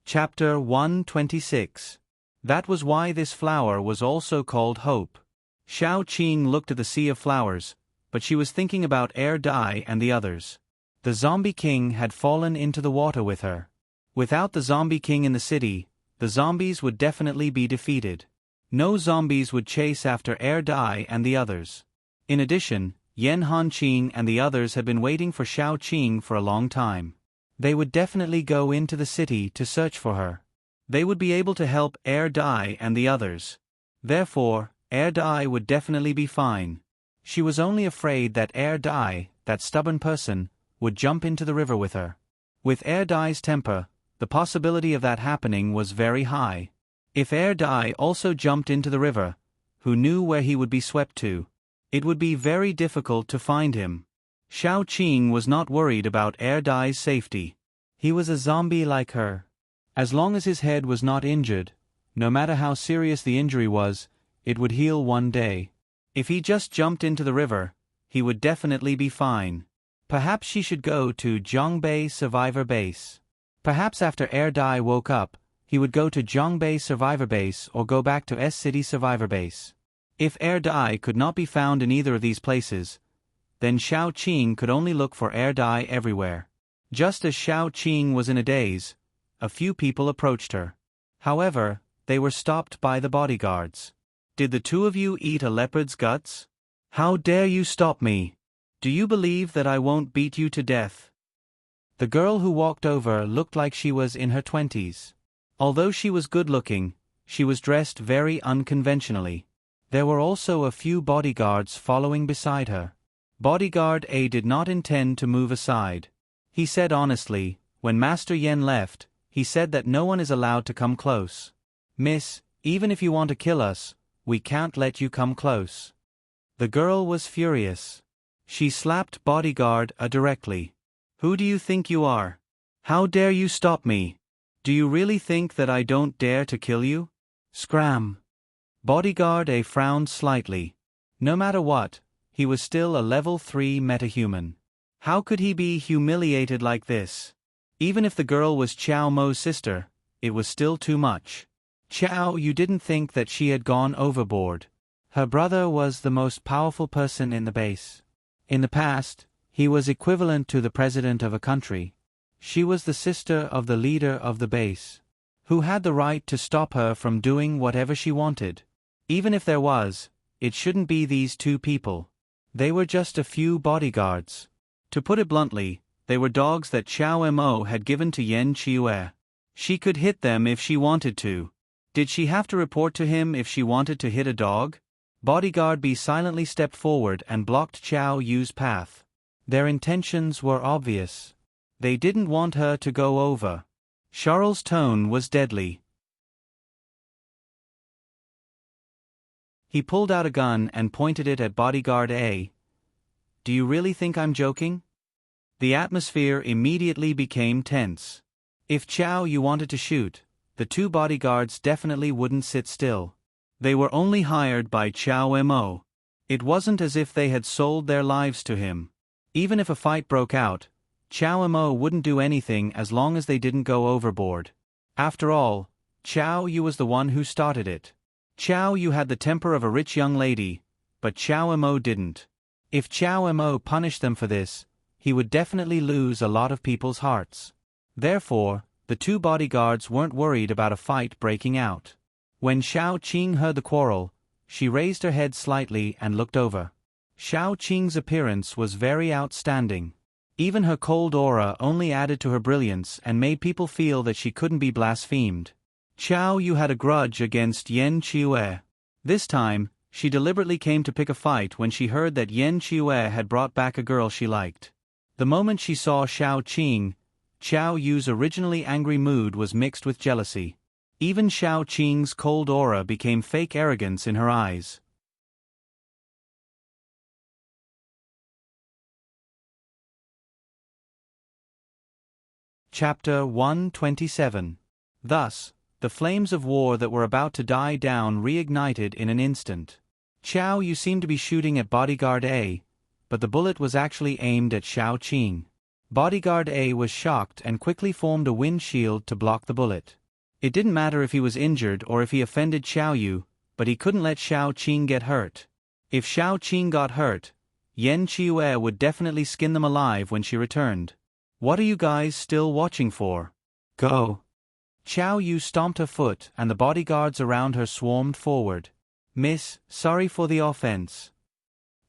Chapter 126. That was why this flower was also called Hope. Shao Qing looked at the sea of flowers, but she was thinking about Dai and the others. The zombie king had fallen into the water with her. Without the zombie king in the city, the zombies would definitely be defeated. No zombies would chase after Dai and the others. In addition, Yen Hanqing and the others had been waiting for Shao Qing for a long time. They would definitely go into the city to search for her. They would be able to help Dai and the others. Therefore, Dai would definitely be fine. She was only afraid that Dai, that stubborn person, would jump into the river with her. With Dai's temper, the possibility of that happening was very high. If Dai also jumped into the river, who knew where he would be swept to? It would be very difficult to find him. Shao Qing was not worried about Dai's safety. He was a zombie like her. As long as his head was not injured, no matter how serious the injury was, it would heal one day. If he just jumped into the river, he would definitely be fine. Perhaps she should go to Jongbei Survivor Base. Perhaps after Air Dai woke up, he would go to Jongbei Survivor Base or go back to S-City Survivor Base. If Air Dai could not be found in either of these places, then Xiao Qing could only look for Air Dai everywhere. Just as Xiao Qing was in a daze, a few people approached her. However, they were stopped by the bodyguards. "Did the two of you eat a leopard's guts? How dare you stop me? Do you believe that I won't beat you to death?" The girl who walked over looked like she was in her 20s. Although she was good-looking, she was dressed very unconventionally. There were also a few bodyguards following beside her. Bodyguard A did not intend to move aside. He said honestly, when Master Yen left, he said that no one is allowed to come close. "Miss, even if you want to kill us, we can't let you come close." The girl was furious. She slapped Bodyguard A directly. "Who do you think you are? How dare you stop me? Do you really think that I don't dare to kill you? Scram!" Bodyguard A frowned slightly. No matter what, he was still a level 3 metahuman. How could he be humiliated like this? Even if the girl was Qiao Mo's sister, it was still too much. Qiao, you didn't think that she had gone overboard. Her brother was the most powerful person in the base. In the past, he was equivalent to the president of a country. She was the sister of the leader of the base, who had the right to stop her from doing whatever she wanted. Even if there was, it shouldn't be these two people. They were just a few bodyguards. To put it bluntly, they were dogs that Xiao Mo had given to Yen Qiue. She could hit them if she wanted to. Did she have to report to him if she wanted to hit a dog? Bodyguard B silently stepped forward and blocked Qiao Yu's path. Their intentions were obvious. They didn't want her to go over. Charles' tone was deadly. He pulled out a gun and pointed it at Bodyguard A. "Do you really think I'm joking?" The atmosphere immediately became tense. If Qiao Yu wanted to shoot, the two bodyguards definitely wouldn't sit still. They were only hired by Qiao Mo. It wasn't as if they had sold their lives to him. Even if a fight broke out, Qiao Mo wouldn't do anything as long as they didn't go overboard. After all, Qiao Yu was the one who started it. Qiao Yu had the temper of a rich young lady, but Qiao Mo didn't. If Qiao Mo punished them for this, he would definitely lose a lot of people's hearts. Therefore, the two bodyguards weren't worried about a fight breaking out. When Xiao Qing heard the quarrel, she raised her head slightly and looked over. Xiao Qing's appearance was very outstanding. Even her cold aura only added to her brilliance and made people feel that she couldn't be blasphemed. Qiao Yu had a grudge against Yen Qiue. This time, she deliberately came to pick a fight when she heard that Yen Qiue had brought back a girl she liked. The moment she saw Xiao Qing, Qiao Yu's originally angry mood was mixed with jealousy. Even Xiao Qing's cold aura became fake arrogance in her eyes. Chapter 127. Thus, the flames of war that were about to die down reignited in an instant. Qiao Yu seemed to be shooting at Bodyguard A, but the bullet was actually aimed at Xiao Qing. Bodyguard A was shocked and quickly formed a wind shield to block the bullet. It didn't matter if he was injured or if he offended Xiao Yu, but he couldn't let Xiao Qing get hurt. If Xiao Qing got hurt, Yen Qiue would definitely skin them alive when she returned. "What are you guys still watching for? Go!" Xiao Yu stomped her foot and the bodyguards around her swarmed forward. "Miss, sorry for the offense."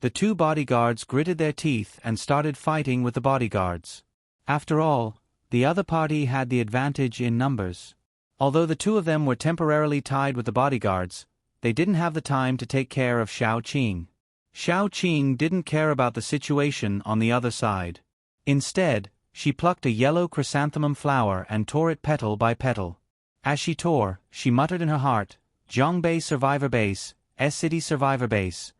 The two bodyguards gritted their teeth and started fighting with the bodyguards. After all, the other party had the advantage in numbers. Although the two of them were temporarily tied with the bodyguards, they didn't have the time to take care of Xiao Qing. Xiao Qing didn't care about the situation on the other side. Instead, she plucked a yellow chrysanthemum flower and tore it petal by petal. As she tore, she muttered in her heart, "Jongbei Survivor Base, S-City Survivor Base."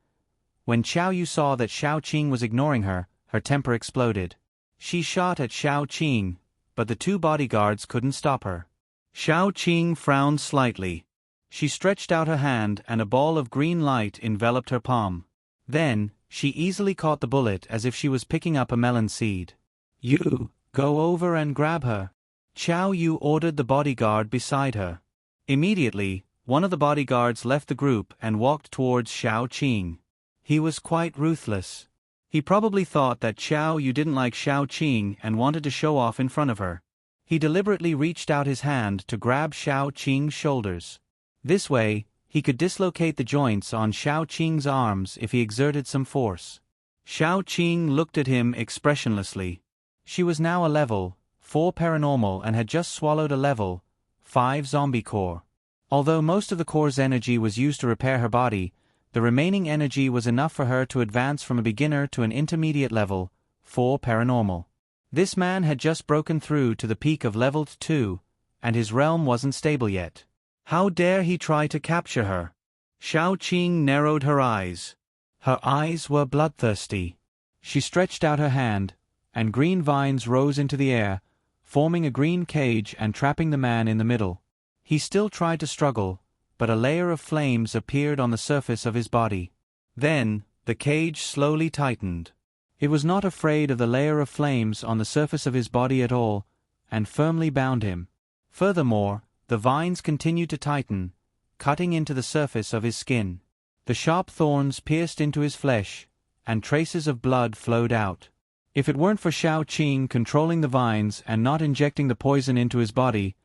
When Xiao Yu saw that Xiao Qing was ignoring her, her temper exploded. She shot at Xiao Qing, but the two bodyguards couldn't stop her. Xiao Qing frowned slightly. She stretched out her hand and a ball of green light enveloped her palm. Then, she easily caught the bullet as if she was picking up a melon seed. You, go over and grab her. Qiao Yu ordered the bodyguard beside her. Immediately, one of the bodyguards left the group and walked towards Xiao Qing. He was quite ruthless. He probably thought that Qiao Yu didn't like Xiao Qing and wanted to show off in front of her. He deliberately reached out his hand to grab Xiao Qing's shoulders. This way, he could dislocate the joints on Xiao Qing's arms if he exerted some force. Xiao Qing looked at him expressionlessly. She was now a level 4 paranormal and had just swallowed a level 5 zombie core. Although most of the core's energy was used to repair her body, the remaining energy was enough for her to advance from a beginner to an intermediate level 4 paranormal. This man had just broken through to the peak of level 2, and his realm wasn't stable yet. How dare he try to capture her? Xiao Qing narrowed her eyes. Her eyes were bloodthirsty. She stretched out her hand, and green vines rose into the air, forming a green cage and trapping the man in the middle. He still tried to struggle, but a layer of flames appeared on the surface of his body. Then, the cage slowly tightened. It was not afraid of the layer of flames on the surface of his body at all, and firmly bound him. Furthermore, the vines continued to tighten, cutting into the surface of his skin. The sharp thorns pierced into his flesh, and traces of blood flowed out. If it weren't for Xiao Qing controlling the vines and not injecting the poison into his body,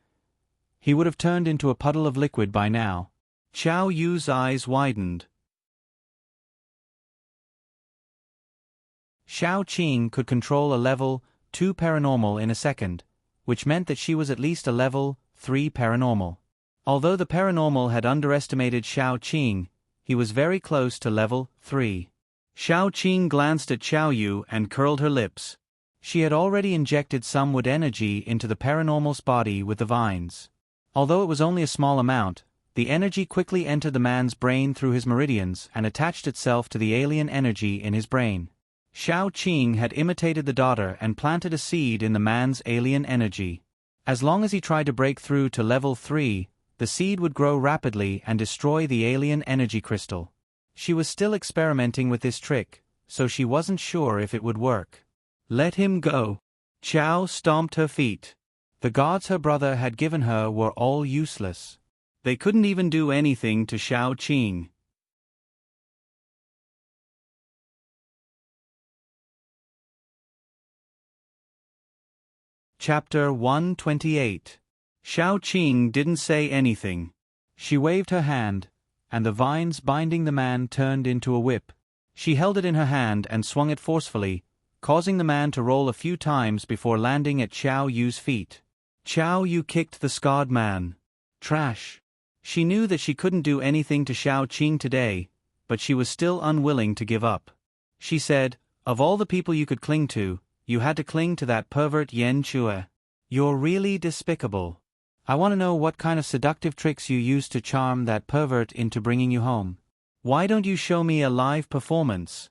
he would have turned into a puddle of liquid by now. Qiao Yu's eyes widened. Xiao Qing could control a level 2 paranormal in a second, which meant that she was at least a level 3 paranormal. Although the paranormal had underestimated Xiao Qing, he was very close to level 3. Xiao Qing glanced at Qiao Yu and curled her lips. She had already injected some wood energy into the paranormal's body with the vines. Although it was only a small amount, the energy quickly entered the man's brain through his meridians and attached itself to the alien energy in his brain. Xiao Qing had imitated the daughter and planted a seed in the man's alien energy. As long as he tried to break through to level 3, the seed would grow rapidly and destroy the alien energy crystal. She was still experimenting with this trick, so she wasn't sure if it would work. Let him go. Qiao stomped her feet. The gods her brother had given her were all useless. They couldn't even do anything to Xiao Qing. Chapter 128. Xiao Qing didn't say anything. She waved her hand, and the vines binding the man turned into a whip. She held it in her hand and swung it forcefully, causing the man to roll a few times before landing at Qiao Yu's feet. Qiao Yu kicked the scarred man. Trash. She knew that she couldn't do anything to Xiao Qing today, but she was still unwilling to give up. She said, "Of all the people you could cling to, you had to cling to that pervert Yen Chue. You're really despicable. I want to know what kind of seductive tricks you used to charm that pervert into bringing you home. Why don't you show me a live performance?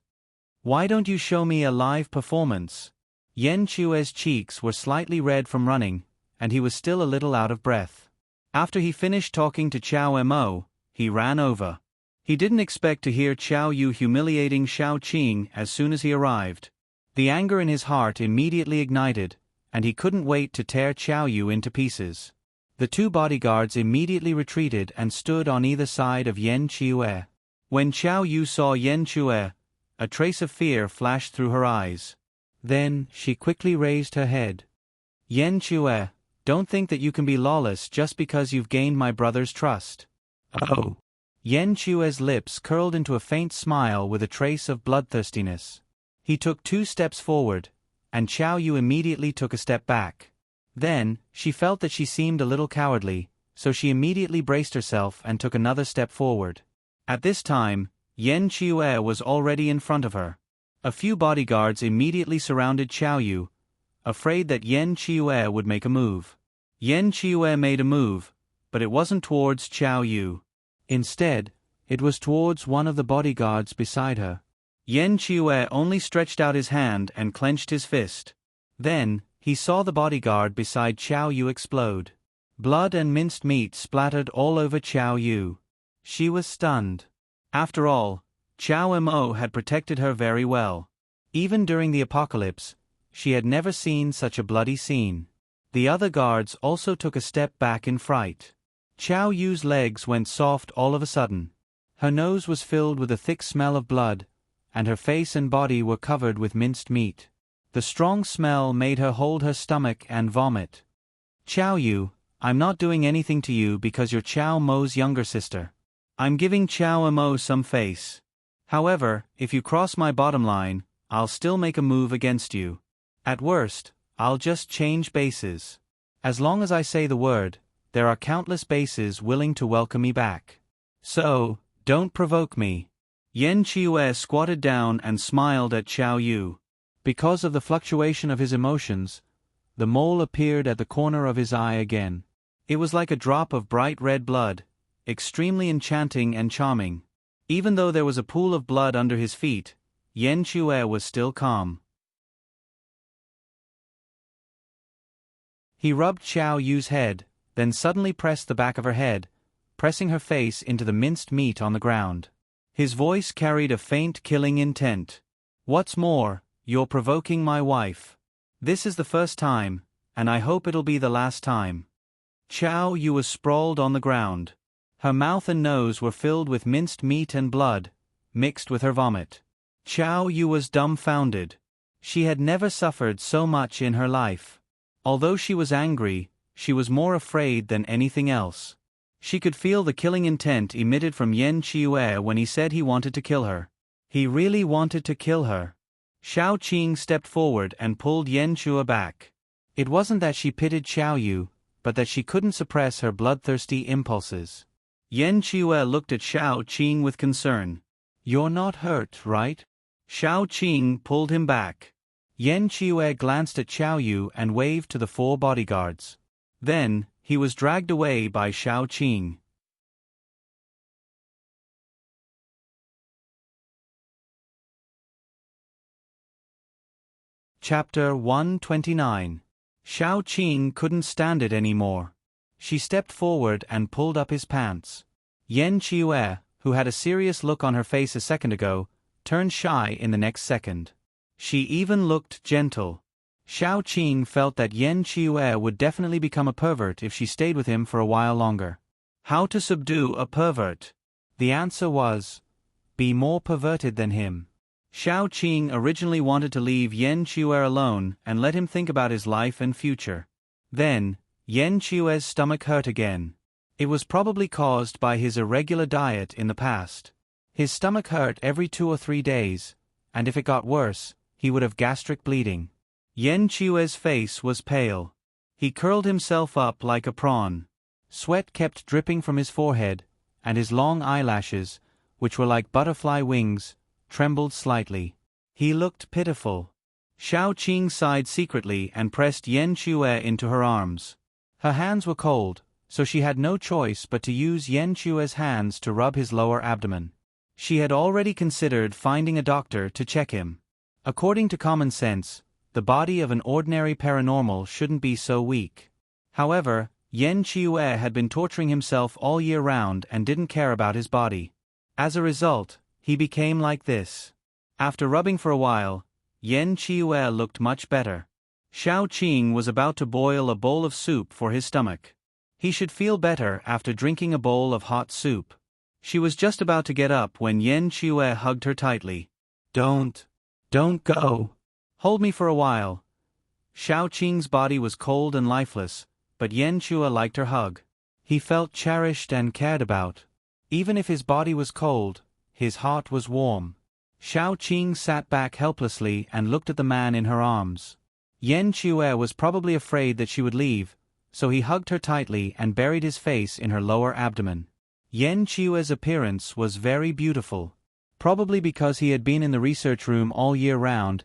Why don't you show me a live performance?" Yen Chue's cheeks were slightly red from running, and he was still a little out of breath. After he finished talking to Qiao Mo, he ran over. He didn't expect to hear Qiao Yu humiliating Xiao Qing as soon as he arrived. The anger in his heart immediately ignited, and he couldn't wait to tear Qiao Yu into pieces. The two bodyguards immediately retreated and stood on either side of Yen Chue. When Qiao Yu saw Yen Chue, a trace of fear flashed through her eyes. Then, she quickly raised her head. "Yen Chue, don't think that you can be lawless just because you've gained my brother's trust." "Oh." Yen Chue's lips curled into a faint smile with a trace of bloodthirstiness. He took 2 steps forward, and Qiao Yu immediately took a step back. Then, she felt that she seemed a little cowardly, so she immediately braced herself and took another step forward. At this time, Yen Chue was already in front of her. A few bodyguards immediately surrounded Qiao Yu, afraid that Yen Chue would make a move. Yen Chue made a move, but it wasn't towards Qiao Yu. Instead, it was towards one of the bodyguards beside her. Yen Chue only stretched out his hand and clenched his fist. Then, he saw the bodyguard beside Qiao Yu explode. Blood and minced meat splattered all over Qiao Yu. She was stunned. After all, Qiao Mo had protected her very well. Even during the apocalypse, she had never seen such a bloody scene. The other guards also took a step back in fright. Qiao Yu's legs went soft all of a sudden. Her nose was filled with a thick smell of blood, and her face and body were covered with minced meat. The strong smell made her hold her stomach and vomit. Qiao Yu, I'm not doing anything to you because you're Qiao Mo's younger sister. I'm giving Qiao Mo some face. However, if you cross my bottom line, I'll still make a move against you. At worst, I'll just change bases. As long as I say the word, there are countless bases willing to welcome me back. So, don't provoke me. Yan Qiue squatted down and smiled at Qiao Yu. Because of the fluctuation of his emotions, the mole appeared at the corner of his eye again. It was like a drop of bright red blood, extremely enchanting and charming. Even though there was a pool of blood under his feet, Yan Qiue was still calm. He rubbed Qiao Yu's head, then suddenly pressed the back of her head, pressing her face into the minced meat on the ground. His voice carried a faint killing intent. What's more, you're provoking my wife. This is the first time, and I hope it'll be the last time. Qiao Yu was sprawled on the ground. Her mouth and nose were filled with minced meat and blood, mixed with her vomit. Qiao Yu was dumbfounded. She had never suffered so much in her life. Although she was angry, she was more afraid than anything else. She could feel the killing intent emitted from Yan Qiue when he said he wanted to kill her. He really wanted to kill her. Shao Qing stepped forward and pulled Yan Qiue back. It wasn't that she pitied Qiao Yu, but that she couldn't suppress her bloodthirsty impulses. Yan Qiue looked at Shao Qing with concern. You're not hurt, right? Shao Qing pulled him back. Yan Qiue glanced at Qiao Yu and waved to the 4 bodyguards. Then, he was dragged away by Shao Qing. Chapter 129. Shao Qing couldn't stand it anymore. She stepped forward and pulled up his pants. Yan Qiue, who had a serious look on her face a second ago, turned shy in the next second. She even looked gentle. Shao Qing felt that Yan Qiue would definitely become a pervert if she stayed with him for a while longer. How to subdue a pervert? The answer was, be more perverted than him. Shao Qing originally wanted to leave Yan Qiue alone and let him think about his life and future. Then, Yan Qiue's stomach hurt again. It was probably caused by his irregular diet in the past. His stomach hurt every 2 or 3 days, and if it got worse, he would have gastric bleeding. Yan Qiue's face was pale. He curled himself up like a prawn. Sweat kept dripping from his forehead, and his long eyelashes, which were like butterfly wings, trembled slightly. He looked pitiful. Shao Qing sighed secretly and pressed Yan Qiue into her arms. Her hands were cold, so she had no choice but to use Yan Qiue's hands to rub his lower abdomen. She had already considered finding a doctor to check him. According to common sense, the body of an ordinary paranormal shouldn't be so weak. However, Yan Qiue had been torturing himself all year round and didn't care about his body. As a result, he became like this. After rubbing for a while, Yan Qiue looked much better. Shao Qing was about to boil a bowl of soup for his stomach. He should feel better after drinking a bowl of hot soup. She was just about to get up when Yan Qiue hugged her tightly. Don't go. Hold me for a while. Shao Qing's body was cold and lifeless, but Yan Qiue liked her hug. He felt cherished and cared about. Even if his body was cold, his heart was warm. Shao Qing sat back helplessly and looked at the man in her arms. Yan Qiue was probably afraid that she would leave, so he hugged her tightly and buried his face in her lower abdomen. Yan Qiue's appearance was very beautiful. Probably because he had been in the research room all year round,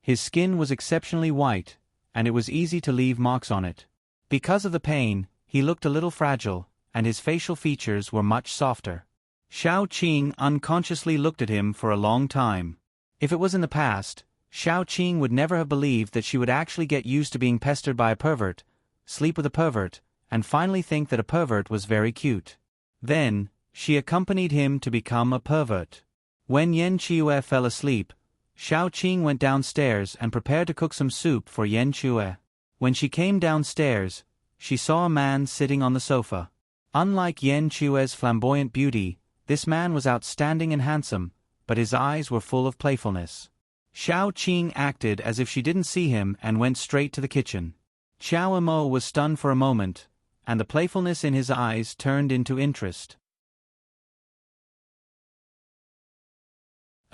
his skin was exceptionally white, and it was easy to leave marks on it. Because of the pain, he looked a little fragile, and his facial features were much softer. Shao Qing unconsciously looked at him for a long time. If it was in the past, Shao Qing would never have believed that she would actually get used to being pestered by a pervert, sleep with a pervert, and finally think that a pervert was very cute. Then, she accompanied him to become a pervert. When Yen Chiyue fell asleep, Shao Qing went downstairs and prepared to cook some soup for Yen Chiyue. When she came downstairs, she saw a man sitting on the sofa. Unlike Yen Chiyue's flamboyant beauty, this man was outstanding and handsome, but his eyes were full of playfulness. Shao Qing acted as if she didn't see him and went straight to the kitchen. Xiao Emo was stunned for a moment, and the playfulness in his eyes turned into interest.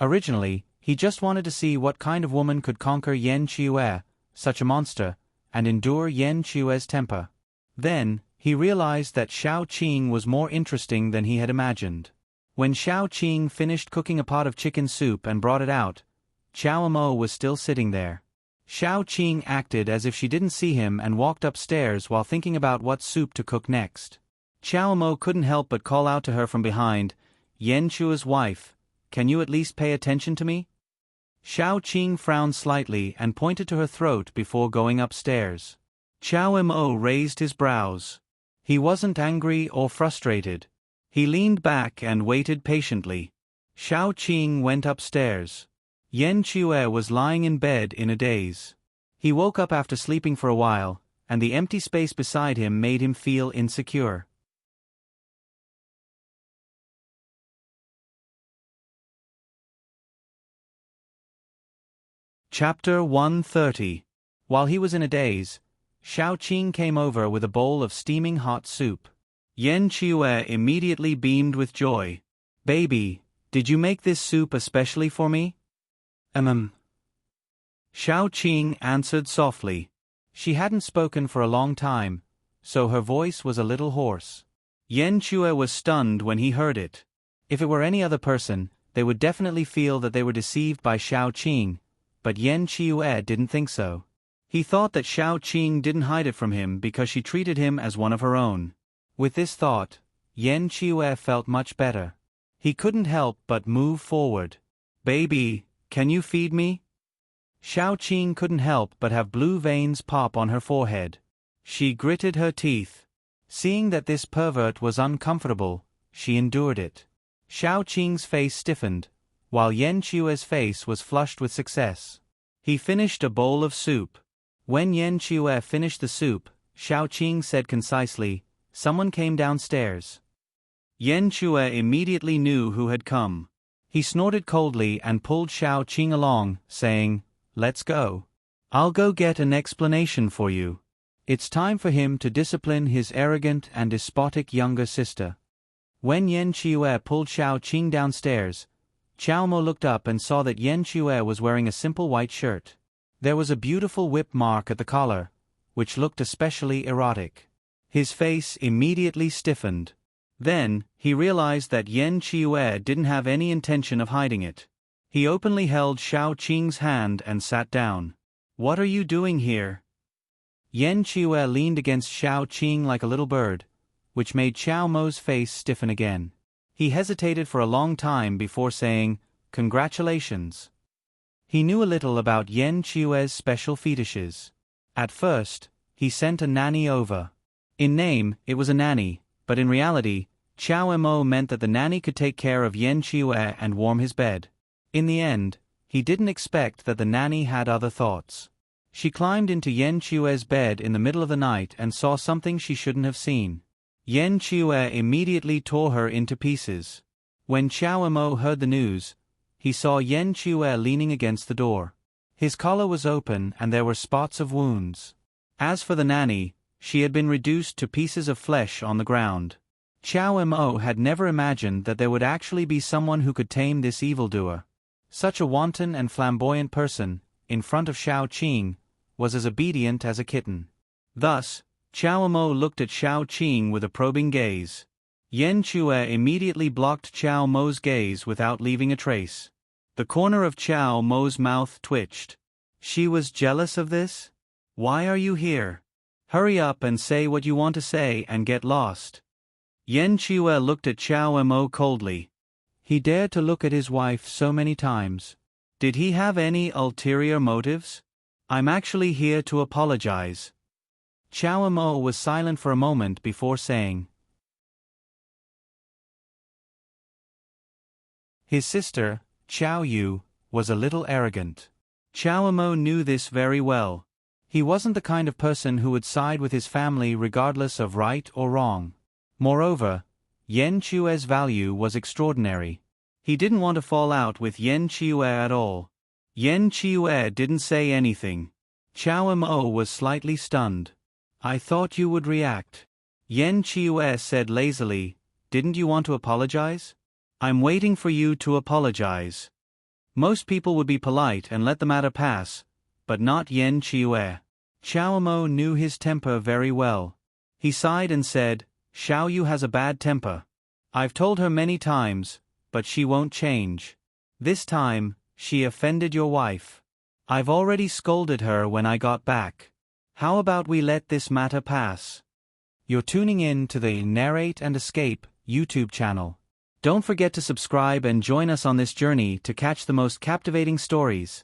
Originally, he just wanted to see what kind of woman could conquer Yen Chiyue, such a monster, and endure Yen Chiyue's temper. Then, he realized that Shao Qing was more interesting than he had imagined. When Shao Qing finished cooking a pot of chicken soup and brought it out, Xiao Emo was still sitting there. Shao Qing acted as if she didn't see him and walked upstairs while thinking about what soup to cook next. Xiao Emo couldn't help but call out to her from behind, "Yen Chiyue's wife, can you at least pay attention to me?" Shao Qing frowned slightly and pointed to her throat before going upstairs. Xiao Mo raised his brows. He wasn't angry or frustrated. He leaned back and waited patiently. Shao Qing went upstairs. Yen Chiyue was lying in bed in a daze. He woke up after sleeping for a while, and the empty space beside him made him feel insecure. Chapter 130. While he was in a daze, Shao Qing came over with a bowl of steaming hot soup. Yen Chiyue immediately beamed with joy. "Baby, did you make this soup especially for me?" Shao Qing answered softly. She hadn't spoken for a long time, so her voice was a little hoarse. Yen Chiyue was stunned when he heard it. If it were any other person, they would definitely feel that they were deceived by Shao Qing, but Yen Chiyue didn't think so. He thought that Shao Qing didn't hide it from him because she treated him as one of her own. With this thought, Yen Chiyue felt much better. He couldn't help but move forward. "Baby, can you feed me?" Shao Qing couldn't help but have blue veins pop on her forehead. She gritted her teeth. Seeing that this pervert was uncomfortable, she endured it. Shao Qing's face stiffened, while Yen Chiyue's face was flushed with success. He finished a bowl of soup. When Yen Chiyue finished the soup, Shao Qing said concisely, "Someone came downstairs." Yen Chiyue immediately knew who had come. He snorted coldly and pulled Shao Qing along, saying, "Let's go. I'll go get an explanation for you. It's time for him to discipline his arrogant and despotic younger sister." When Yen Chiyue pulled Shao Qing downstairs, Xiao Mo looked up and saw that Yen Chiyue was wearing a simple white shirt. There was a beautiful whip mark at the collar, which looked especially erotic. His face immediately stiffened. Then, he realized that Yen Chiyue didn't have any intention of hiding it. He openly held Shao Qing's hand and sat down. "What are you doing here?" Yen Chiyue leaned against Shao Qing like a little bird, which made Xiao Mo's face stiffen again. He hesitated for a long time before saying, "Congratulations." He knew a little about Yen Chiyue's special fetishes. At first, he sent a nanny over. In name, it was a nanny, but in reality, Xiao Mo meant that the nanny could take care of Yen Chiyue and warm his bed. In the end, he didn't expect that the nanny had other thoughts. She climbed into Yen Chiyue's bed in the middle of the night and saw something she shouldn't have seen. Yen Chiyue immediately tore her into pieces. When Xiao Mo heard the news, he saw Yen Chiyue leaning against the door. His collar was open and there were spots of wounds. As for the nanny, she had been reduced to pieces of flesh on the ground. Xiao Mo had never imagined that there would actually be someone who could tame this evildoer. Such a wanton and flamboyant person, in front of Shao Qing, was as obedient as a kitten. Thus, Xiao Mo looked at Shao Qing with a probing gaze. Yen Chiyue immediately blocked Xiao Mo's gaze without leaving a trace. The corner of Xiao Mo's mouth twitched. She was jealous of this? "Why are you here? Hurry up and say what you want to say and get lost." Yen Chiyue looked at Xiao Mo coldly. He dared to look at his wife so many times. Did he have any ulterior motives? "I'm actually here to apologize." Xiao Mo was silent for a moment before saying. His sister, Xiao Yu, was a little arrogant. Xiao Mo knew this very well. He wasn't the kind of person who would side with his family regardless of right or wrong. Moreover, Yen Qiue's value was extraordinary. He didn't want to fall out with Yen Qiue at all. Yen Qiue didn't say anything. Xiao Mo was slightly stunned. I thought you would react. Yen Qiue said lazily, didn't you want to apologize? I'm waiting for you to apologize. Most people would be polite and let the matter pass, but not Yen Qiue. Xiao Mo knew his temper very well. He sighed and said, Xiao Yu has a bad temper. I've told her many times, but she won't change. This time, she offended your wife. I've already scolded her when I got back. How about we let this matter pass? You're tuning in to the Narrate and Escape YouTube channel. Don't forget to subscribe and join us on this journey to catch the most captivating stories.